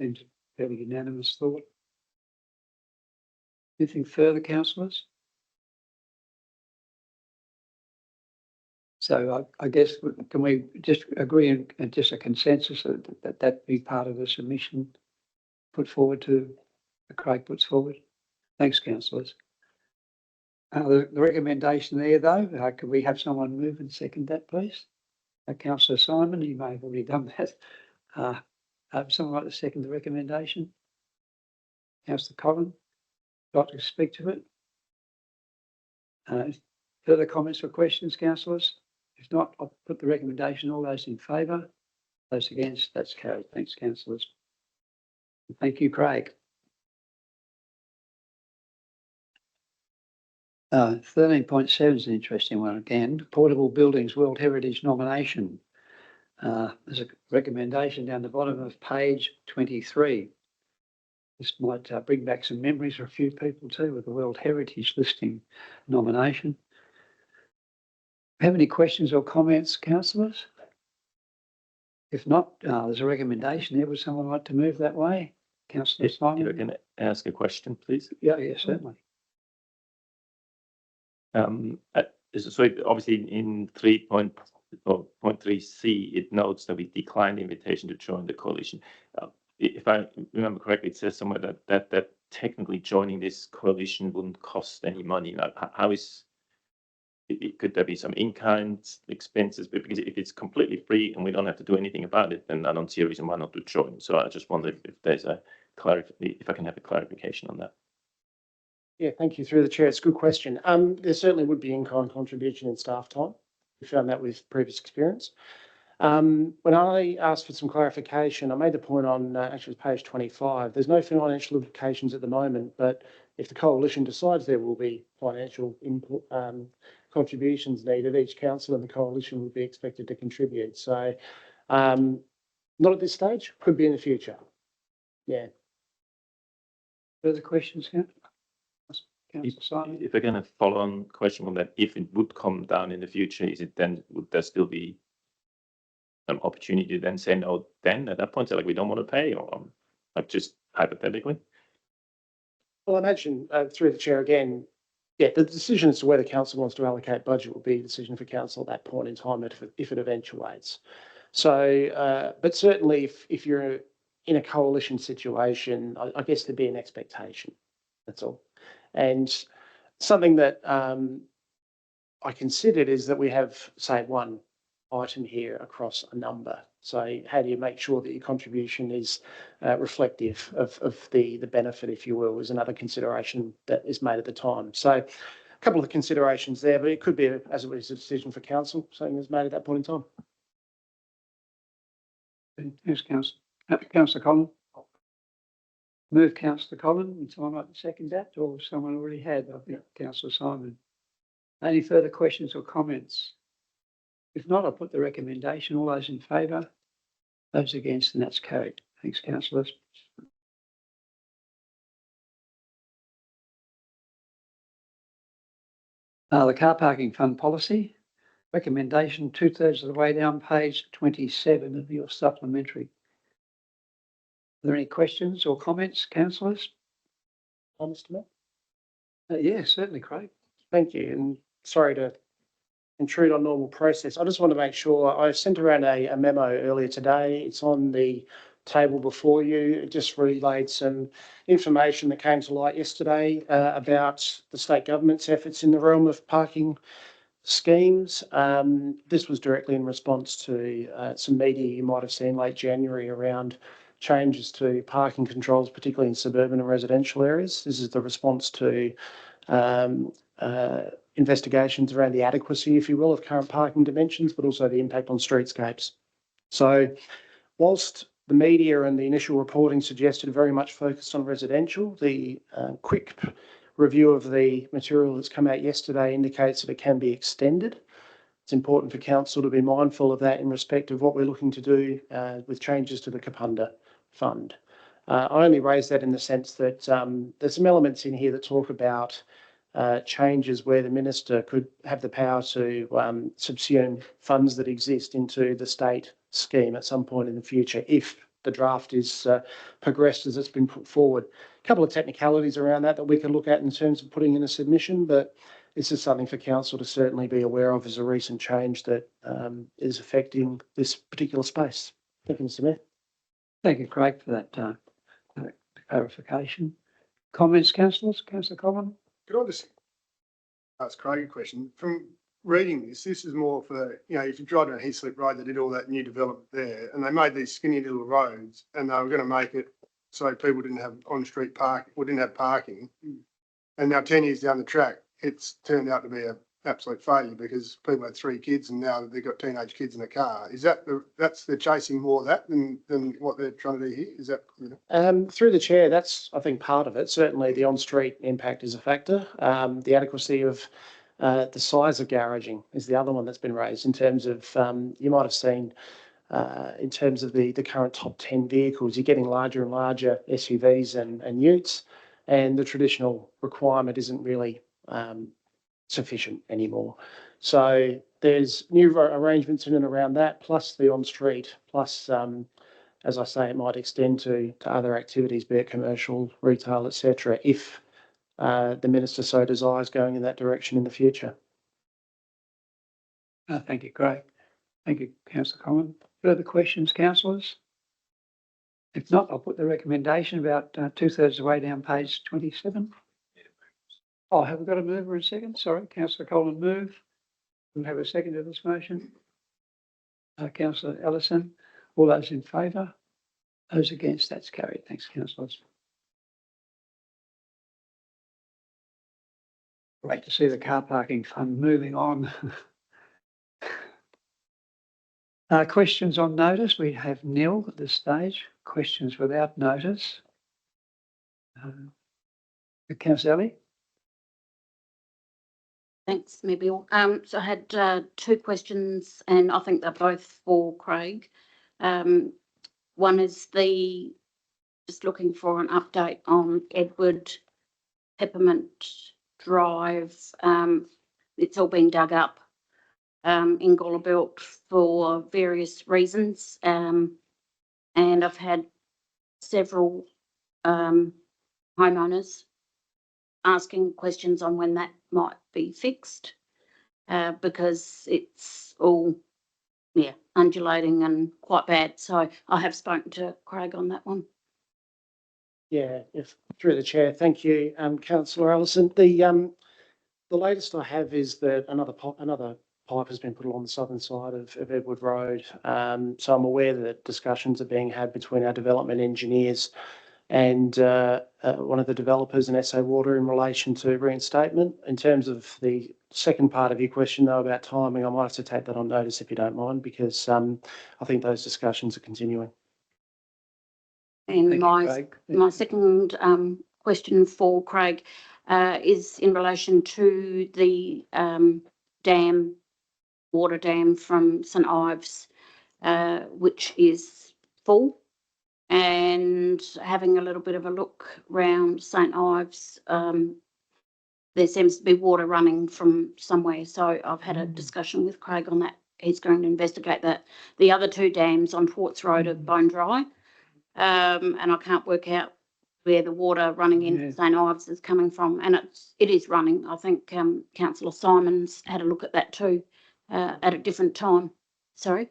Speaker 1: seems fairly unanimous thought. Anything further, councillors? So I guess, can we just agree and just a consensus that be part of the submission put forward to, Craig puts forward? Thanks, councillors. The recommendation there though, could we have someone move and second that, please? Councillor Simon, you may have already done that. Someone like to second the recommendation? Councillor Collin, like to speak to it? Further comments or questions, councillors? If not, I'll put the recommendation. All those in favour? Those against? That's carried. Thanks, councillors. Thank you, Craig. 13.7 is an interesting one again. Portable Buildings World Heritage nomination. There's a recommendation down the bottom of page 23. This might bring back some memories for a few people too with the World Heritage listing nomination. Have any questions or comments, councillors? If not, there's a recommendation there. Would someone like to move that way? Councillor Simon?
Speaker 3: If I can ask a question, please.
Speaker 1: Yeah, certainly.
Speaker 3: So obviously in 3.3C, it notes that we declined the invitation to join the coalition. If I remember correctly, it says somewhere that technically joining this coalition wouldn't cost any money. Like, how is could there be some in-kind expenses? Because if it's completely free and we don't have to do anything about it, then I don't see a reason why not to join. So I just wonder if there's if I can have a clarification on that.
Speaker 14: Yeah, thank you. Through the chair, it's a good question. There certainly would be in-kind contribution in staff time. We found that with previous experience. When I asked for some clarification, I made the point on actually page 25. There's no financial implications at the moment, but if the coalition decides there will be financial input, contributions needed, each council in the coalition would be expected to contribute. So not at this stage, could be in the future. Yeah.
Speaker 1: Further questions, Councillor Simon?
Speaker 3: If I can follow on question on that, if it would come down in the future, is it then, would there still be an opportunity to then say no then at that point, so like we don't want to pay, or like just hypothetically?
Speaker 14: Well, I imagine through the chair again, yeah, the decision as to whether council wants to allocate budget will be a decision for council at that point in time if it eventuates. So, but certainly if you're in a coalition situation, I guess there'd be an expectation. That's all. And something that I considered is that we have, say, one item here across a number. So how do you make sure that your contribution is reflective of the benefit, if you will, is another consideration that is made at the time. So a couple of considerations there, but it could be, as it was, a decision for council, something that's made at that point in time.
Speaker 1: Yes, Councillor Collin. Move Councillor Collin. Would someone like to second that, or someone already had? I think Councillor Simon. Any further questions or comments? If not, I'll put the recommendation. All those in favour? Those against? And that's carried. Thanks, councillors. The car parking fund policy. Recommendation 2/3 of the way down page 27 of your supplementary. Are there any questions or comments, councillors?
Speaker 14: Mr. Mayor?
Speaker 1: Yes, certainly, Craig.
Speaker 14: Thank you, and sorry to intrude on normal process. I just want to make sure, I sent around a memo earlier today. It's on the table before you. It just relayed some information that came to light yesterday about the state government's efforts in the realm of parking schemes. This was directly in response to some media you might have seen late January around changes to parking controls, particularly in suburban and residential areas. This is the response to investigations around the adequacy, if you will, of current parking dimensions, but also the impact on streetscapes. So whilst the media and the initial reporting suggested very much focused on residential, the quick review of the material that's come out yesterday indicates that it can be extended. It's important for council to be mindful of that in respect of what we're looking to do with changes to the Kapunda Fund. I only raise that in the sense that there's some elements in here that talk about changes where the minister could have the power to subsume funds that exist into the state scheme at some point in the future if the draft is progressed as it's been put forward. A couple of technicalities around that we can look at in terms of putting in a submission, but this is something for council to certainly be aware of as a recent change that is affecting this particular space. Thank you, Mr. Mayor.
Speaker 1: Thank you, Craig, for that clarification. Comments, councillors? Councillor Collin?
Speaker 4: Could I just ask Craig a question? From reading this is more for, if you drive down Heathslip Road, they did all that new development there and they made these skinny little roads and they were going to make it so people didn't have on-street parking or didn't have parking. And now 10 years down the track, it's turned out to be an absolute failure because people had 3 kids and now they've got teenage kids in a car. Is that they're chasing more of that than what they're trying to do here? Is that,
Speaker 14: Through the chair, that's, I think, part of it. Certainly the on-street impact is a factor. The adequacy of the size of garaging is the other one that's been raised in terms of, you might have seen in terms of the current top 10 vehicles, you're getting larger and larger SUVs and utes, and the traditional requirement isn't really sufficient anymore. So there's new arrangements in and around that, plus the on-street, plus, as I say, it might extend to other activities, be it commercial, retail, etc., if the minister so desires going in that direction in the future.
Speaker 1: Thank you, Craig. Thank you, Councillor Collin. Further questions, councillors? If not, I'll put the recommendation about 2/3 of the way down page 27. Oh, have we got a mover and second? Sorry, Councillor Collin move. We have a second to this motion. Councillor Ellison. All those in favour? Those against? That's carried. Thanks, councillors. Great to see the car parking fund moving on. Questions on notice? We have nil at this stage. Questions without notice. Councillor Ellie?
Speaker 6: Thanks, Mabel. So I had 2 questions and I think they're both for Craig. One is just looking for an update on Edward Peppermint Drive. It's all been dug up in Gawlerbilk for various reasons. And I've had several homeowners asking questions on when that might be fixed because it's all, undulating and quite bad. So I have spoken to Craig on that one.
Speaker 14: Yeah, if through the chair, thank you, Councillor Ellison. The latest I have is that another pipe has been put along the southern side of Edward Road. So I'm aware that discussions are being had between our development engineers and one of the developers in SA Water in relation to reinstatement. In terms of the second part of your question, though, about timing, I might have to take that on notice if you don't mind, because I think those discussions are continuing.
Speaker 6: And my second question for Craig is in relation to the water dam from St Ives, which is full. And having a little bit of a look round St Ives, there seems to be water running from somewhere. So I've had a discussion with Craig on that. He's going to investigate that. The other 2 dams on Forts Road are bone dry. And I can't work out where the water running in St Ives is coming from. And it is running. I think Councillor Simons had a look at that too at a different time. Sorry?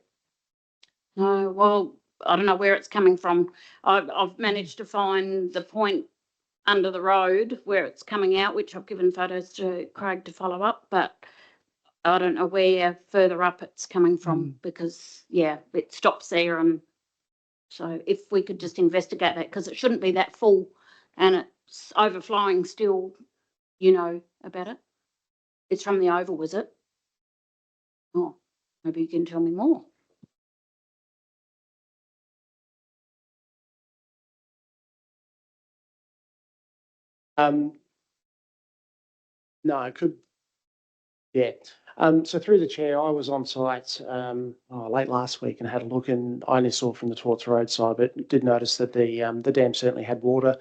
Speaker 6: No, well, I don't know where it's coming from. I've managed to find the point under the road where it's coming out, which I've given photos to Craig to follow up, but I don't know where further up it's coming from because, it stops there. And so if we could just investigate that, because it shouldn't be that full and it's overflowing still, you know about it. It's from the Oval, is it? Oh, maybe you can tell me more.
Speaker 14: No, it could. Yeah. So through the chair, I was on site late last week and had a look, and I only saw from the Torts Road side, but did notice that the dam certainly had water.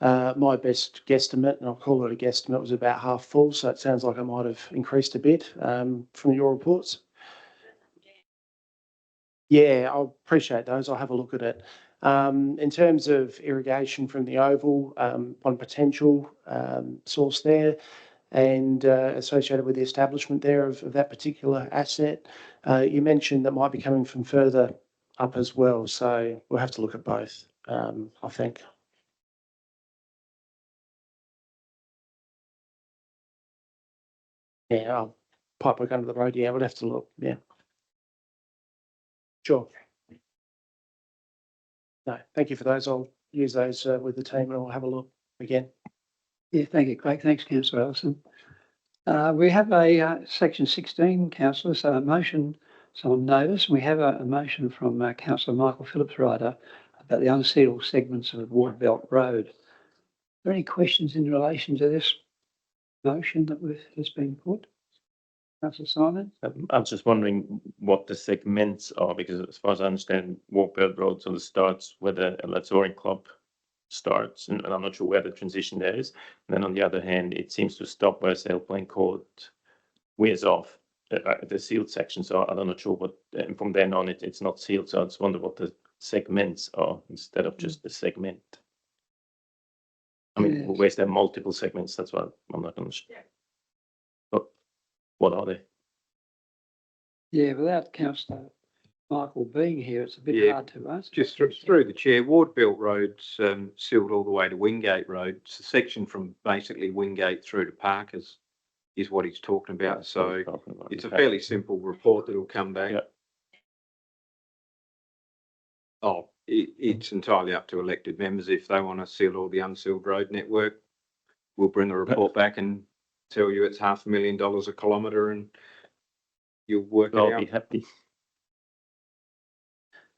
Speaker 14: My best guesstimate, and I'll call it a guesstimate, was about half full. So it sounds like I might have increased a bit from your reports. Yeah, I appreciate those. I'll have a look at it. In terms of irrigation from the oval, one potential source there, and associated with the establishment there of that particular asset. You mentioned that might be coming from further up as well, so we'll have to look at both, I think. Yeah, I'll pipe work under the road. Yeah, we'll have to look. Yeah. Sure. No, thank you for those. I'll use those with the team and I'll have a look again.
Speaker 1: Yeah, thank you, Craig. Thanks, Councillor Ellison. We have a section 16, councillor, so a motion is on notice. We have a motion from Councillor Michael Phillips-Ryder about the unsealed segments of Wardbelt Road. Are there any questions in relation to this motion that has been put? Councillor Simon?
Speaker 3: I'm just wondering what the segments are, because as far as I understand, Wardbelt Road sort of starts where the Latoring Club starts, and I'm not sure where the transition there is. And then on the other hand, it seems to stop where Sailplane Court wears off the sealed section. So I'm not sure what, and from then on, it's not sealed. So I just wonder what the segments are instead of just the segment. I mean,
Speaker 1: Yes.
Speaker 3: where's there multiple segments? That's what I'm not understanding. But what are they?
Speaker 1: Yeah, without Councillor Michael being here, it's a bit
Speaker 8: Yeah.
Speaker 1: hard to answer.
Speaker 8: Just through the chair, Wardbelt Road's sealed all the way to Wingate Road. It's a section from basically Wingate through to Parkers is what he's talking about.
Speaker 3: That's what
Speaker 8: So
Speaker 3: I'm talking about.
Speaker 8: it's a
Speaker 3: Okay.
Speaker 8: fairly simple report that'll come back.
Speaker 3: Yeah.
Speaker 8: Oh, it's entirely up to elected members if they want to seal all the unsealed road network. We'll bring a report back and tell you it's $500,000 a kilometre and you'll work it
Speaker 3: I'll
Speaker 8: out.
Speaker 3: be happy.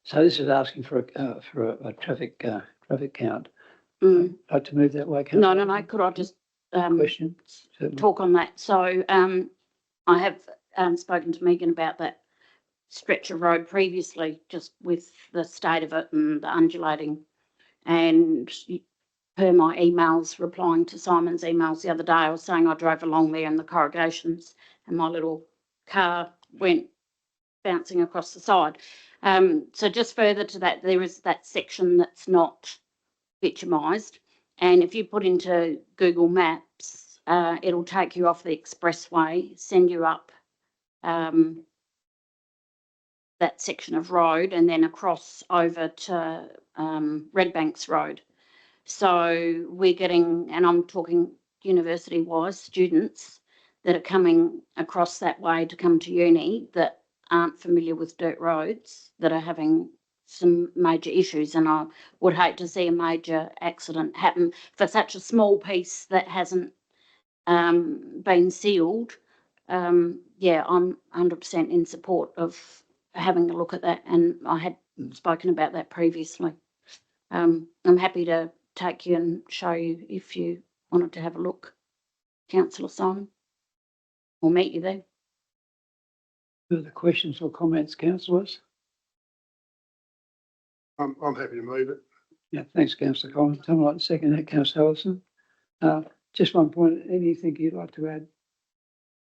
Speaker 1: So this is asking for a traffic count.
Speaker 6: Mm.
Speaker 1: Like to move that way,
Speaker 6: No,
Speaker 1: Councillor?
Speaker 6: no, could I just
Speaker 1: Question? Certainly.
Speaker 6: talk on that? So I have spoken to Megan about that stretch of road previously, just with the state of it and the undulating. And per my emails, replying to Simon's emails the other day, I was saying I drove along there in the corrugations and my little car went bouncing across the side. So just further to that, there is that section that's not bitumised. And if you put into Google Maps, it'll take you off the expressway, send you up that section of road and then across over to Redbanks Road. So we're getting, and I'm talking university-wise, students that are coming across that way to come to uni that aren't familiar with dirt roads, that are having some major issues, and I would hate to see a major accident happen for such a small piece that hasn't been sealed. Yeah, I'm 100% in support of having a look at that, and I had spoken about that previously. I'm happy to take you and show you if you wanted to have a look, Councillor Simon. We'll meet you there.
Speaker 1: Further questions or comments, councillors?
Speaker 4: I'm happy to move it.
Speaker 1: Yeah, thanks, Councillor Collins. Someone like to second that, Councillor Ellison. Just one point, anything you'd like to add,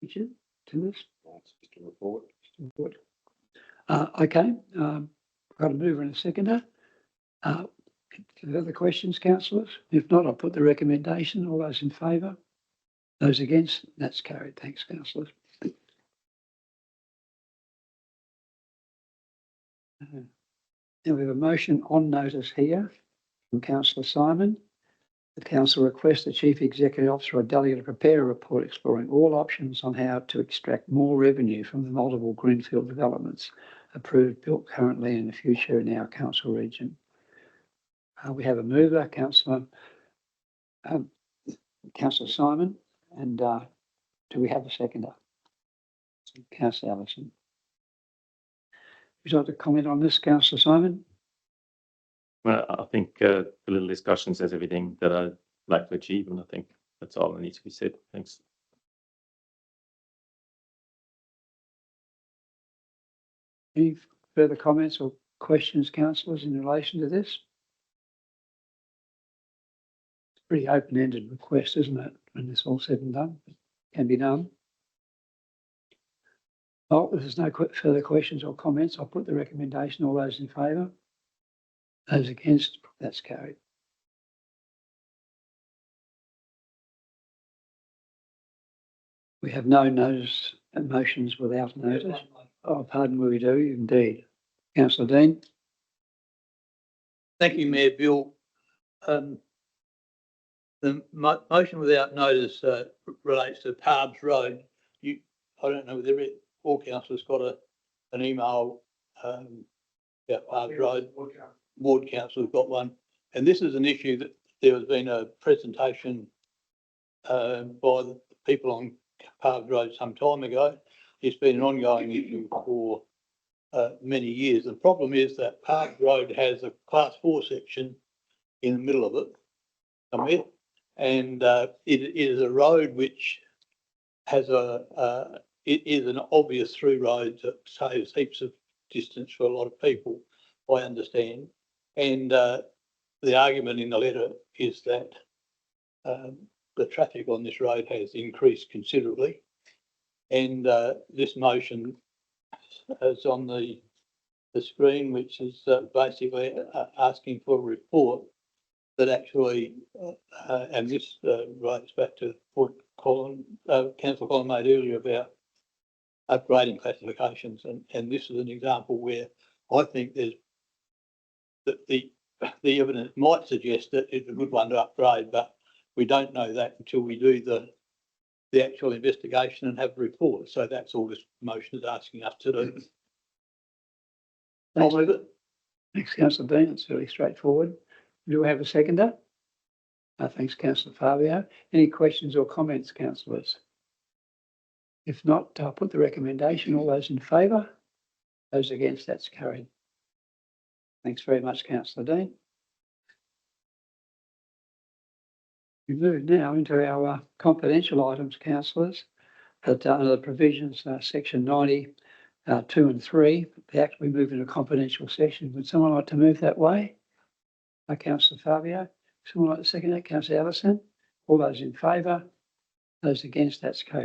Speaker 1: Richard, to this?
Speaker 12: Just a report.
Speaker 1: Okay, got a mover and a seconder. Further questions, councillors? If not, I'll put the recommendation. All those in favour? Those against? That's carried. Thanks, councillors. Now we have a motion on notice here from Councillor Simon. The council requests the Chief Executive Officer or delegate to prepare a report exploring all options on how to extract more revenue from the multiple greenfield developments approved, built currently and in the future in our council region. We have a mover, Councillor Simon, and do we have a seconder? Councillor Ellison. Would you like to comment on this, Councillor Simon?
Speaker 3: Well, I think the little discussion says everything that I'd like to achieve, and I think that's all that needs to be said. Thanks.
Speaker 1: Any further comments or questions, councillors, in relation to this? It's a pretty open-ended request, isn't it? When it's all said and done, it can be done. Well, if there's no further questions or comments, I'll put the recommendation. All those in favour? Those against? That's carried. We have no notice and motions without notice. Oh, pardon, we do indeed. Councillor Dean.
Speaker 11: Thank you, Mayor Bill. The motion without notice relates to Parbs Road. I don't know whether all councillors got an email about Parbs Road. Ward council's got one. And this is an issue that there has been a presentation by the people on Parbs Road some time ago. It's been an ongoing issue for many years. The problem is that Parbs Road has a class 4 section in the middle of it somewhere. And it is a road which has it is an obvious through road that saves heaps of distance for a lot of people, I understand. And the argument in the letter is that the traffic on this road has increased considerably. And this motion is on the screen, which is basically asking for a report that actually, and this relates back to what Councillor Colin made earlier about upgrading classifications, and this is an example where I think there's the evidence might suggest that it's a good one to upgrade, but we don't know that until we do the actual investigation and have a report. So that's all this motion is asking us to do. I'll move it.
Speaker 1: Thanks, Councillor Dean. It's fairly straightforward. Do we have a seconder? Thanks, Councillor Fabio. Any questions or comments, councillors? If not, I'll put the recommendation. All those in favour? Those against? That's carried. Thanks very much, Councillor Dean. We move now into our confidential items, councillors, that under the provisions, section 90, 2 and 3, the act we move into confidential session. Would someone like to move that way? Councillor Fabio. Someone like to second that? Councillor Allison. All those in favour? Those against? That's carried.